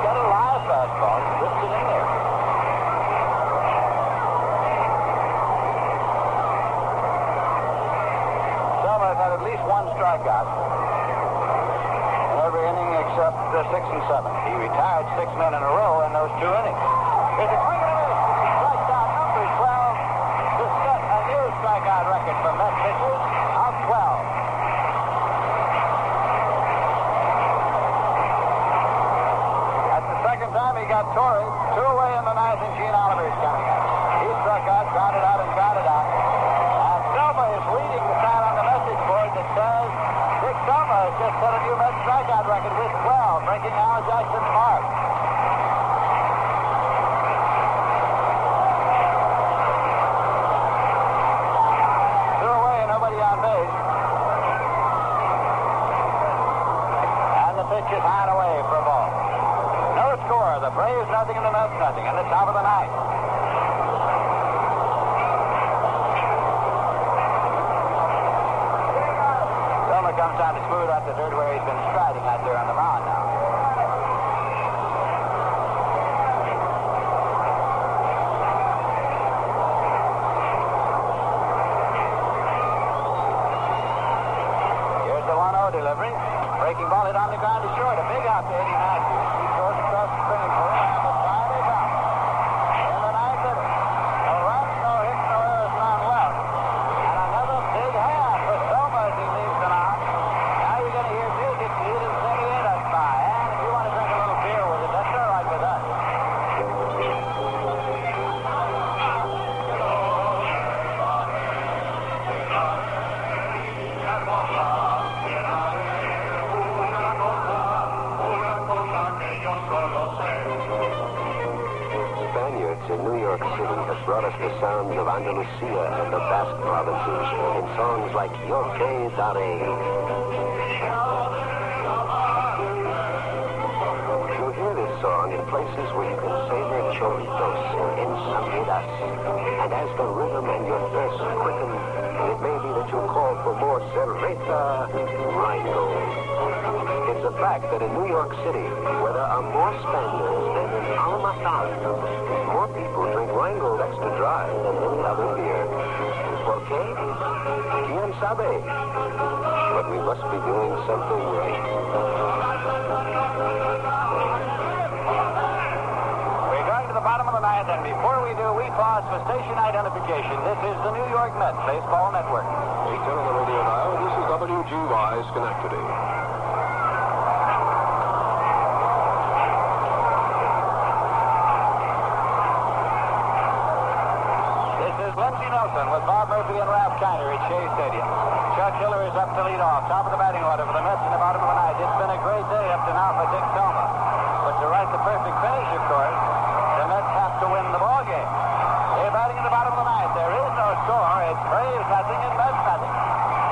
Got a live fastball. He whipped it in there. Had at least 1 strikeout in every inning except 6 and 7. He retired 6 men in a row in those 2 innings. There's a swing and a miss. Strikeout number 12 to set a new strikeout record for Met pitchers of 12. That's the second time he got nothing in the top of the ninth. Silver comes down to smooth out the dirt where he's been striding out there on the mound now. Here's the 1-0 delivery. Breaking ball hit on the ground to short. A big hop to Eddie Matthews. He throws across the spinning pool, and the side is out. In the ninth inning. No runs, no hits, no errors, none left. And another big half for Soma as he leaves the mound. Now you're going to hear Bill get to and say he hit us by. And if you want to drink a little beer with it, that's all right with us. Spaniards in New York City have brought us the sounds of Andalusia and the Basque provinces in songs like Yo Que Daré. You'll hear this song in places where you can savor choritos and ensaladas. And as the rhythm and your thirst quicken, it may be that you'll call for more cerveza Rheingold. It's a fact that in New York City, where there are more Spaniards than in Almatal, more people drink Rheingold extra dry than any other beer. ¿Por qué? ¿Quién sabe? But we must be doing something right. We're going to the bottom of the ninth, and before we do, we pause for station identification. This is the New York Mets Baseball Network. 810 on the radio dial. This is WGY Schenectady. With Bob Murphy and Ralph Kiner at Shea Stadium. Chuck Hiller is up to lead off. Top of the batting order for the Mets in the bottom of the ninth. It's been a great day up to now for Dick Soma. But to write the perfect finish, of course, the Mets have to win the ball game. They're batting in the bottom of the ninth. There is no score. It's Braves nothing and Mets nothing.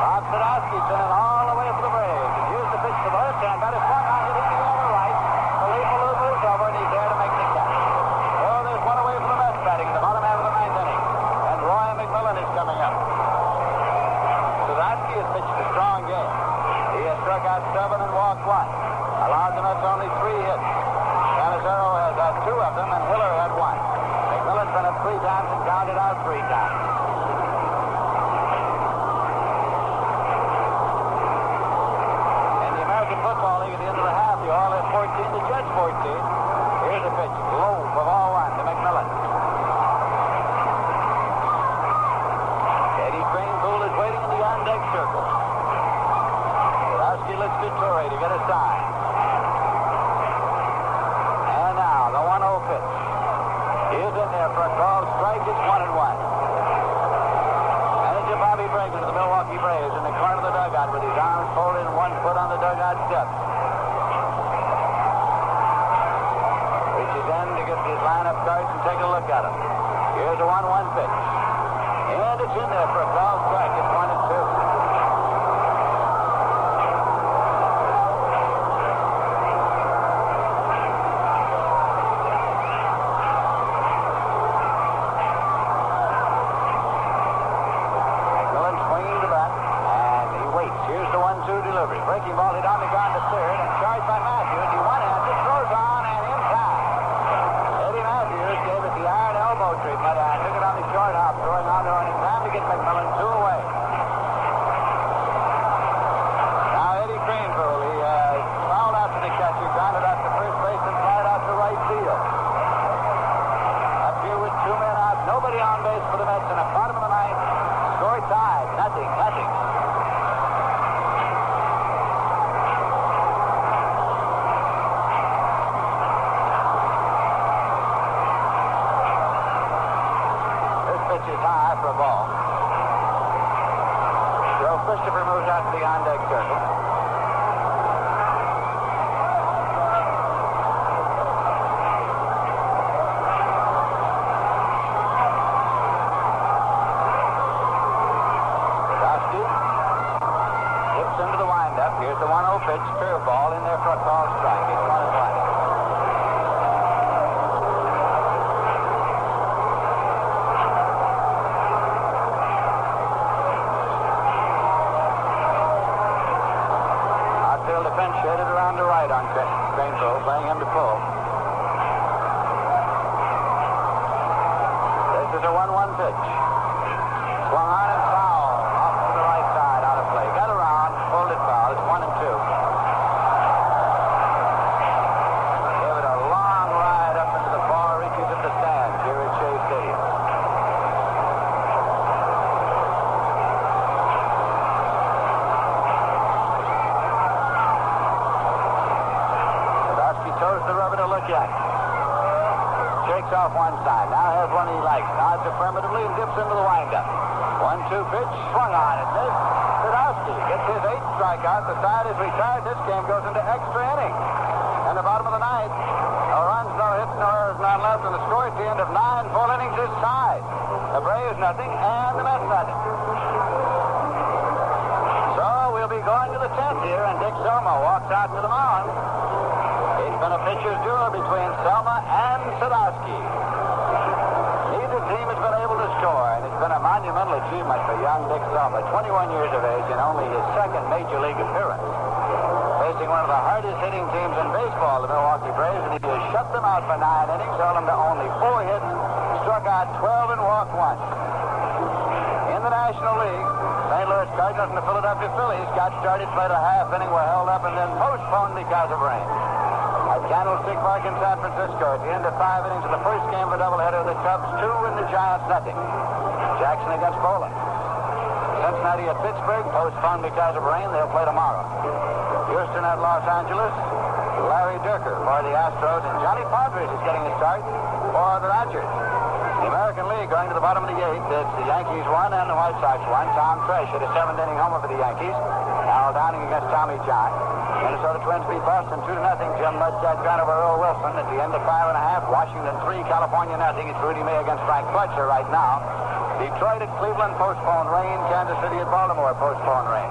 Bob Sadowski's in it all the way for the Braves. He's used the pitch to the left hand. Got his swung on, hitting the other right. The lead balloon moves over, and he's there to make the catch. So there's one away from the Mets batting in the bottom half of the ninth inning. Roy McMillan is coming up. Sadowski has pitched a strong game. He has struck out 7 and walked 1. Allowed the Mets only 3 hits. Canizero has had 2 of them, and Hiller had 1. McMillan's been up 3 times and grounded out 3 times. In the American Football League at the end of the half, the All has 14, the Jets 14. Here's a pitch. Low for ball 1 to McMillan. Waiting in the on-deck circle. Sadowski looks to Torrey to get a sign. And now, the 1-0 pitch. He is in there for a called strike. It's 1-1. Manager Bobby Bregman of the Milwaukee Braves in the corner of the dugout with his arms folded and 1 foot on the dugout steps. Reaches in to get his lineup cards and take a look at them. Here's a 1-1 pitch. And it's in there for a foul strike. It's 1-2. McMillan swinging the bat, and he waits. Here's the 1-2 delivery. Breaking ball hit on the ground to third, and charged by Matthews. He one-handed, throws on, and in time. Eddie Matthews gave it the iron elbow treatment and took it on the short hop, throwing on there in time to get McMillan 2 away. takes off one side. Now has one he likes. Nods affirmatively and dips into the windup. 1-2 pitch, swung on it. Missed. Sadowski gets his 8th strikeout. The side is retired. This game goes into extra innings. And the bottom of the ninth. No runs, no hits, no errors, none left. And the score at the end of 9 full innings is tied. The Braves nothing and the Mets nothing. So we'll be going to the 10th here, and Dick Selma walks out to the mound. It's been a pitcher's duel between Selma and Sadowski. Neither team has been able to score, and it's been a monumental achievement for young Dick Selma, 21 years of age and only his second major league appearance. Facing one of the hardest hitting teams in baseball, the Milwaukee Braves, and he has shut them out for 9 innings, held them to only 4 hits, struck out 12 and walked 1. In the National League, St. Louis Cardinals and the Philadelphia Phillies got started, played a half inning, were held up, and then postponed because of rain. At Candlestick Park in San Francisco, at the end of 5 innings of the first game of a doubleheader, the Cubs 2 and the Giants nothing. Jackson against Poland. Cincinnati at Pittsburgh, postponed because of rain. They'll play tomorrow. Houston at Los Angeles, Larry Dierker for the Astros, and Johnny Podres is getting a start for the Dodgers. The American League going to the bottom of the 8th. It's the Yankees 1 and the White Sox 1. Tom Tresh hit a 7th inning homer for the Yankees. Al Downing against Tommy John. Minnesota Twins beat Boston 2-0. Jim Mudjack got over Earl Wilson at the end of 5 1/2. Washington 3, California nothing. It's Rudy May against Frank Fletcher right now. Detroit at Cleveland, postponed rain. Kansas City at Baltimore, postponed rain.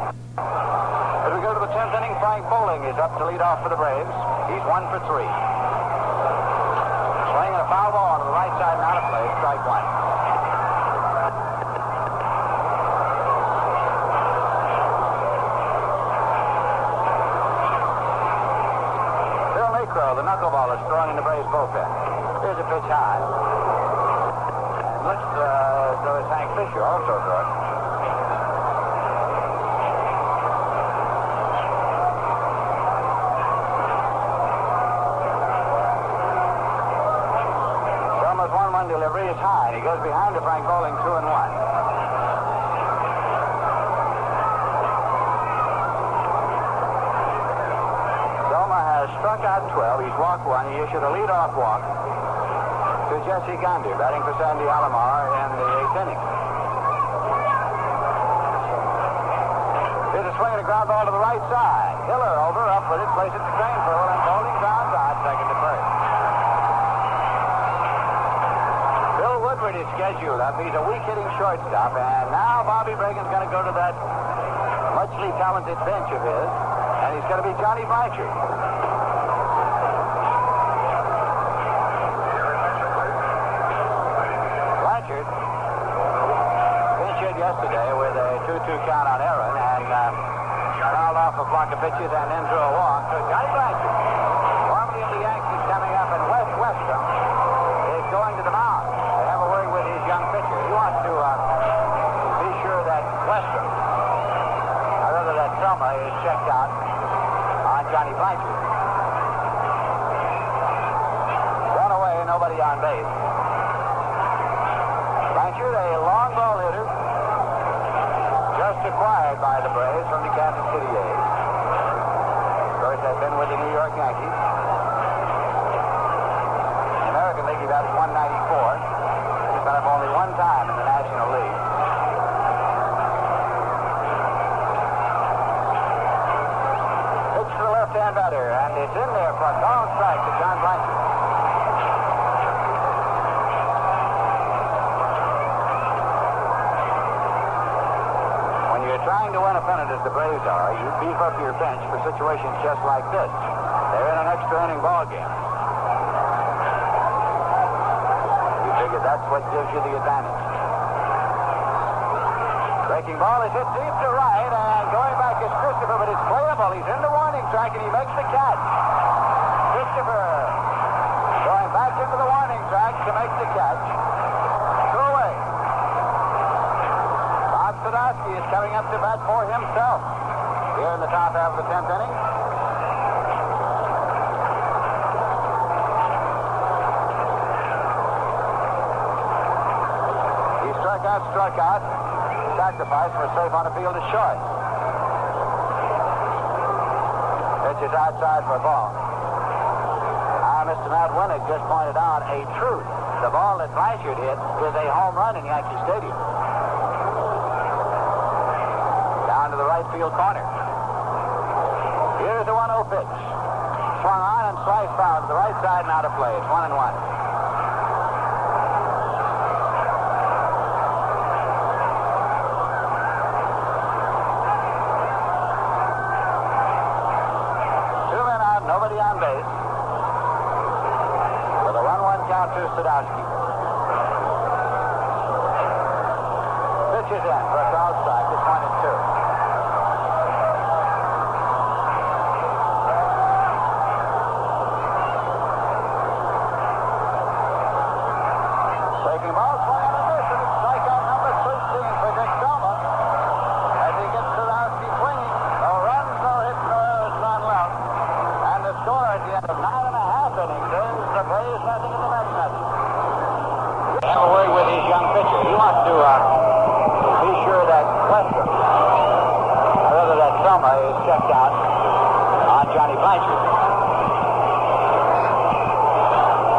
As we go to the 10th inning, Frank Bowling is up to lead off for the Braves. He's 1 for 3. Swinging a foul ball to the right side and out of play. Strike 1. Bill Necro, the knuckleball, is throwing in the Braves bullpen. Here's a pitch high. And looks as though it's Hank Fisher also throws. Delivery is high, and he goes behind to Frank Bowling 2-1. Selma has struck out 12. He's walked 1. He issued a leadoff walk to Jesse Gander, batting for Sandy Alomar in the 8th inning. Here's a swing and a ground ball to the right side. Hiller over, up with it, plays it to Craneford, and Bowling grounds out, second to first. Woodward is scheduled up. He's a weak-hitting shortstop, and now Bobby Reagan's going to go to that muchly talented bench of his, and he's going to be Johnny Blanchard. Blanchard bench hit yesterday with a 2-2 count on Aaron, and fouled off a block of pitches and then threw a walk. So Johnny Blanchard, formerly of the Yankees, coming up, and Wes Westrom is going to the mound. With his young pitcher. He wants to be sure that Western, or rather that Selma, is checked out on Johnny Blanchard. One away, nobody on base. Blanchard, a long ball hitter, just acquired by the Braves from the Kansas City A's. Of course, has been with the New York Yankees. In the American League, he batted 194. But I've only one time in the National League. Pitch to the left-hand batter, and it's in there for a called strike to John Blanchard. When you're trying to win a pennant, as the Braves are, you beef up your bench for situations just like this. They're in an extra inning ball game. That's what gives you the advantage. Breaking ball is hit deep to right, and going back is Christopher, but it's playable. He's in the warning track, and he makes the catch. Christopher going back into the warning track to make the catch. 2 away. Bob Sadowski is coming up to bat for himself here in the top half of the 10th inning. Struck out, sacrifice for a safe on the field is short. Pitch is outside for a ball. On Mr. Matt Winnick just pointed out a truth. The ball that Blanchard hit is a home run in Yankee Stadium. Down to the right field corner. Here's the 1-0 pitch. Swung on and sliced foul to the right side and out of play. It's 1-1. Two men out, nobody on base. With a 1-1 count to Sadowski. Pitch is in for a foul strike. It's 1-2. Checked out on Johnny Blanchard.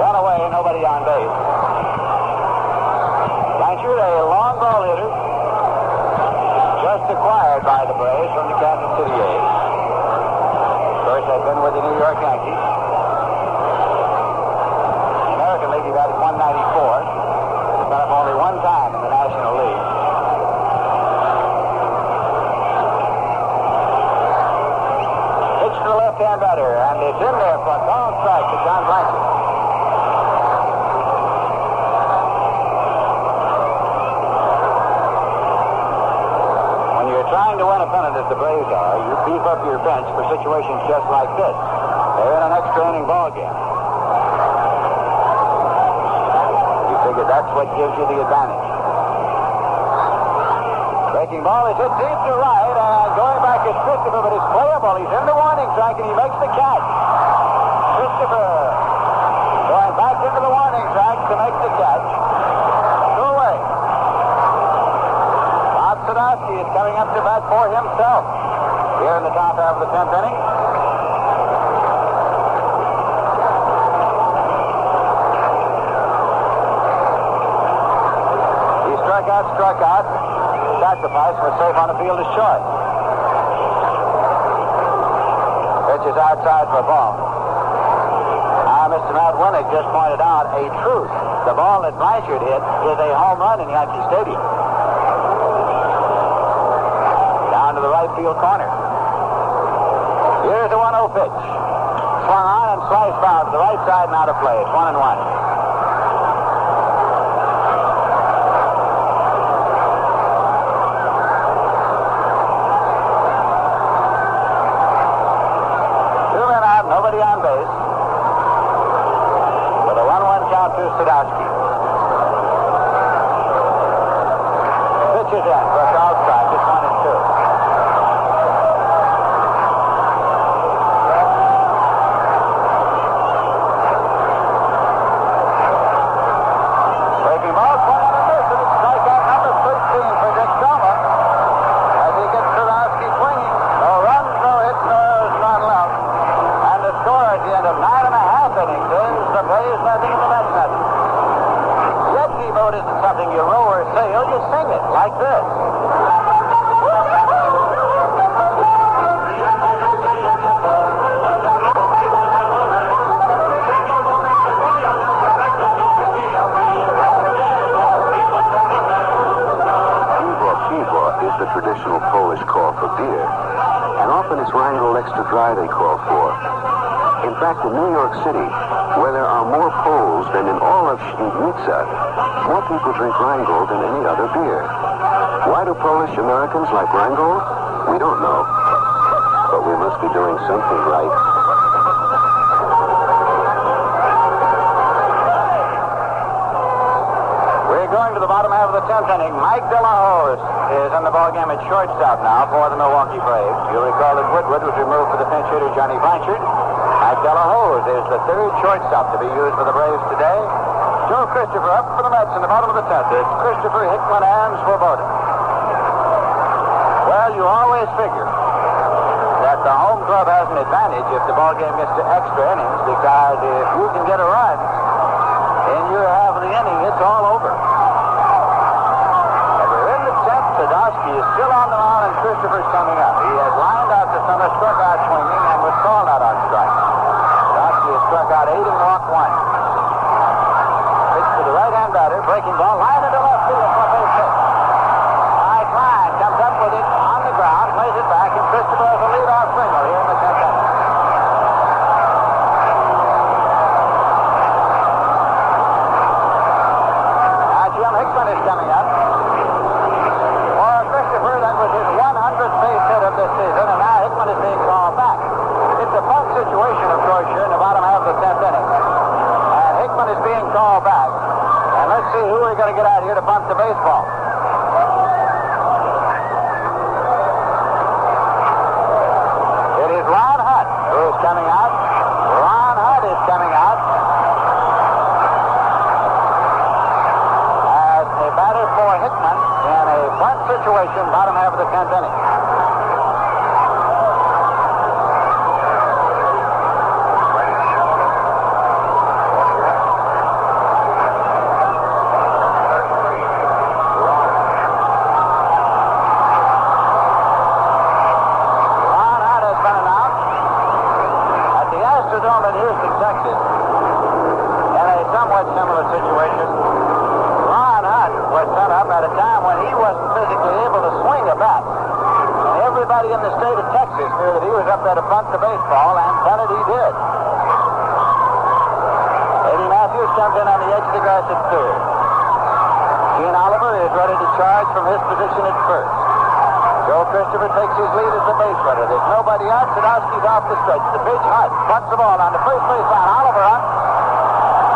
Run away, nobody on base. Blanchard, a long ball hitter, just acquired by the Braves from the Kansas City A's. Of course, had been with the New York Yankees. American League, he batted .194. Got up only one time in the National League. Left-hand batter, and it's in there for a call strike to John Blanchard. When you're trying to win a pennant as the Braves are, you beef up your bench for situations just like this. They're in an extra inning ball game. You figure that's what gives you the advantage. Breaking ball is hit deep to right, and going back is Christopher, but it's playable. He's in the warning track, and he makes the catch. Christopher going back into the warning track to make the catch. Two away. Bob Sadowski is coming up to bat for himself here in the top half of the 10th inning. He struck out. Sacrifice was safe on the field is short. Pitch is outside for a ball. Now, Mr. Matt Winnick just pointed out a truth. The ball that Blanchard hit is a home run in Yankee Stadium. Down to the right field corner. Here's the 1-0 pitch. Swung on and sliced foul to the right side and out of play. It's 1-1. Sadowski. Pitch is in for a foul strike. It's 1-2. Breaking ball, swung on and miss, and it's strikeout number 13 for Dick Selma as he gets Sadowski swinging. No runs, no hits, no errors, none left. And the score at the end of 9.5 innings is the Braves nothing and the Mets nothing. Mode isn't something you row or sail, you sing it like this. Piwo is the traditional Polish call for beer, and often it's Rheingold Extra Dry they call for. In fact, in New York City, where there are more Poles than in all of Świdnica, more people drink Rheingold than any other beer. Why do Polish Americans like Rheingold? We don't know. But we must be doing something right. We're going to the bottom half of the 10th inning. Mike De La Hoz is in the ballgame at shortstop now for the Milwaukee Braves. You'll recall that Woodward was removed for the pinch hitter Johnny Blanchard. Mike De La Hoz is the third shortstop to be used for the Braves today. Joe Christopher up for the Mets in the bottom of the 10th. It's Christopher, Hickman, and Swoboda. Well, you always figure that the home club has an advantage if the ball game gets to extra innings, because if you can get a run in your half of the inning, it's all over. And we're in the 10th. Sadowski is still on the mound, and Christopher's coming up. He has lined out to center, struck out swinging, and was called out on strike. Sadowski has struck out 8 and walked 1. Pitch to the right-hand batter, breaking ball, line into left field for base hit. High Klein comes up with it on the ground, plays it back, and Christopher has a leadoff single here in the 10th inning. Now Jim Hickman is coming up. For Christopher, that was his 100th base hit of this season, and now Hickman is being called back. It's a fun situation, of course, here in the bottom half of the 10th inning. And Hickman is being called back. And let's see who we're going to get out here to bunt the baseball. It is Ron Hutt who is coming out. Ron Hutt is coming out as a batter for Hickman in a bunt situation, bottom half of the 10th inning. Similar situation. Ron Hutt was sent up at a time when he wasn't physically able to swing a bat. And everybody in the state of Texas knew that he was up there to bunt the baseball, and bunt it he did. Eddie Matthews comes in on the edge of the grass at third. Gene Oliver is ready to charge from his position at first. Joe Christopher takes his lead as the base runner. There's nobody out. Sadowski's off the stretch. The pitch, Hutt bunts the ball on the first base line. Oliver up.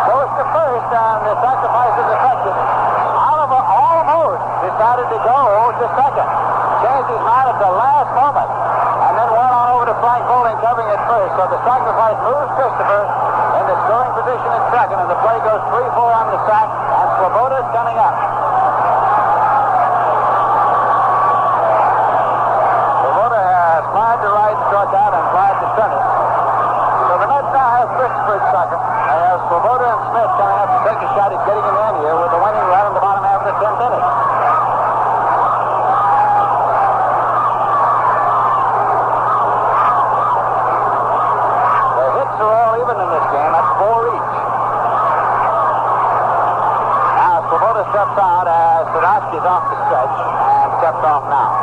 Goes to first, and the sacrifice is effective. Oliver almost decided to go to second. Changed his mind at the last moment, and then went on over to Frank Bowling covering at first. So the sacrifice moves Christopher in the scoring position at second, and the play goes 3-4 on the sack, and Swoboda's coming up. Swoboda has flied to right, struck out, and flied to center. So the Mets now have Christopher at second. They have Swoboda and Smith coming up to take a shot at getting him in here with the winning run in the bottom half of the 10th inning. The hits are all even in this game. That's 4 each. Now Swoboda steps out as Sadowski's off the stretch and steps off now.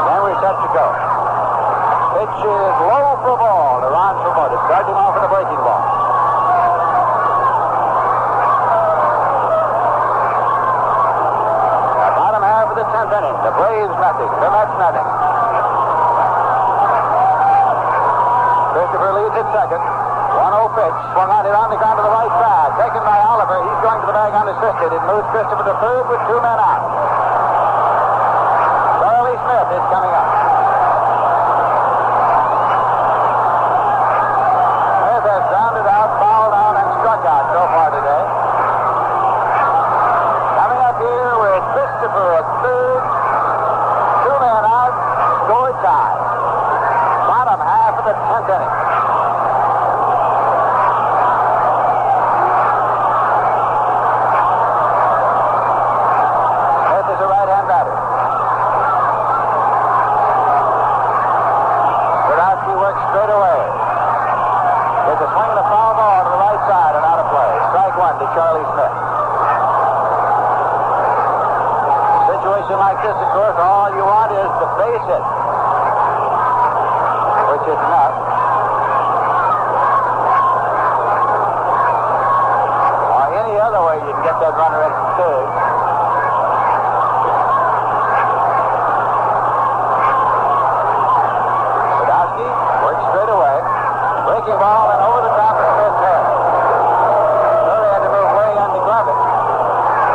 Then we're set to go. Pitch is low for ball to Ron Swoboda, starting off with a breaking ball. The bottom half of the 10th inning. The Braves nothing. The Mets nothing. Christopher leads at second. 1-0 pitch. Swung on it on the ground to the right side. Taken by Oliver. He's going to the bag unassisted. It moves Christopher to third with 2 men out. Charlie Smith is coming up. At third, 2 men out, score tie. Bottom half of the 10th inning. Smith is a right-hand batter. Sadowski works straight away. There's a swing and a foul ball to the right side and out of play. Strike 1 to Charlie Smith. Like this, of course, all you want is the base hit, which is enough. Or any other way you can get that runner in third. Sadowski works straight away. Breaking ball and over the top of Smith's head. So they had to move way on to glove it.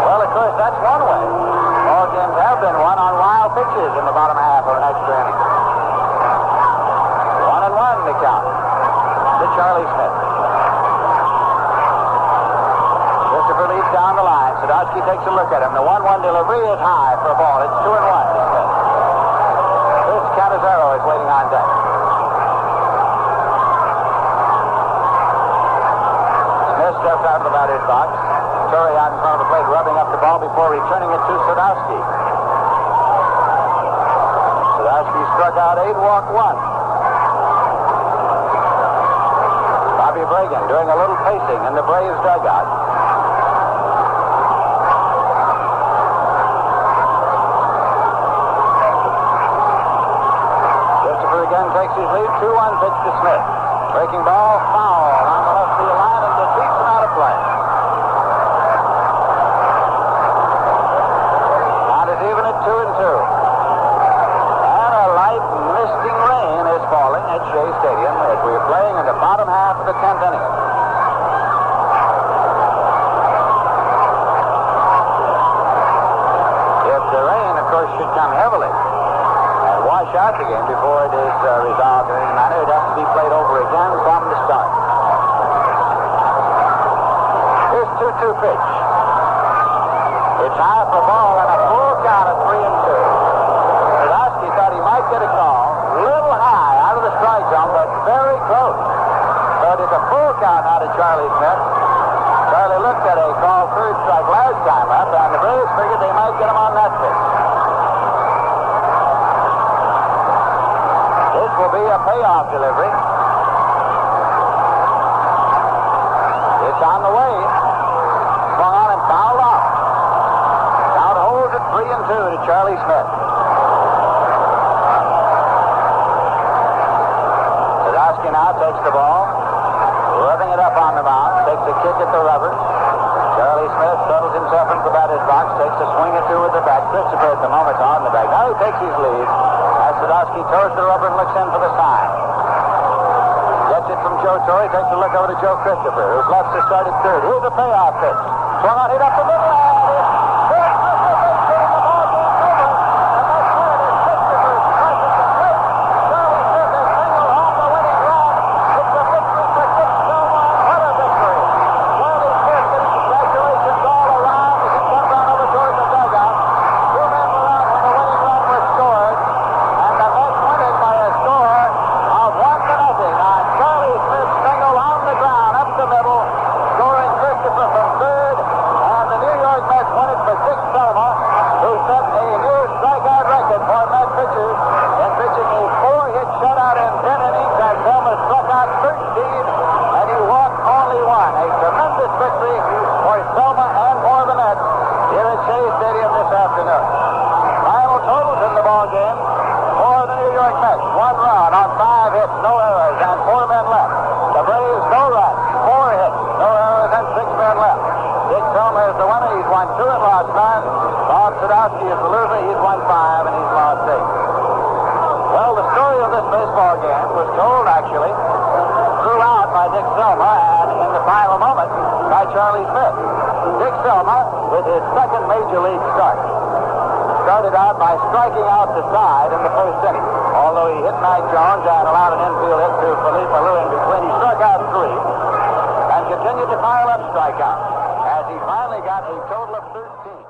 Well, of course, that's one way. Ball games have been won on wild pitches in the bottom half of an extra inning. 1-1 the count to Charlie Smith. Christopher leads down the line. Sadowski takes a look at him. The 1-1 delivery is high for a ball. It's 2-1 to Smith. Canizero is waiting on deck. Smith steps out of the batter's box. Torrey out in front of the plate, rubbing up the ball before returning it to Sadowski. Sadowski struck out 8, walked 1. Bobby Bragan doing a little pacing in the Braves dugout. Christopher again takes his lead. 2-1 pitch to Smith. Breaking ball, foul on the left field line, and defeats him out of play. Count is even at 2-2. And a light misting rain is falling at Shea Stadium as we are playing in the bottom half of the 10th inning. If the rain, of course, should come heavily and wash out the game before it is resolved in any manner, it has to be played over again from the start. Here's 2-2 pitch. It's high for ball and a full count of 3-2. Sadowski thought he might get a call. Little high out of the strike zone, but very close. So it is a full count out of Charlie Smith. Charlie looked at a call third strike last time up, and the Braves figured they might get him on that pitch. This will be a payoff delivery. It's on the way. Swung on and fouled off. Count holds at 3-2 to Charlie Smith. Sadowski now takes the ball, rubbing it up on the mound, takes a kick at the rubber. Charlie Smith settles himself into the batter's box, takes a swing or two with the bat. Christopher at the moment on the bag. Now he takes his lead as Sadowski toes the rubber and looks in for the sign. Gets it from Joe Torrey, takes a look over to Joe Christopher, who's left to start at third. Here's a payoff pitch. Swung on, hit up the middle, and it's Fred Christopher getting the ball game over. And that's when it is Christopher's presence at plate. Charlie Smith has singled home the winning run. It's a victory for Dick Selma. What a victory. Charlie Smith getting congratulations all around as he comes on over towards the dugout. 2 men were out when the winning run was scored. And the Mets win it by a score of 1-0 on Charlie Smith's single on the ground up the middle, scoring Christopher from third. And the New York Mets win it for Dick Selma, who set a new strikeout record for Met pitchers in pitching a 4-hit shutout in 10 innings, and Selma struck out 13, and he walked only 1. A tremendous victory for Selma and for the Mets here at Shea Stadium this afternoon. Final totals in the ball game for the New York Mets: 1 run on 5 hits, no errors, and 4 men left. The Braves, no runs, 4 hits, no errors, and 6 men left. Dick Selma is the winner. He's won 2 and lost 9. Bob Sadowski is the loser. He's won 5 and he's lost 8. Well, the story of this baseball game was told, actually, throughout by Dick Selma and in the final moment by Charlie Smith. Dick Selma, with his second major league start, started out by striking out the side in the first inning. Although he hit Mac Jones and allowed an infield hit to Felipe Alou in between, he struck out 3 and continued to pile up strikeouts as he finally got a total of 13.